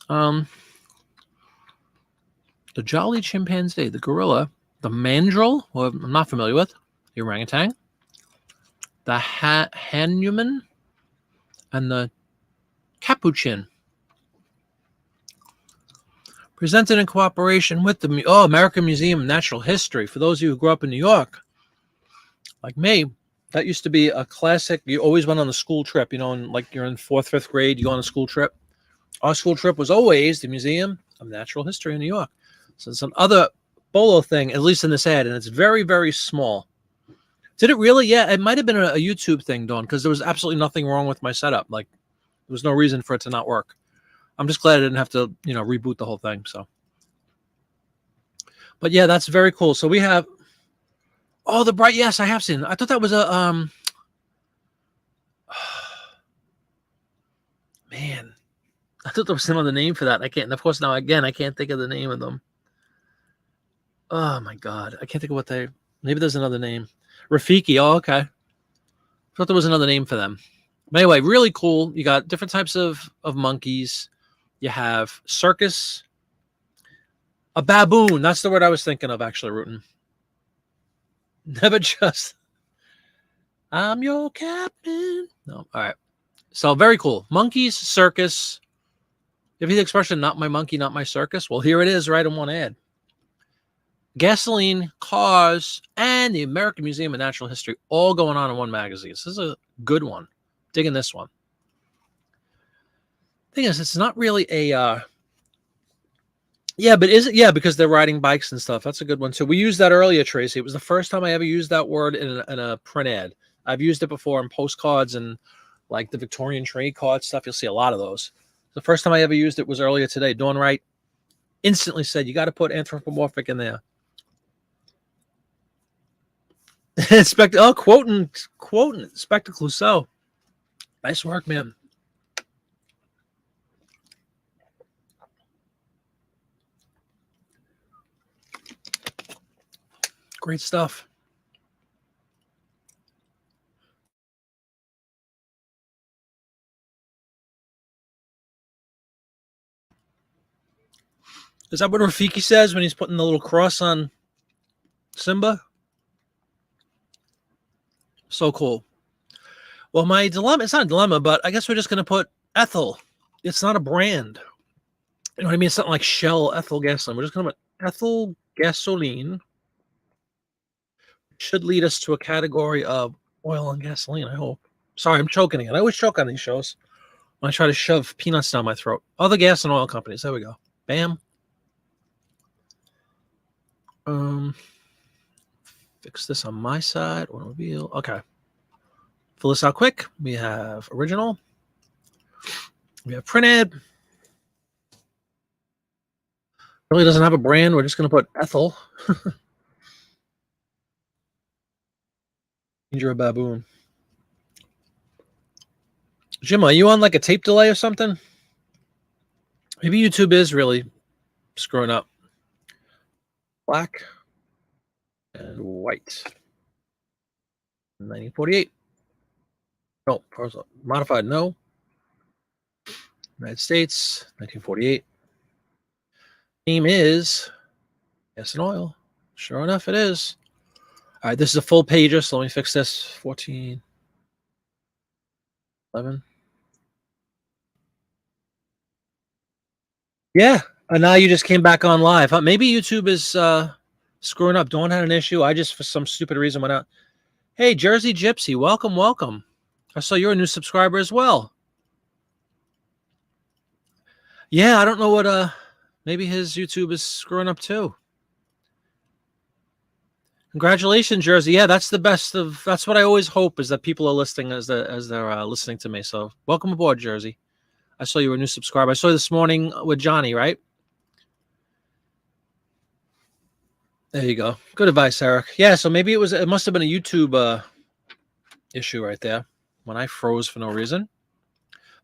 The Jolly Chimpanzee, the gorilla, the mandrill, who I'm not familiar with, the orangutan, the Hanuman, and the capuchin. Presented in cooperation with the American Museum of Natural History. For those of you who grew up in New York, like me, that used to be a classic. You always went on a school trip, and like you're in 4th, 5th grade, you go on a school trip. Our school trip was always the Museum of Natural History in New York. So it's another bolo thing, at least in this ad, and it's very, very small. Did it really? Yeah, it might have been a YouTube thing, Dawn, because there was absolutely nothing wrong with my setup. Like, there was no reason for it to not work. I'm just glad I didn't have to, reboot the whole thing. So, but yeah, that's very cool. So we have, the bright. Yes, I have seen it. I thought that was a man. I thought there was another name for that. I can't. And of course, now again, I can't think of the name of them. Oh my god, I can't think of what they. Maybe there's another name. Rafiki. Oh, okay. I thought there was another name for them. But anyway, really cool. You got different types of monkeys. You have circus. A baboon. That's the word I was thinking of, actually, Rutan. Never just. I'm your captain. No. All right. So very cool. Monkeys, circus. You have the expression, not my monkey, not my circus? Well, here it is right in one ad. Gasoline, cars, and the American Museum of Natural History all going on in one magazine. This is a good one. Digging this one. Thing is, it's not really a yeah, but is it? Yeah, because they're riding bikes and stuff. That's a good one. So we used that earlier, Tracy. It was the first time I ever used that word in a print ad. I've used it before in postcards and like the Victorian trade card stuff. You'll see a lot of those. The first time I ever used it was earlier today. Dawn Wright instantly said, you got to put anthropomorphic in there. Quoting Spectre Clouseau. Nice work, man. Great stuff. Is that what Rafiki says when he's putting the little cross on Simba? So cool. Well, my dilemma, it's not a dilemma, but I guess we're just going to put ethyl. It's not a brand. You know what I mean? It's something like Shell ethyl gasoline. We're just going to put ethyl gasoline. Should lead us to a category of oil and gasoline, I hope. Sorry, I'm choking again. I always choke on these shows when I try to shove peanuts down my throat. Other gas and oil companies. There we go. Bam. Fix this on my side. Automobile. Okay. Fill this out quick. We have original. We have printed. Really doesn't have a brand. We're just going to put ethyl. You're a baboon. Jim, are you on like a tape delay or something? Maybe YouTube is really screwing up. Black and white. 1948. No, modified no. United States, 1948. Theme is gas and oil. Sure enough, it is. All right, this is a full pager, so let me fix this. 14, 11. Yeah, and now you just came back on live. Huh? Maybe YouTube is screwing up. Dawn had an issue. I just, for some stupid reason, went out. Hey, Jersey Gypsy, welcome, welcome. I saw you're a new subscriber as well. Yeah, I don't know what maybe his YouTube is screwing up too. Congratulations, Jersey. Yeah, that's the best of. That's what I always hope is that people are listening as they're listening to me. So welcome aboard, Jersey. I saw you were a new subscriber. I saw you this morning with Johnny, right? There you go. Good advice, Eric. Yeah, so maybe it must have been a YouTube issue right there when I froze for no reason.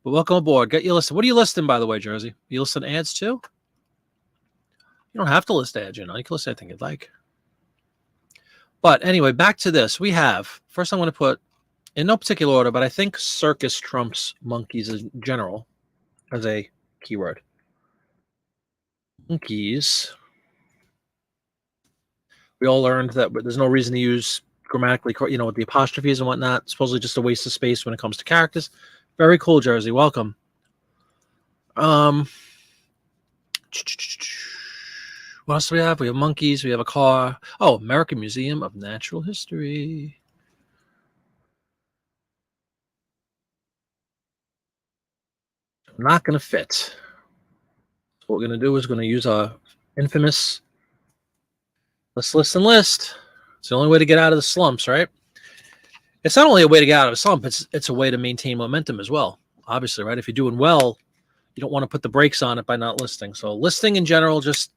But welcome aboard. Get you listed. What are you listing, by the way, Jersey? You listing ads too? You don't have to list ads, you know. You can list anything you'd like. But anyway, back to this. We have, first I'm going to put, in no particular order, but I think circus trumps monkeys in general as a keyword. Monkeys. We all learned that there's no reason to use grammatically, with the apostrophes and whatnot. It's supposedly just a waste of space when it comes to characters. Very cool, Jersey. Welcome. What else do we have? We have monkeys. We have a car. Oh, American Museum of Natural History. Not going to fit. So what we're going to do is going to use our infamous list. It's the only way to get out of the slumps, right? It's not only a way to get out of a slump, it's a way to maintain momentum as well. Obviously, right? If you're doing well, you don't want to put the brakes on it by not listing. So listing in general, it's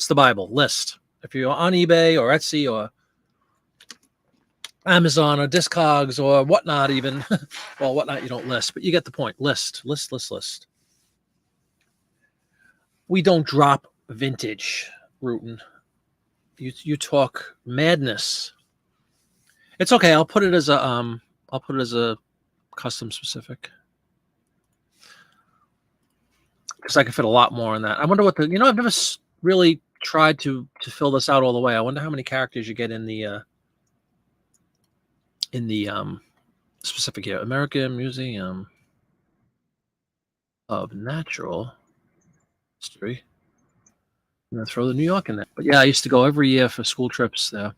the Bible. List. If you're on eBay or Etsy or Amazon or Discogs or whatnot, even, well, whatnot you don't list, but you get the point. List. We don't drop vintage, Rutan. You talk madness. It's okay. I'll put it as a custom specific because I can fit a lot more in that. I wonder what I've never really tried to fill this out all the way. I wonder how many characters you get in the specific here. American Museum of Natural History. I'm gonna throw the New York in there. But yeah, I used to go every year for school trips there.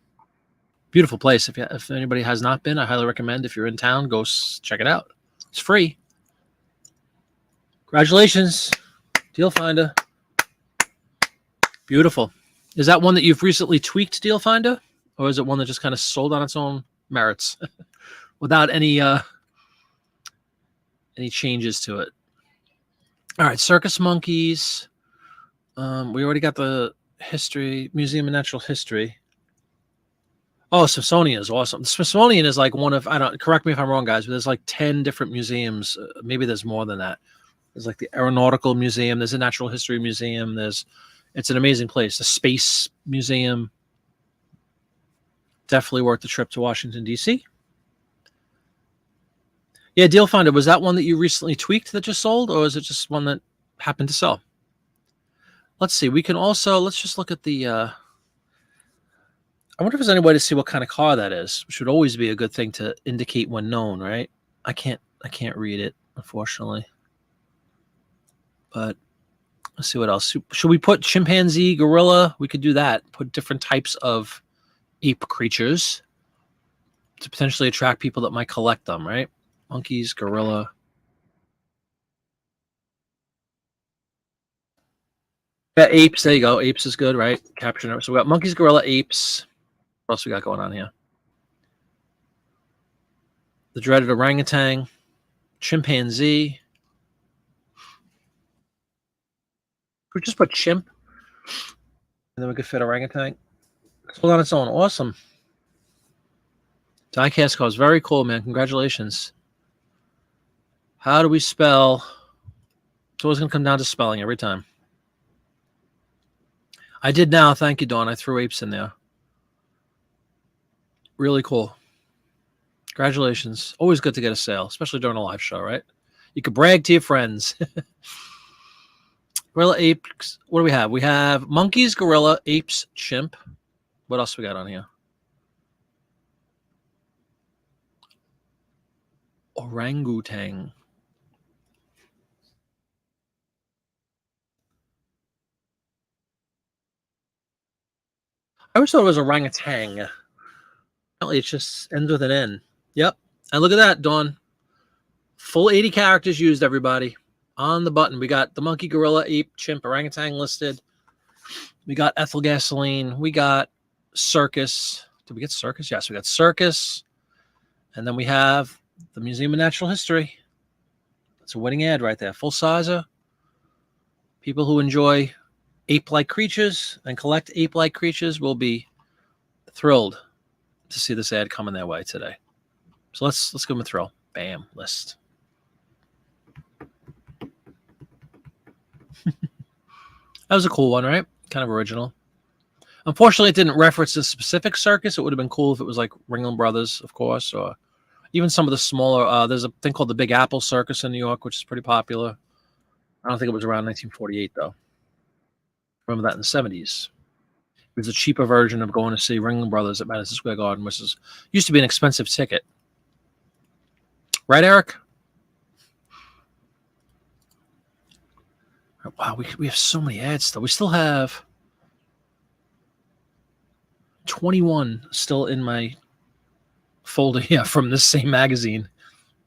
Beautiful place. If anybody has not been, I highly recommend. If you're in town, go check it out. It's free. Congratulations, Deal Finder. Beautiful. Is that one that you've recently tweaked, Deal Finder, or is it one that just kind of sold on its own merits without any changes to it? All right, circus monkeys. We already got the history, Museum of Natural History. Oh, Smithsonian is awesome. The Smithsonian is like one of, correct me if I'm wrong, guys, but there's like 10 different museums. Maybe there's more than that. There's like the Aeronautical Museum. There's a Natural History Museum. It's an amazing place. The Space Museum. Definitely worth the trip to Washington, D.C. Yeah, Deal Finder, was that one that you recently tweaked that just sold, or is it just one that happened to sell? Let's see. We can also, let's just look at the, I wonder if there's any way to see what kind of car that is, which would always be a good thing to indicate when known, right? I can't read it, unfortunately. But let's see what else. Should we put chimpanzee, gorilla? We could do that. Put different types of ape creatures to potentially attract people that might collect them, right? Monkeys, gorilla. Yeah, apes. There you go. Apes is good, right? Capture. So we got monkeys, gorilla, apes. What else we got going on here? The dreaded orangutan, chimpanzee. We just put chimp, and then we could fit orangutan. Hold on its own. Awesome. Diecast cars. Very cool, man. Congratulations. How do we spell It's always going to come down to spelling every time. I did now. Thank you, Dawn. I threw apes in there. Really cool. Congratulations. Always good to get a sale, especially during a live show, right? You could brag to your friends. Gorilla, apes. What do we have? We have monkeys, gorilla, apes, chimp. What else we got on here? Orangutan. I always thought it was orangutan. Apparently, it just ends with an N. Yep. And look at that, Dawn. Full 80 characters used, everybody. On the button, we got the monkey, gorilla, ape, chimp, orangutan listed. We got ethyl gasoline. We got circus. Did we get circus? Yes, we got circus. And then we have the Museum of Natural History. That's a winning ad right there. Full sizer. People who enjoy ape-like creatures and collect ape-like creatures will be thrilled to see this ad coming their way today. So let's give them a thrill. Bam, list. That was a cool one, right? Kind of original. Unfortunately, it didn't reference a specific circus. It would have been cool if it was like Ringling Brothers, of course, or even some of the smaller. There's a thing called the Big Apple Circus in New York, which is pretty popular. I don't think it was around 1948, though. Remember that in the 70s. It was a cheaper version of going to see Ringling Brothers at Madison Square Garden, which used to be an expensive ticket. Right, Eric? Wow, we have so many ads still. We still have 21 still in my folder here from this same magazine,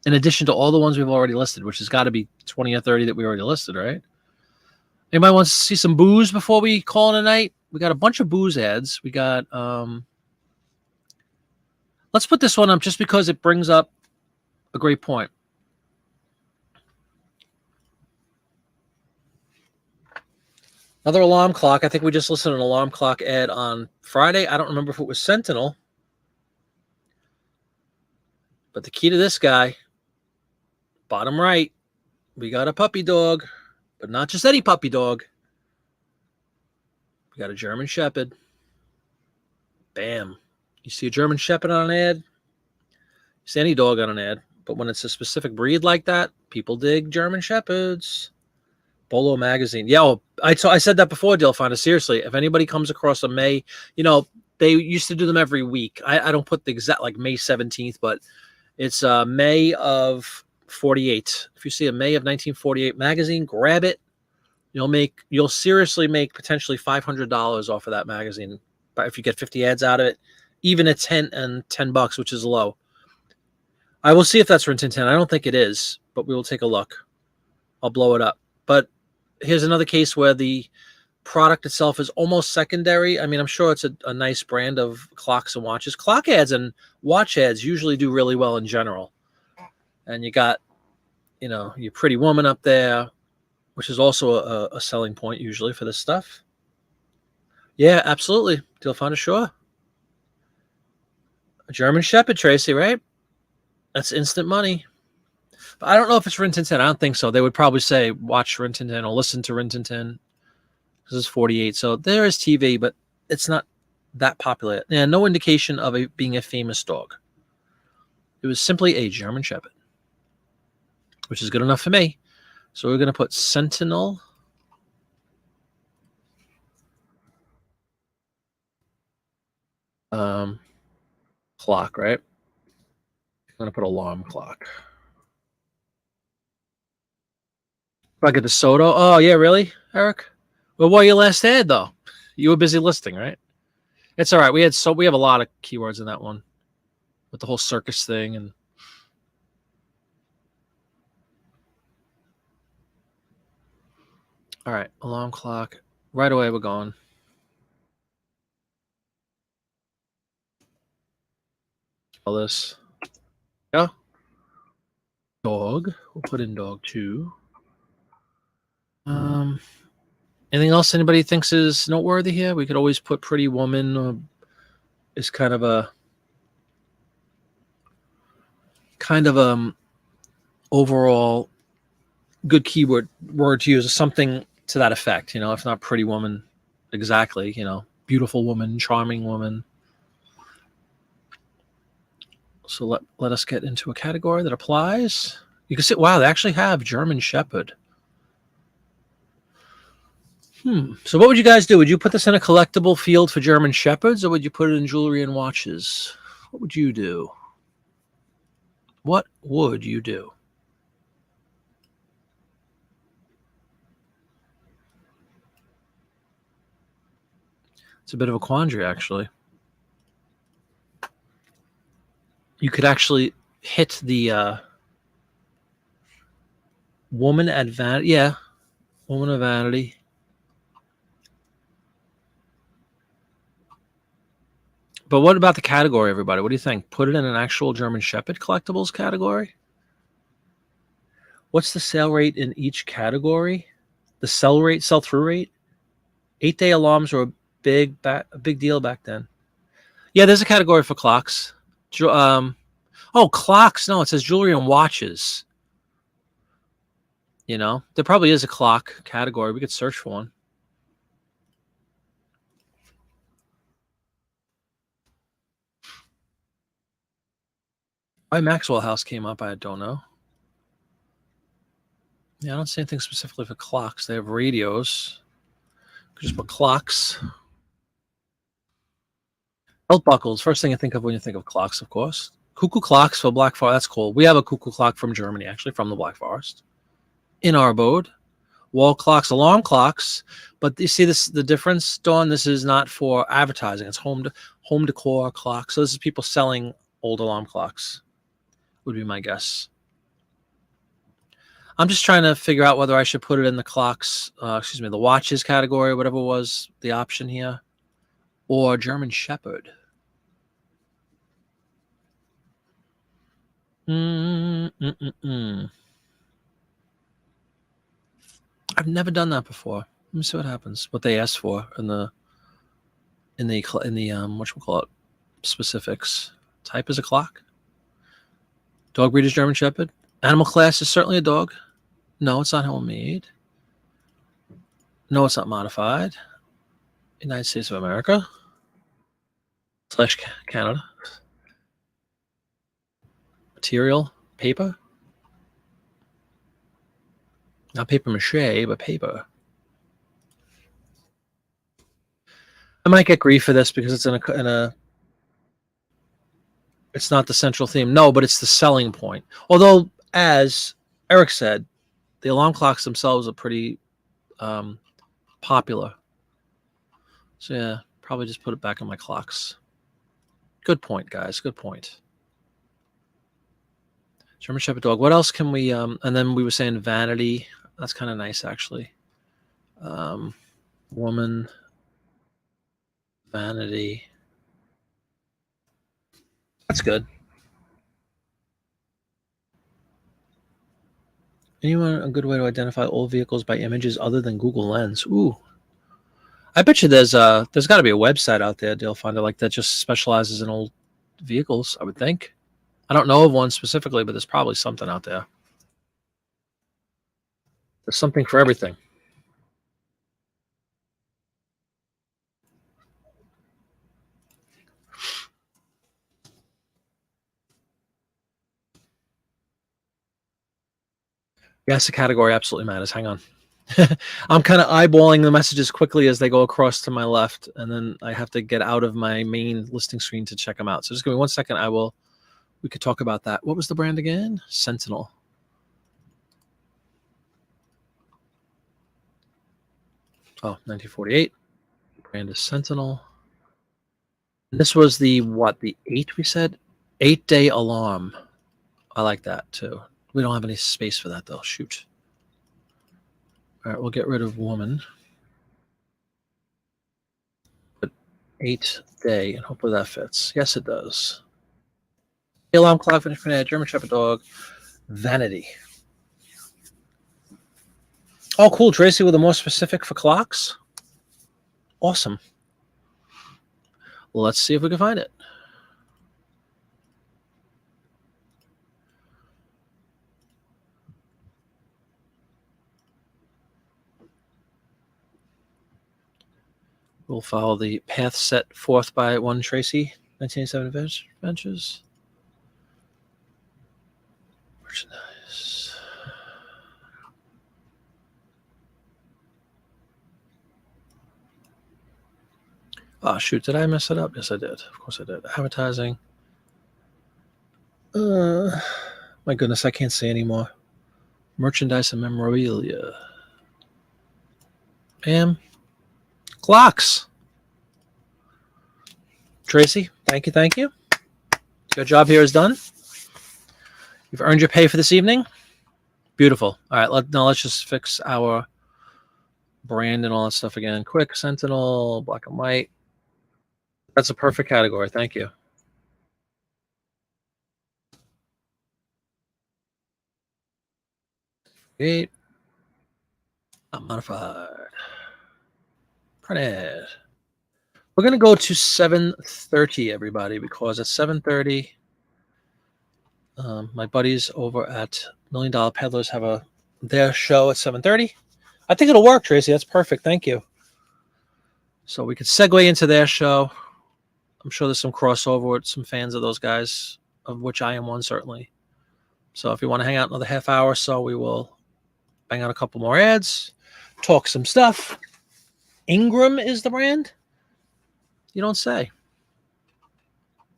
in addition to all the ones we've already listed, which has got to be 20 or 30 that we already listed, right? Anybody wants to see some booze before we call it a night? We got a bunch of booze ads. We got, let's put this one up just because it brings up a great point. Another alarm clock. I think we just listed an alarm clock ad on Friday. I don't remember if it was Sentinel. But the key to this guy, bottom right, we got a puppy dog, but not just any puppy dog. We got a German Shepherd. Bam. You see a German Shepherd on an ad? You see any dog on an ad. But when it's a specific breed like that, people dig German Shepherds. Bolo magazine. Yeah, well, I said that before, Delphina. Seriously, if anybody comes across a May, they used to do them every week. I don't put the exact, like May 17th, but it's May of 48. If you see a May of 1948 magazine, grab it. You'll seriously make potentially $500 off of that magazine. But if you get 50 ads out of it, even at $10, which is low. I will see if that's Rin Tin Tin. I don't think it is, but we will take a look. I'll blow it up. But here's another case where the product itself is almost secondary. I mean, I'm sure it's a nice brand of clocks and watches. Clock ads and watch ads usually do really well in general. And you got, your Pretty Woman up there, which is also a selling point usually for this stuff. Yeah, absolutely. Delphina, sure. A German Shepherd, Tracy, right? That's instant money. But I don't know if it's Rin Tin Tin. I don't think so. They would probably say watch Rin Tin Tin or listen to Rin Tin Tin. This is 48. So there is TV, but it's not that popular. Yeah, no indication of it being a famous dog. It was simply a German Shepherd, which is good enough for me. So we're going to put Sentinel. Clock, right? I'm going to put alarm clock. If I get the Soto. Oh, yeah, really, Eric? Well, what your last ad, though? You were busy listing, right? It's all right. We have a lot of keywords in that one with the whole circus thing and all right, alarm clock. Right away, we're going. All this. Yeah. Dog. We'll put in dog 2. Anything else anybody thinks is noteworthy here? We could always put Pretty Woman is kind of a overall good keyword word to use is something to that effect. If not pretty woman, exactly. Beautiful woman, charming woman. So let us get into a category that applies. You can see, wow, they actually have German Shepherd. So what would you guys do? Would you put this in a collectible field for German Shepherds, or would you put it in jewelry and watches? What would you do? What would you do? It's a bit of a quandary, actually. You could actually hit the woman at vanity. Yeah, woman of vanity. But what about the category, everybody? What do you think? Put it in an actual German Shepherd collectibles category? What's the sale rate in each category? The sell-through rate? 8-day alarms were a big deal back then. Yeah, there's a category for clocks. Clocks. No, it says jewelry and watches. There probably is a clock category. We could search for one. Why Maxwell House came up, I don't know. Yeah, I don't see anything specifically for clocks. They have radios. Could just put clocks. Belt buckles. First thing I think of when you think of clocks, of course. Cuckoo clocks for Black Forest. That's cool. We have a cuckoo clock from Germany, actually, from the Black Forest. In our abode. Wall clocks, alarm clocks. But you see the difference, Dawn? This is not for advertising. It's home decor clocks. So this is people selling old alarm clocks, would be my guess. I'm just trying to figure out whether I should put it in the clocks, the watches category, whatever was the option here, or German Shepherd. I've never done that before. Let me see what happens. What they asked for in the whatchamacallit, specifics. Type is a clock. Dog breed is German Shepherd. Animal class is certainly a dog. No, it's not homemade. No, it's not modified. United States of America / Canada. Material, paper. Not paper mache, but paper. I might get grief for this because it's in a. It's not the central theme. No, but it's the selling point. Although, as Eric said, the alarm clocks themselves are pretty popular. So yeah, probably just put it back in my clocks. Good point, guys. Good point. German Shepherd dog. What else can we? And then we were saying vanity. That's kind of nice, actually. Woman, vanity. That's good. Anyone a good way to identify old vehicles by images other than Google Lens? Ooh. I bet you there's got to be a website out there, Dale Finder, like that just specializes in old vehicles, I would think. I don't know of one specifically, but there's probably something out there. There's something for everything. Yes, the category absolutely matters. Hang on. I'm kind of eyeballing the messages quickly as they go across to my left, and then I have to get out of my main listing screen to check them out. So just give me 1 second. We could talk about that. What was the brand again? Sentinel. Oh, 1948. Brand is Sentinel. This was the 8 we said? 8-day alarm. I like that too. We don't have any space for that though. Shoot. All right, we'll get rid of woman. But 8-day, and hopefully that fits. Yes, it does. Alarm clock, German Shepherd dog, vanity. Oh, cool, Tracy, with a more specific for clocks. Awesome. Well, let's see if we can find it. We'll follow the path set forth by one Tracy, 1987 Adventures. Merchandise. Oh, shoot. Did I mess it up? Yes, I did. Of course I did. Advertising. My goodness, I can't say anymore. Merchandise and memorabilia. Bam. Clocks. Tracy, thank you, thank you. Your job here is done. You've earned your pay for this evening. Beautiful. All right, now let's just fix our brand and all that stuff again. Quick, Sentinel, black and white. That's a perfect category. Thank you. Create. Modified. Printed. We're going to go to 7:30, everybody, because at 7:30, my buddies over at $1 Million Peddlers have their show at 7:30. I think it'll work, Tracy. That's perfect. Thank you. So we could segue into their show. I'm sure there's some crossover with some fans of those guys, of which I am one, certainly. So if you want to hang out another half hour or so, we will bang out a couple more ads, talk some stuff. Ingram is the brand? You don't say.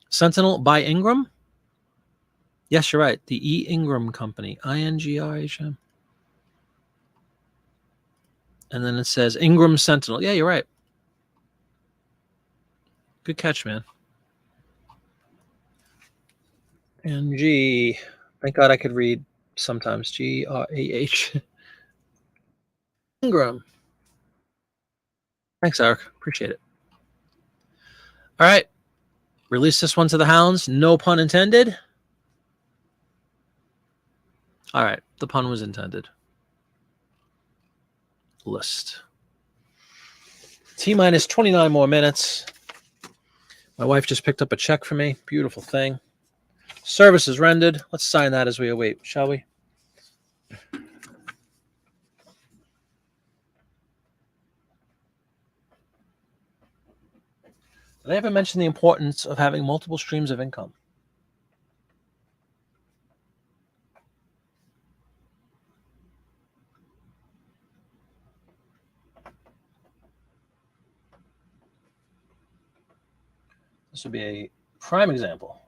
Sentinel by Ingram? Yes, you're right. The E. Ingram Company. INGRHM. And then it says Ingram Sentinel. Yeah, you're right. Good catch, man. NG. Thank God I could read sometimes. GRAH. Ingram. Thanks, Eric. Appreciate it. All right. Release this one to the hounds. No pun intended. All right. The pun was intended. List. T-minus 29 more minutes. My wife just picked up a check for me. Beautiful thing. Service is rendered. Let's sign that as we await, shall we? Did I ever mention the importance of having multiple streams of income? This would be a prime example.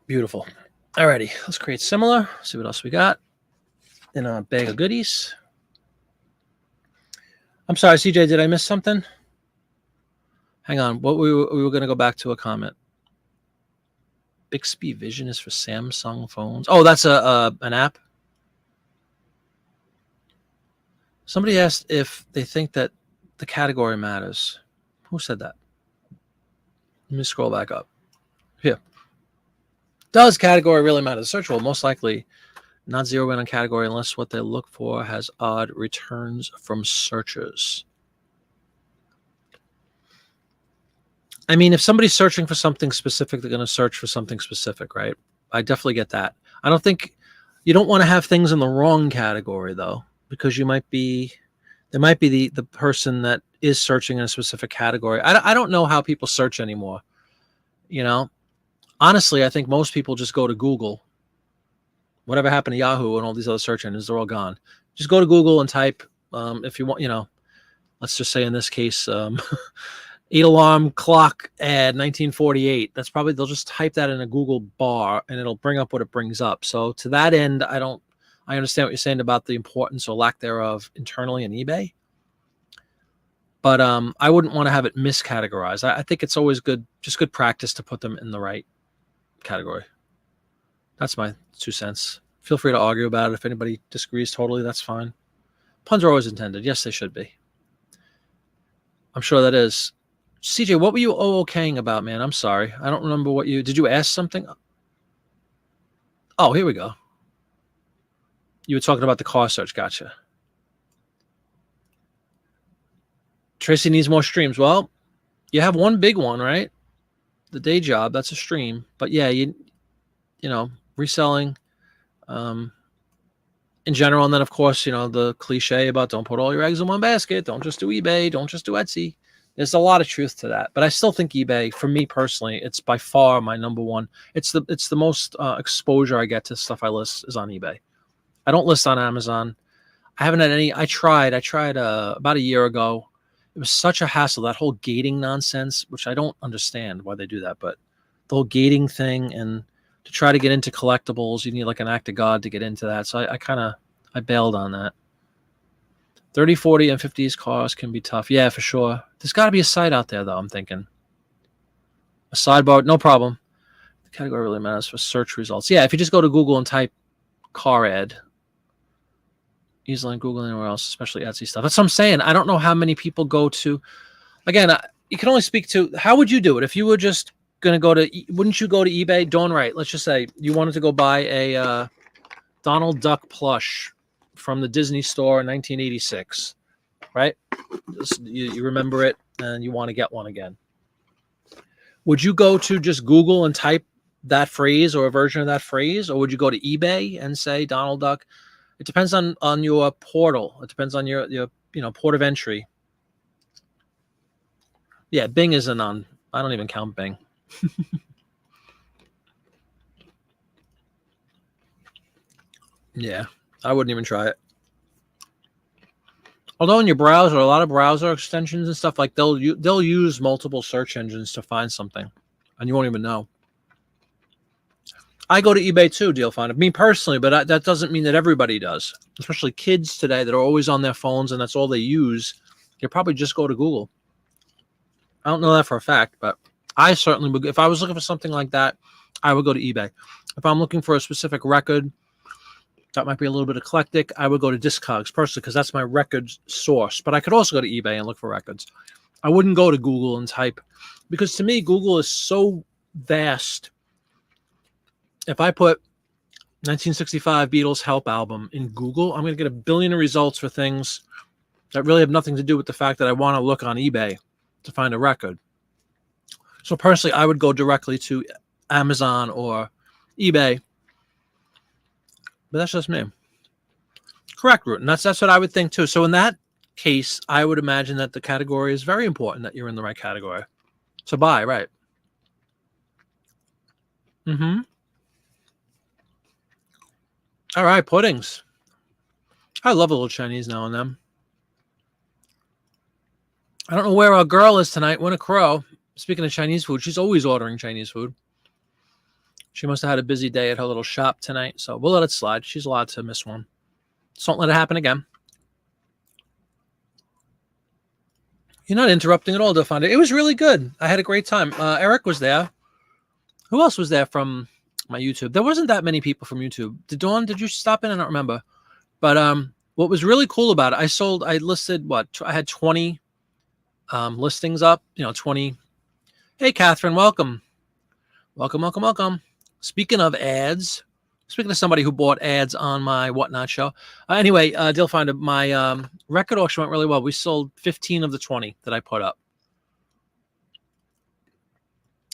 Beautiful. Alrighty, let's create similar. See what else we got in a bag of goodies. I'm sorry, CJ, did I miss something? Hang on. What we were going to go back to a comment. Bixby Vision is for Samsung phones. Oh, that's an app. Somebody asked if they think that the category matters. Who said that? Let me scroll back up. Here. Does category really matter? The search will most likely not zero in on category unless what they look for has odd returns from searchers. I mean, if somebody's searching for something specific, they're going to search for something specific, right? I definitely get that. I don't think you don't want to have things in the wrong category, though, because there might be the person that is searching in a specific category. I don't know how people search anymore. You know, honestly, I think most people just go to Google. Whatever happened to Yahoo and all these other search engines, they're all gone. Just go to Google and type, if you want, let's just say in this case, 8-alarm clock ad 1948. That's probably, they'll just type that in a Google bar and it'll bring up what it brings up. So to that end, I understand what you're saying about the importance or lack thereof internally in eBay. But I wouldn't want to have it miscategorized. I think it's always good practice to put them in the right category. That's my 2 cents. Feel free to argue about it. If anybody disagrees totally, that's fine. Puns are always intended. Yes, they should be. I'm sure that is. CJ, what were you okaying about, man? I'm sorry. I don't remember did you ask something? Oh, here we go. You were talking about the car search. Gotcha. Tracy needs more streams. Well, you have one big one, right? The day job, that's a stream. But yeah, you know, reselling. in general. And then, of course, the cliche about don't put all your eggs in one basket. Don't just do eBay. Don't just do Etsy. There's a lot of truth to that. But I still think eBay, for me personally, it's by far my number one. It's the most exposure I get to stuff I list is on eBay. I don't list on Amazon. I haven't had any. I tried about a year ago. It was such a hassle, that whole gating nonsense, which I don't understand why they do that. But the whole gating thing, and to try to get into collectibles, you need like an act of God to get into that. So I bailed on that. 30, 40, and 50s cars can be tough. Yeah, for sure. There's got to be a site out there, though, I'm thinking. A sidebar, no problem. The category really matters for search results. Yeah, if you just go to Google and type car ad, easily on Google anywhere else, especially Etsy stuff. That's what I'm saying. I don't know how many people go to. Again, you can only speak to, how would you do it? If you were just going to go to, wouldn't you go to eBay? Dawn Wright, let's just say you wanted to go buy a Donald Duck plush from the Disney store in 1986, right? You remember it and you want to get one again. Would you go to just Google and type that phrase or a version of that phrase? Or would you go to eBay and say Donald Duck? It depends on your portal. It depends on your port of entry. Yeah, Bing is I don't even count Bing. Yeah, I wouldn't even try it. Although in your browser, a lot of browser extensions and stuff, like they'll use multiple search engines to find something, and you won't even know. I go to eBay too, Deal Finder. Me personally, but that doesn't mean that everybody does. Especially kids today that are always on their phones and that's all they use. They probably just go to Google. I don't know that for a fact, but I certainly would. If I was looking for something like that, I would go to eBay. If I'm looking for a specific record that might be a little bit eclectic, I would go to Discogs personally because that's my record source. But I could also go to eBay and look for records. I wouldn't go to Google and type, because to me, Google is so vast. If I put 1965 Beatles Help album in Google, I'm going to get a billion results for things that really have nothing to do with the fact that I want to look on eBay to find a record. So personally, I would go directly to Amazon or eBay. But that's just me. Correct, Root. And that's what I would think too. So in that case, I would imagine that the category is very important, that you're in the right category. So buy, right? Mm-hmm. All right, puddings. I love a little Chinese now and then. I don't know where our girl is tonight. Winnie Crow. Speaking of Chinese food, she's always ordering Chinese food. She must have had a busy day at her little shop tonight, so we'll let it slide. She's allowed to miss one. Just don't let it happen again. You're not interrupting at all, Defonda. It was really good. I had a great time. Eric was there. Who else was there from my YouTube? There wasn't that many people from YouTube. Did you stop in? I don't remember. But what was really cool about it, I listed I had 20 listings up. 20. Hey, Catherine, welcome. Welcome. Speaking of ads, speaking of somebody who bought ads on my Whatnot show. Anyway, Deal Finder, my record auction went really well. We sold 15 of the 20 that I put up.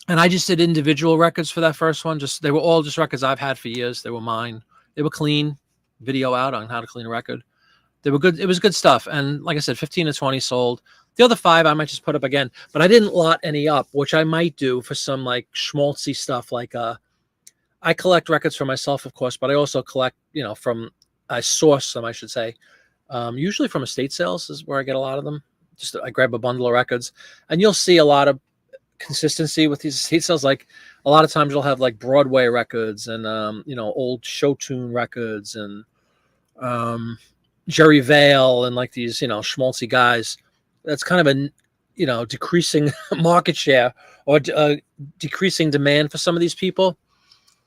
And I just did individual records for that first one. They were all just records I've had for years. They were mine. They were clean. Video out on how to clean a record. They were good. It was good stuff. And like I said, 15 to 20 sold. The other 5 I might just put up again. But I didn't lot any up, which I might do for some like schmaltzy stuff. Like I collect records for myself, of course, but I also collect, I source them, I should say. Usually from estate sales is where I get a lot of them. I grab a bundle of records, and you'll see a lot of consistency with these estate sales. Like a lot of times you'll have like Broadway records and old show tune records and Jerry Vale and like these schmaltzy guys. That's kind of a decreasing market share or decreasing demand for some of these people.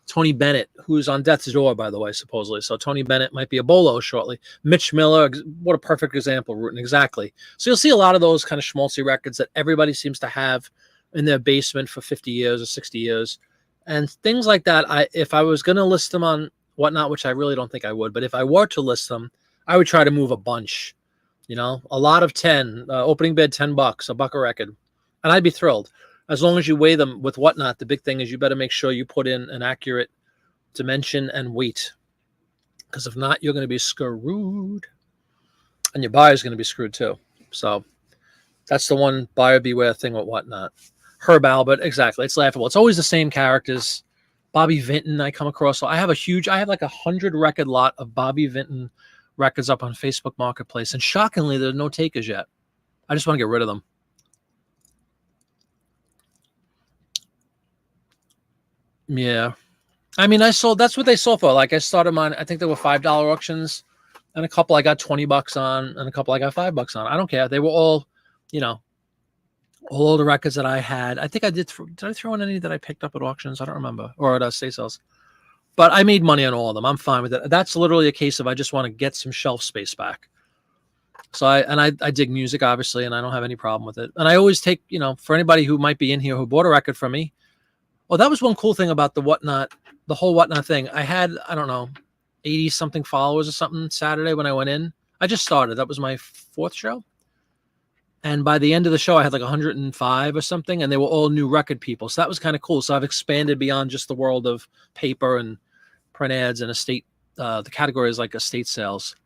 Tony Bennett, who's on death's door, by the way, supposedly. So Tony Bennett might be a bolo shortly. Mitch Miller, what a perfect example, Rutin, exactly. So you'll see a lot of those kind of schmaltzy records that everybody seems to have in their basement for 50 years or 60 years. And things like that, if I was going to list them on Whatnot, which I really don't think I would, but if I were to list them, I would try to move a bunch. A lot of 10, opening bid $10, $1 a record. And I'd be thrilled. As long as you weigh them with Whatnot, the big thing is you better make sure you put in an accurate dimension and weight. Because if not, you're going to be screwed. And your buyer's going to be screwed too. So that's the one buyer beware thing with Whatnot. Herb Albert, exactly. It's laughable. It's always the same characters. Bobby Vinton, I come across. So I have like 100 record lot of Bobby Vinton records up on Facebook Marketplace. And shockingly, there are no takers yet. I just want to get rid of them. Yeah. I mean, that's what they sold for. Like I started mine, I think they were $5 auctions, and a couple I got $20 on, and a couple I got $5 on. I don't care. They were all, all the records that I had. I think I did. Did I throw in any that I picked up at auctions? I don't remember, or at estate sales. But I made money on all of them. I'm fine with it. That's literally a case of I just want to get some shelf space back. So I dig music, obviously, and I don't have any problem with it. And I always take, for anybody who might be in here who bought a record from me. Well, that was one cool thing about the whole Whatnot thing. I had, I don't know, 80 something followers or something Saturday when I went in. I just started. That was my 4th show. And by the end of the show, I had like 105 or something, and they were all new record people. So that was kind of cool. So I've expanded beyond just the world of paper and print ads and estate. The category is like estate sales.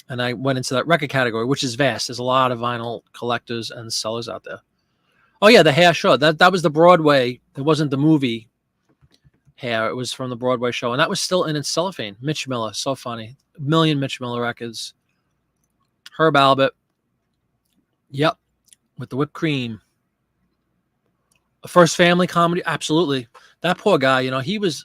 And I went into that record category, which is vast. There's a lot of vinyl collectors and sellers out there. Oh yeah, the hair show. That was the Broadway. It wasn't the movie hair. It was from the Broadway show, and that was still in its cellophane. Mitch Miller, so funny. A million Mitch Miller records. Herb Albert. Yep, with the whipped cream. A First Family comedy, absolutely. That poor guy. He was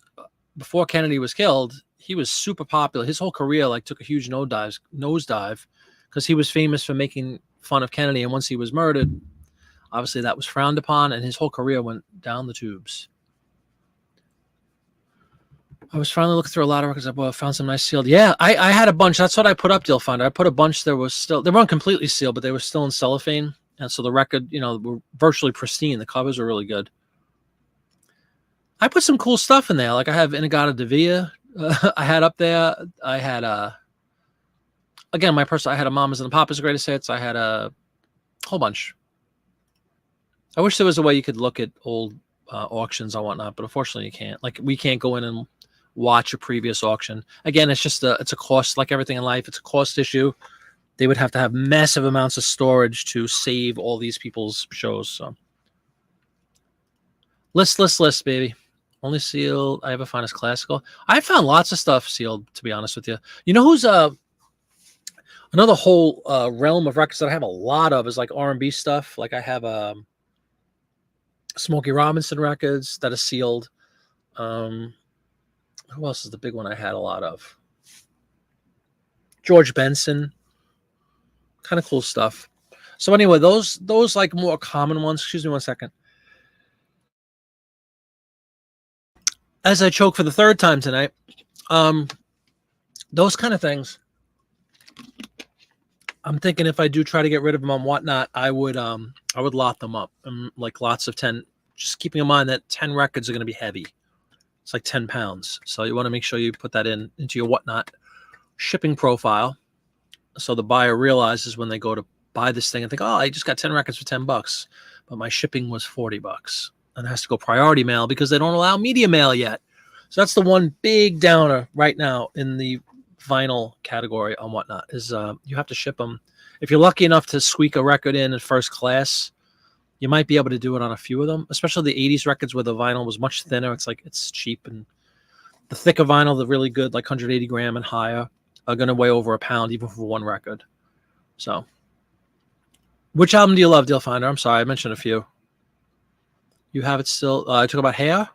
before Kennedy was killed. He was super popular. His whole career took a huge nosedive because he was famous for making fun of Kennedy, and once he was murdered, obviously that was frowned upon, and his whole career went down the tubes. I was finally looking through a lot of records. I found some nice sealed. Yeah, I had a bunch. That's what I put up, Deal Finder. I put a bunch that was still, they weren't completely sealed, but they were still in cellophane. And so the record, were virtually pristine. The covers are really good. I put some cool stuff in there. Like I have Inagata Devilla. I had up there. I had, again, I had a Mamas and the Papas Greatest Hits. I had a whole bunch. I wish there was a way you could look at old auctions and whatnot, but unfortunately you can't. Like we can't go in and watch a previous auction. Again, it's just it's a cost, like everything in life. It's a cost issue. They would have to have massive amounts of storage to save all these people's shows. So list, baby. Only sealed I ever find is classical. I found lots of stuff sealed, to be honest with you. You know who's another whole realm of records that I have a lot of is like R&B stuff. Like I have Smokey Robinson records that are sealed. Who else is the big one I had a lot of? George Benson. Kind of cool stuff. So anyway, those like more common ones. Excuse me 1 second. As I choke for the 3rd time tonight, those kind of things. I'm thinking if I do try to get rid of them on Whatnot, I would lot them up. Like lots of 10. Just keeping in mind that 10 records are going to be heavy. It's like 10 pounds. So you want to make sure you put that into your Whatnot shipping profile. So the buyer realizes when they go to buy this thing and think, oh, I just got 10 records for $10, but my shipping was $40. And it has to go priority mail because they don't allow media mail yet. So that's the one big downer right now in the vinyl category on Whatnot is you have to ship them. If you're lucky enough to squeak a record in first class, you might be able to do it on a few of them, especially the 80s records where the vinyl was much thinner. It's cheap, and the thicker vinyl, the really good, like 180 gram and higher, are going to weigh over a pound even for one record. So, which album do you love, Deal Finder? I'm sorry, I mentioned a few. You have it still. I talk about hair.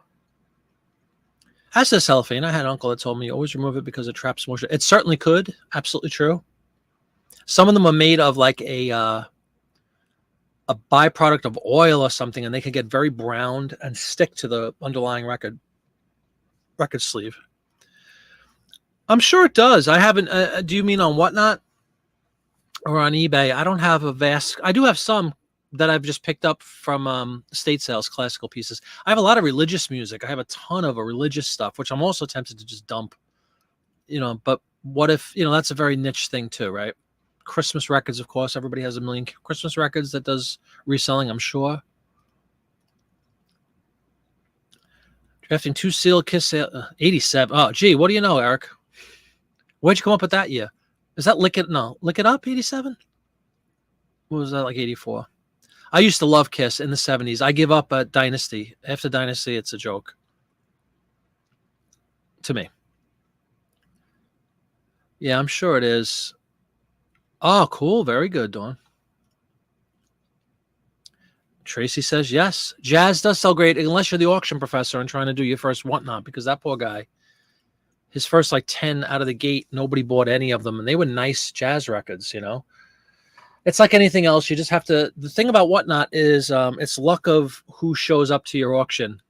As does cellophane. I had an uncle that told me always remove it because it traps moisture. It certainly could. Absolutely true. Some of them are made of like a byproduct of oil or something, and they can get very browned and stick to the underlying record sleeve. I'm sure it does. I haven't. Do you mean on Whatnot or on eBay? I don't have a vast. I do have some that I've just picked up from estate sales, classical pieces. I have a lot of religious music. I have a ton of religious stuff, which I'm also tempted to just dump. But what if that's a very niche thing too, right? Christmas records, of course. Everybody has a million Christmas records that does reselling, I'm sure. Drafting 2 sealed Kiss 87. Oh, gee, what do you know, Eric? Where'd you come up with that year? Is that Lick It? No, Lick It Up, 87? What was that, like 84? I used to love Kiss in the 70s. I give up at Dynasty. After Dynasty, it's a joke to me. Yeah, I'm sure it is. Oh, cool. Very good, Dawn. Tracy says yes. Jazz does sell great unless you're the auction professor and trying to do your first whatnot, because that poor guy, his first like 10 out of the gate, nobody bought any of them. And they were nice jazz records, you know? It's like anything else. You just have to. The thing about whatnot is it's luck of who shows up to your auction,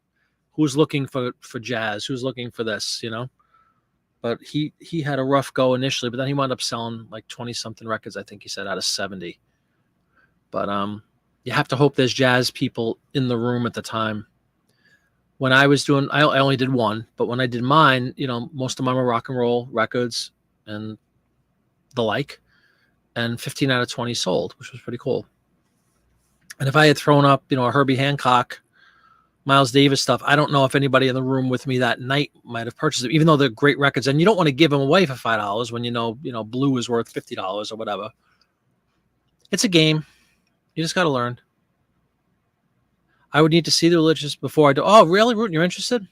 who's looking for jazz, who's looking for this, you know? But he had a rough go initially, but then he wound up selling like 20 something records, I think he said, out of 70. But you have to hope there's jazz people in the room at the time. When I was doing, I only did one, but when I did mine, you know, most of mine were rock and roll records and the like, and 15 out of 20 sold, which was pretty cool. And if I had thrown up, you know, a Herbie Hancock, Miles Davis stuff, I don't know if anybody in the room with me that night might have purchased them, even though they're great records. And you don't want to give them away for $5 when you know, Blue is worth $50 or whatever. It's a game. You just got to learn. I would need to see the religious before I do. Oh, really, Root? You're interested?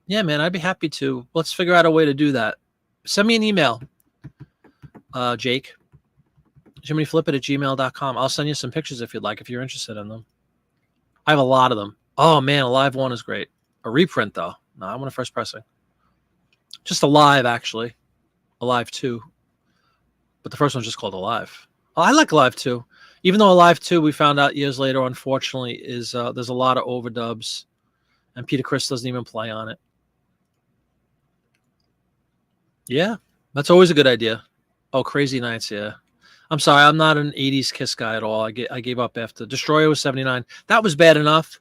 Yeah, man, I'd be happy to. Let's figure out a way to do that. Send me an email, Jake. JiminyFlipIt@gmail.com. I'll send you some pictures if you'd like, if you're interested in them. I have a lot of them. Oh, man, a live one is great. A reprint, though. No, I want a first pressing. Just a live, actually. A live 2. But the first one's just called Alive. Oh, I like Alive 2. Even though Alive 2, we found out years later, unfortunately, is there's a lot of overdubs. And Peter Criss doesn't even play on it. Yeah, that's always a good idea. Oh, Crazy Nights, yeah. I'm sorry, I'm not an 80s Kiss guy at all. I gave up after. Destroyer was 79. That was bad enough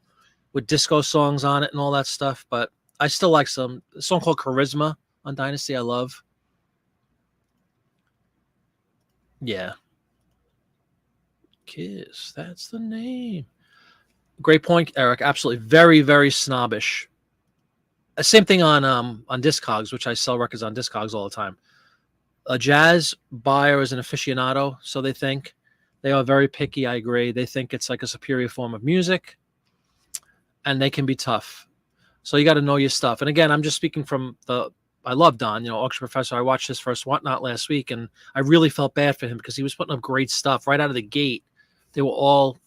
with disco songs on it and all that stuff, but I still like a song called Charisma on Dynasty I love. Yeah. Kiss, that's the name. Great point, Eric. Absolutely. Very, very snobbish. Same thing on Discogs, which I sell records on Discogs all the time. A jazz buyer is an aficionado, so they think. They are very picky, I agree. They think it's like a superior form of music, and they can be tough. So you got to know your stuff. And again, I'm just speaking from I love Don, auction professor. I watched his first Whatnot last week, and I really felt bad for him because he was putting up great stuff right out of the gate. They were all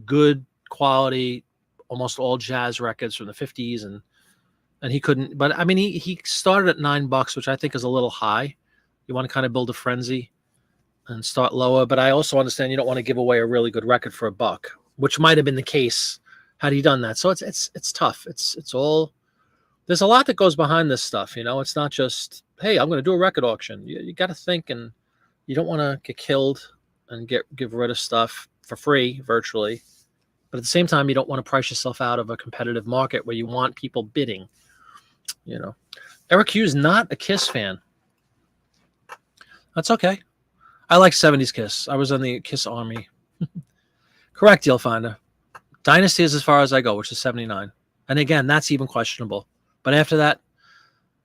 good quality, almost all jazz records from the 50s, and he couldn't. But I mean, he started at $9, which I think is a little high. You want to kind of build a frenzy and start lower. But I also understand you don't want to give away a really good record for $1, which might have been the case had he done that. So it's tough. It's all, there's a lot that goes behind this stuff. It's not just, hey, I'm going to do a record auction. You got to think, and you don't want to get killed and give rid of stuff for free virtually. But at the same time, you don't want to price yourself out of a competitive market where you want people bidding. Eric Hughes, not a Kiss fan. That's okay. I like 70s Kiss. I was in the Kiss army. Correct, Deal Finder. Dynasty is as far as I go, which is 79. And again, that's even questionable. But after that,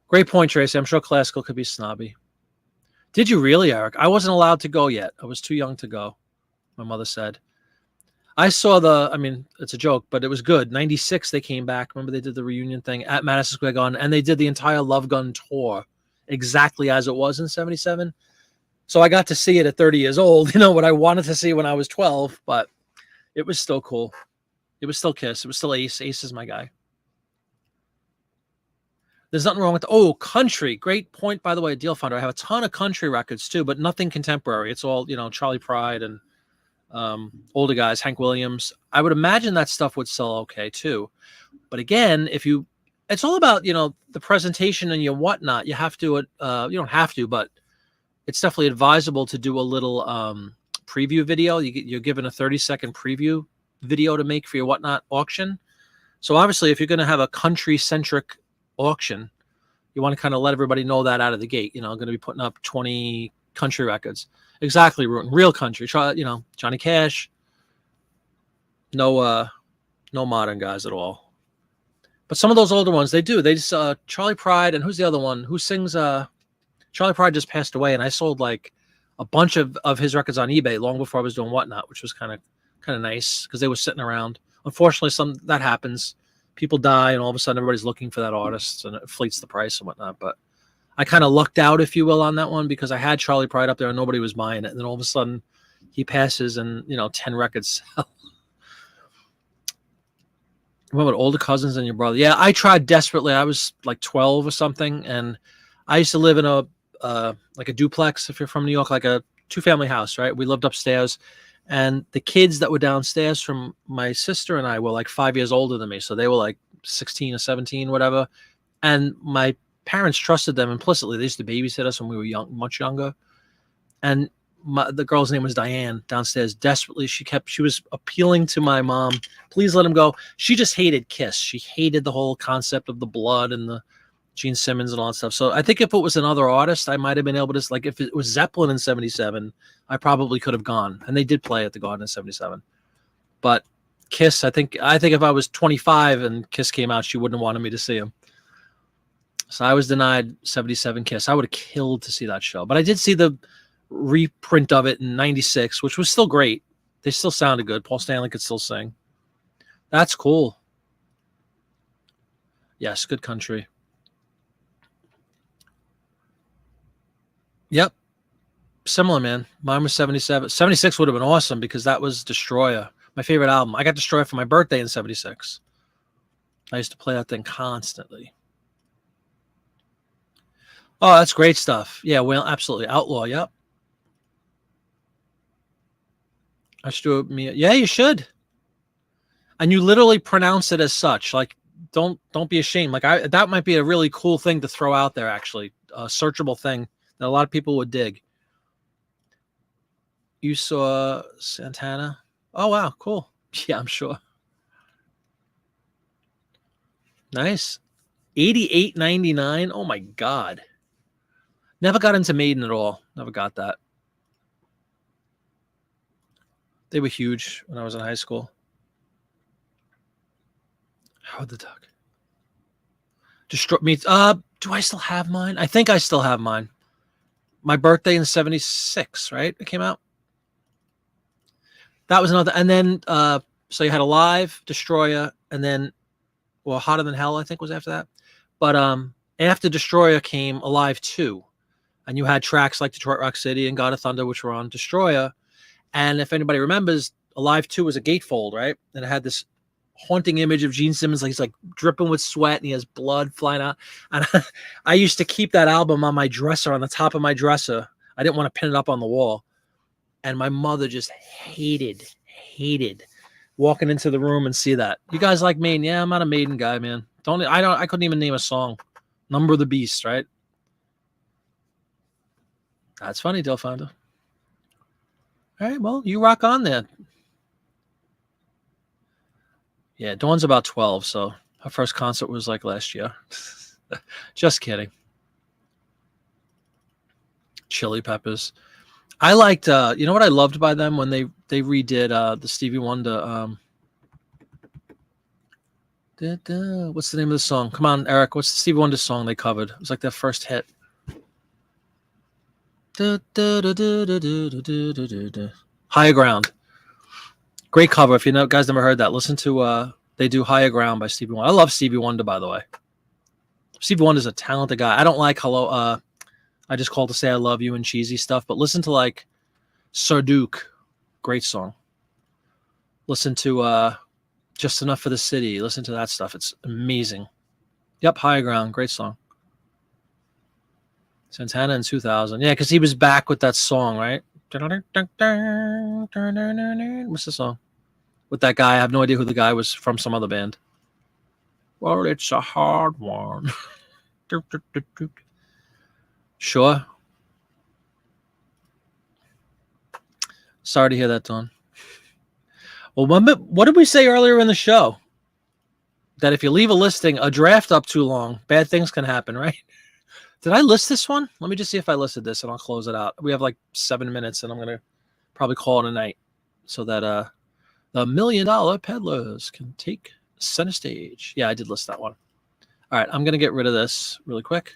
great point, Tracy. I'm sure classical could be snobby. Did you really, Eric? I wasn't allowed to go yet. I was too young to go, my mother said. I saw it's a joke, but it was good. 96, they came back. Remember, they did the reunion thing at Madison Square Garden, and they did the entire Love Gun tour exactly as it was in 77. So I got to see it at 30 years old, what I wanted to see when I was 12, but it was still cool. It was still Kiss. It was still Ace. Ace is my guy. There's nothing wrong with country. Great point, by the way, Deal Finder. I have a ton of country records too, but nothing contemporary. It's all, Charlie Pride and older guys, Hank Williams. I would imagine that stuff would sell okay too. But again, it's all about, the presentation and your whatnot. You have to, you don't have to, but it's definitely advisable to do a little preview video. You're given a 30-second preview video to make for your whatnot auction. So obviously, if you're going to have a country-centric auction, you want to kind of let everybody know that out of the gate. I'm going to be putting up 20 country records. Exactly, real country. Johnny Cash. No modern guys at all. But some of those older ones, they do. They just Charlie Pride, and who's the other one? Who sings Charlie Pride just passed away, and I sold like a bunch of his records on eBay long before I was doing Whatnot, which was kind of nice because they were sitting around. Unfortunately, some that happens. People die, and all of a sudden, everybody's looking for that artist, and it inflates the price and whatnot. But I kind of lucked out, if you will, on that one because I had Charlie Pride up there, and nobody was buying it. And then all of a sudden, he passes, and 10 records sell. What about older cousins and your brother? Yeah, I tried desperately. I was like 12 or something, and I used to live in a like a duplex. If you're from New York, like a 2-family house, right? We lived upstairs, and the kids that were downstairs from my sister and I were like 5 years older than me, so they were like 16 or 17, whatever. And my parents trusted them implicitly. They used to babysit us when we were young, much younger, and the girl's name was Diane downstairs. Desperately, she was appealing to my mom, please let him go. She just hated Kiss. She hated the whole concept of the blood and the Gene Simmons and all that stuff. So I think if it was another artist, I might have been able to, like, if it was Zeppelin in 77, I probably could have gone. And they did play at the Garden in 77. But Kiss, I think if I was 25 and Kiss came out, she wouldn't have wanted me to see him. So I was denied 77 Kiss. I would have killed to see that show. But I did see the reprint of it in 96, which was still great. They still sounded good. Paul Stanley could still sing. That's cool. Yes, good country. Yep. Similar, man. Mine was 77. 76 would have been awesome because that was Destroyer, my favorite album. I got Destroyer for my birthday in 76. I used to play that thing constantly. Oh, that's great stuff. Yeah, well, absolutely. Outlaw, yep. Yeah, you should. And you literally pronounce it as such. Like, don't be ashamed. Like, that might be a really cool thing to throw out there, actually. A searchable thing that a lot of people would dig. You saw Santana? Oh, wow, cool. Yeah, I'm sure. Nice. 88.99. Oh my God. Never got into Maiden at all. Never got that. They were huge when I was in high school. Howard the Duck. Destroy me. Do I still have mine? I think I still have mine. My birthday in 76, right? It came out. That was another. And then, so you had Alive, Destroyer, and then, well, Hotter Than Hell, I think was after that. But after Destroyer came Alive 2. And you had tracks like Detroit Rock City and God of Thunder, which were on Destroyer. And if anybody remembers, Alive 2 was a gatefold, right? And it had this haunting image of Gene Simmons, like he's like dripping with sweat and he has blood flying out. And I used to keep that album on my dresser, on the top of my dresser. I didn't want to pin it up on the wall. And my mother just hated walking into the room and see that. You guys like Maiden? Yeah, I'm not a Maiden guy, man. I couldn't even name a song. Number of the Beast, right? That's funny, Delfonda. All right, well, you rock on there. Yeah, Dawn's about 12, so her first concert was like last year. Just kidding. Chili Peppers. I liked, you know what I loved by them when they redid the Stevie Wonder. What's the name of the song? Come on, Eric. What's the Stevie Wonder song they covered? It was like their first hit. Higher Ground. Great cover. If you guys never heard that, listen to they do Higher Ground by Stevie Wonder. I love Stevie Wonder, by the way. Stevie Wonder's a talented guy. I don't like Hello. I just called to say I love you and cheesy stuff, but listen to like Sir Duke. Great song. Listen to Just Enough for the City. Listen to that stuff. It's amazing. Yep, Higher Ground. Great song. Santana in 2000. Yeah, because he was back with that song, right? What's the song? With that guy. I have no idea who the guy was, from some other band. Well, it's a hard one. Sure. Sorry to hear that, Don. Well, what did we say earlier in the show? That if you leave a draft up too long, bad things can happen, right? Did I list this one? Let me just see if I listed this, and I'll close it out. We have like 7 minutes, and I'm going to probably call it a night so that the $1 Million Peddlers can take center stage. Yeah, I did list that one. All right, I'm going to get rid of this really quick.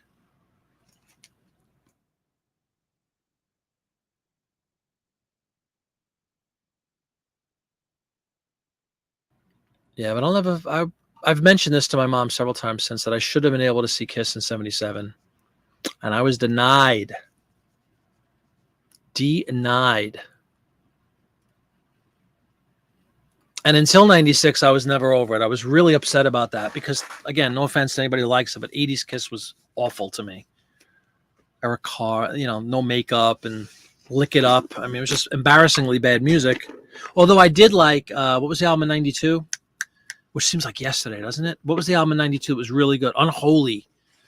Yeah, but I've mentioned this to my mom several times since that I should have been able to see Kiss in '77, and I was denied. Denied. And until '96, I was never over it. I was really upset about that because, again, no offense to anybody who likes it, but '80s Kiss was awful to me. Eric Carr, no makeup and lick it up. I mean, it was just embarrassingly bad music. Although I did like, what was the album in '92? Which seems like yesterday, doesn't it? What was the album in '92? It was really good. Unholy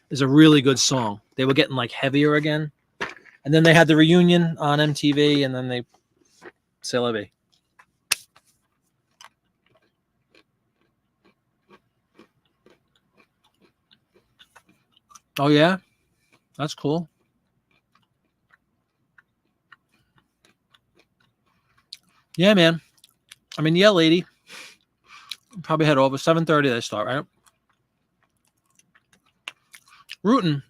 is a really good song. They were getting like heavier again. And then they had the reunion on MTV, and then they say la vie. Oh yeah, that's cool. Yeah, man. I mean, yeah, lady. Probably head over 7:30. They start, right? Rootin'.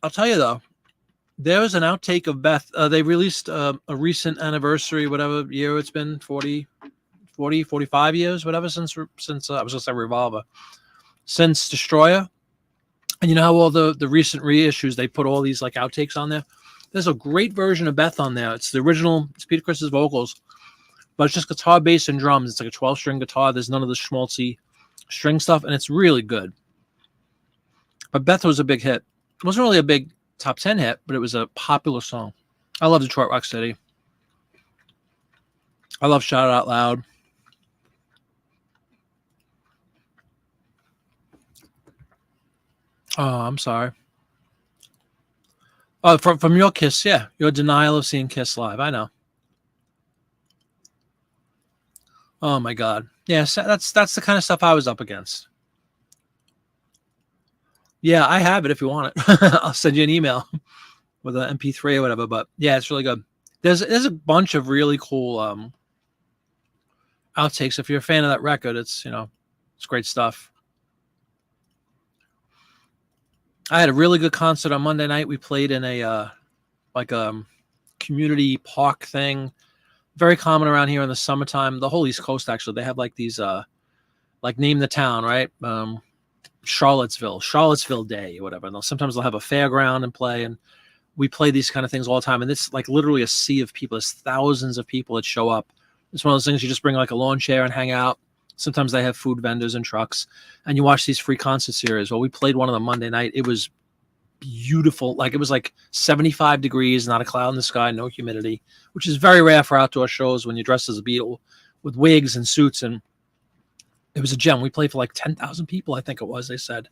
I'll tell you though, there was an outtake of Beth. They released a recent anniversary, whatever year it's been, 40, 40, 45 years, whatever, since I was going to say Revolver, since Destroyer. And you know how all the recent reissues, they put all these like outtakes on there? There's a great version of Beth on there. It's the original, it's Peter Chris's vocals, but it's just guitar, bass, and drums. It's like a 12-string guitar. There's none of the schmaltzy string stuff, and it's really good. But Beth was a big hit. It wasn't really a big top 10 hit, but it was a popular song. I love Detroit Rock City. I love Shout It Out Loud. Oh, I'm sorry. Oh, from your Kiss, yeah. Your denial of seeing Kiss live. I know. Oh my God. Yeah, so that's the kind of stuff I was up against. Yeah, I have it if you want it. I'll send you an email with an MP3 or whatever. But yeah, it's really good. There's a bunch of really cool outtakes. If you're a fan of that record, it's great stuff. I had a really good concert on Monday night. We played in a community park thing. Very common around here in the summertime. The whole East Coast, actually, they have like these like name the town, right? Charlottesville Day or whatever. And sometimes they'll have a fairground and play, and we play these kind of things all the time. And it's like literally a sea of people. There's thousands of people that show up. It's one of those things you just bring like a lawn chair and hang out. Sometimes they have food vendors and trucks, and you watch these free concert series. Well, we played one of them Monday night. It was beautiful. Like it was like 75 degrees, not a cloud in the sky, no humidity, which is very rare for outdoor shows when you're dressed as a Beatle with wigs and suits. And it was a gem. We played for like 10,000 people, I think it was, they said.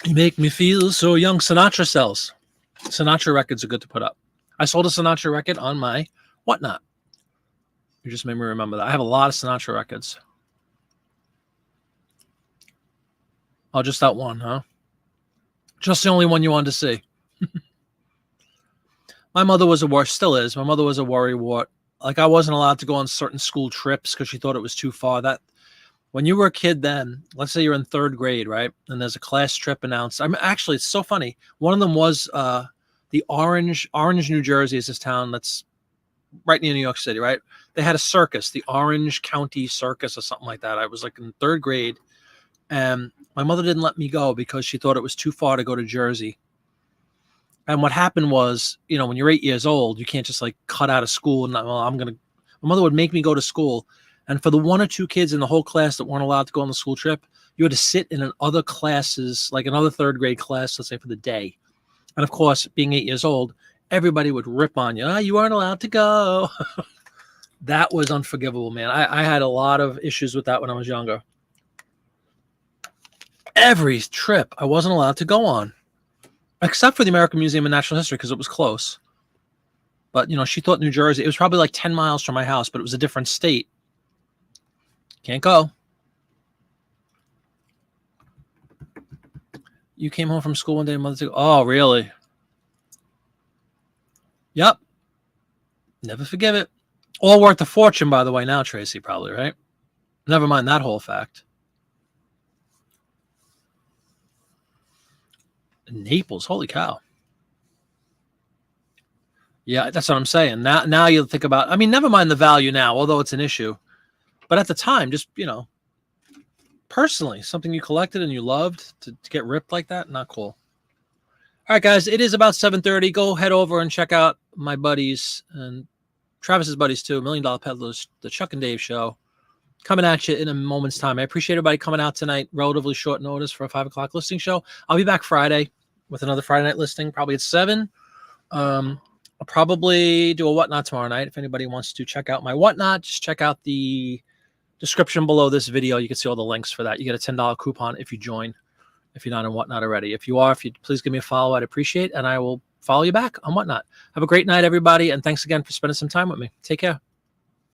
You make me feel so young. Sinatra sells. Sinatra records are good to put up. I sold a Sinatra record on my Whatnot. You just made me remember that. I have a lot of Sinatra records. Oh, just that one, huh? Just the only one you wanted to see. My mother was still is. My mother was a worrywart. Like I wasn't allowed to go on certain school trips because she thought it was too far. That when you were a kid then, let's say you're in third grade, right? And there's a class trip announced. Actually, it's so funny. One of them was the Orange, New Jersey is this town that's right near New York City, right? They had a circus, the Orange County Circus or something like that. I was like in third grade, and my mother didn't let me go because she thought it was too far to go to Jersey. And what happened was, when you're 8 years old, you can't just like cut out of school and my mother would make me go to school. And for the one or two kids in the whole class that weren't allowed to go on the school trip, you had to sit in other classes, like another third grade class, let's say for the day. And of course, being 8 years old, everybody would rip on you. You aren't allowed to go. That was unforgivable, man. I had a lot of issues with that when I was younger. Every trip I wasn't allowed to go on, except for the American Museum of Natural History because it was close. But, she thought New Jersey, it was probably like 10 miles from my house, but it was a different state. Can't go. You came home from school one day, mother said, oh, really? Yep. Never forgive it. All worth a fortune, by the way, now, Tracy, probably, right? Never mind that whole fact. Naples, holy cow. Yeah, that's what I'm saying. Now you think about, I mean, never mind the value now, although it's an issue. But at the time, just, personally, something you collected and you loved to get ripped like that, not cool. All right, guys, it is about 7:30. Go head over and check out my buddies and Travis's buddies too, $1 Million Peddlers, the Chuck and Dave show, coming at you in a moment's time. I appreciate everybody coming out tonight. Relatively short notice for a 5 o'clock listing show. I'll be back Friday with another Friday night listing, probably at 7. I'll probably do a whatnot tomorrow night. If anybody wants to check out my whatnot, just check out the description below this video. You can see all the links for that. You get a $10 coupon if you join, if you're not in whatnot already. If you are, if you please give me a follow, I'd appreciate it, and I will follow you back on whatnot. Have a great night, everybody, and thanks again for spending some time with me. Take care.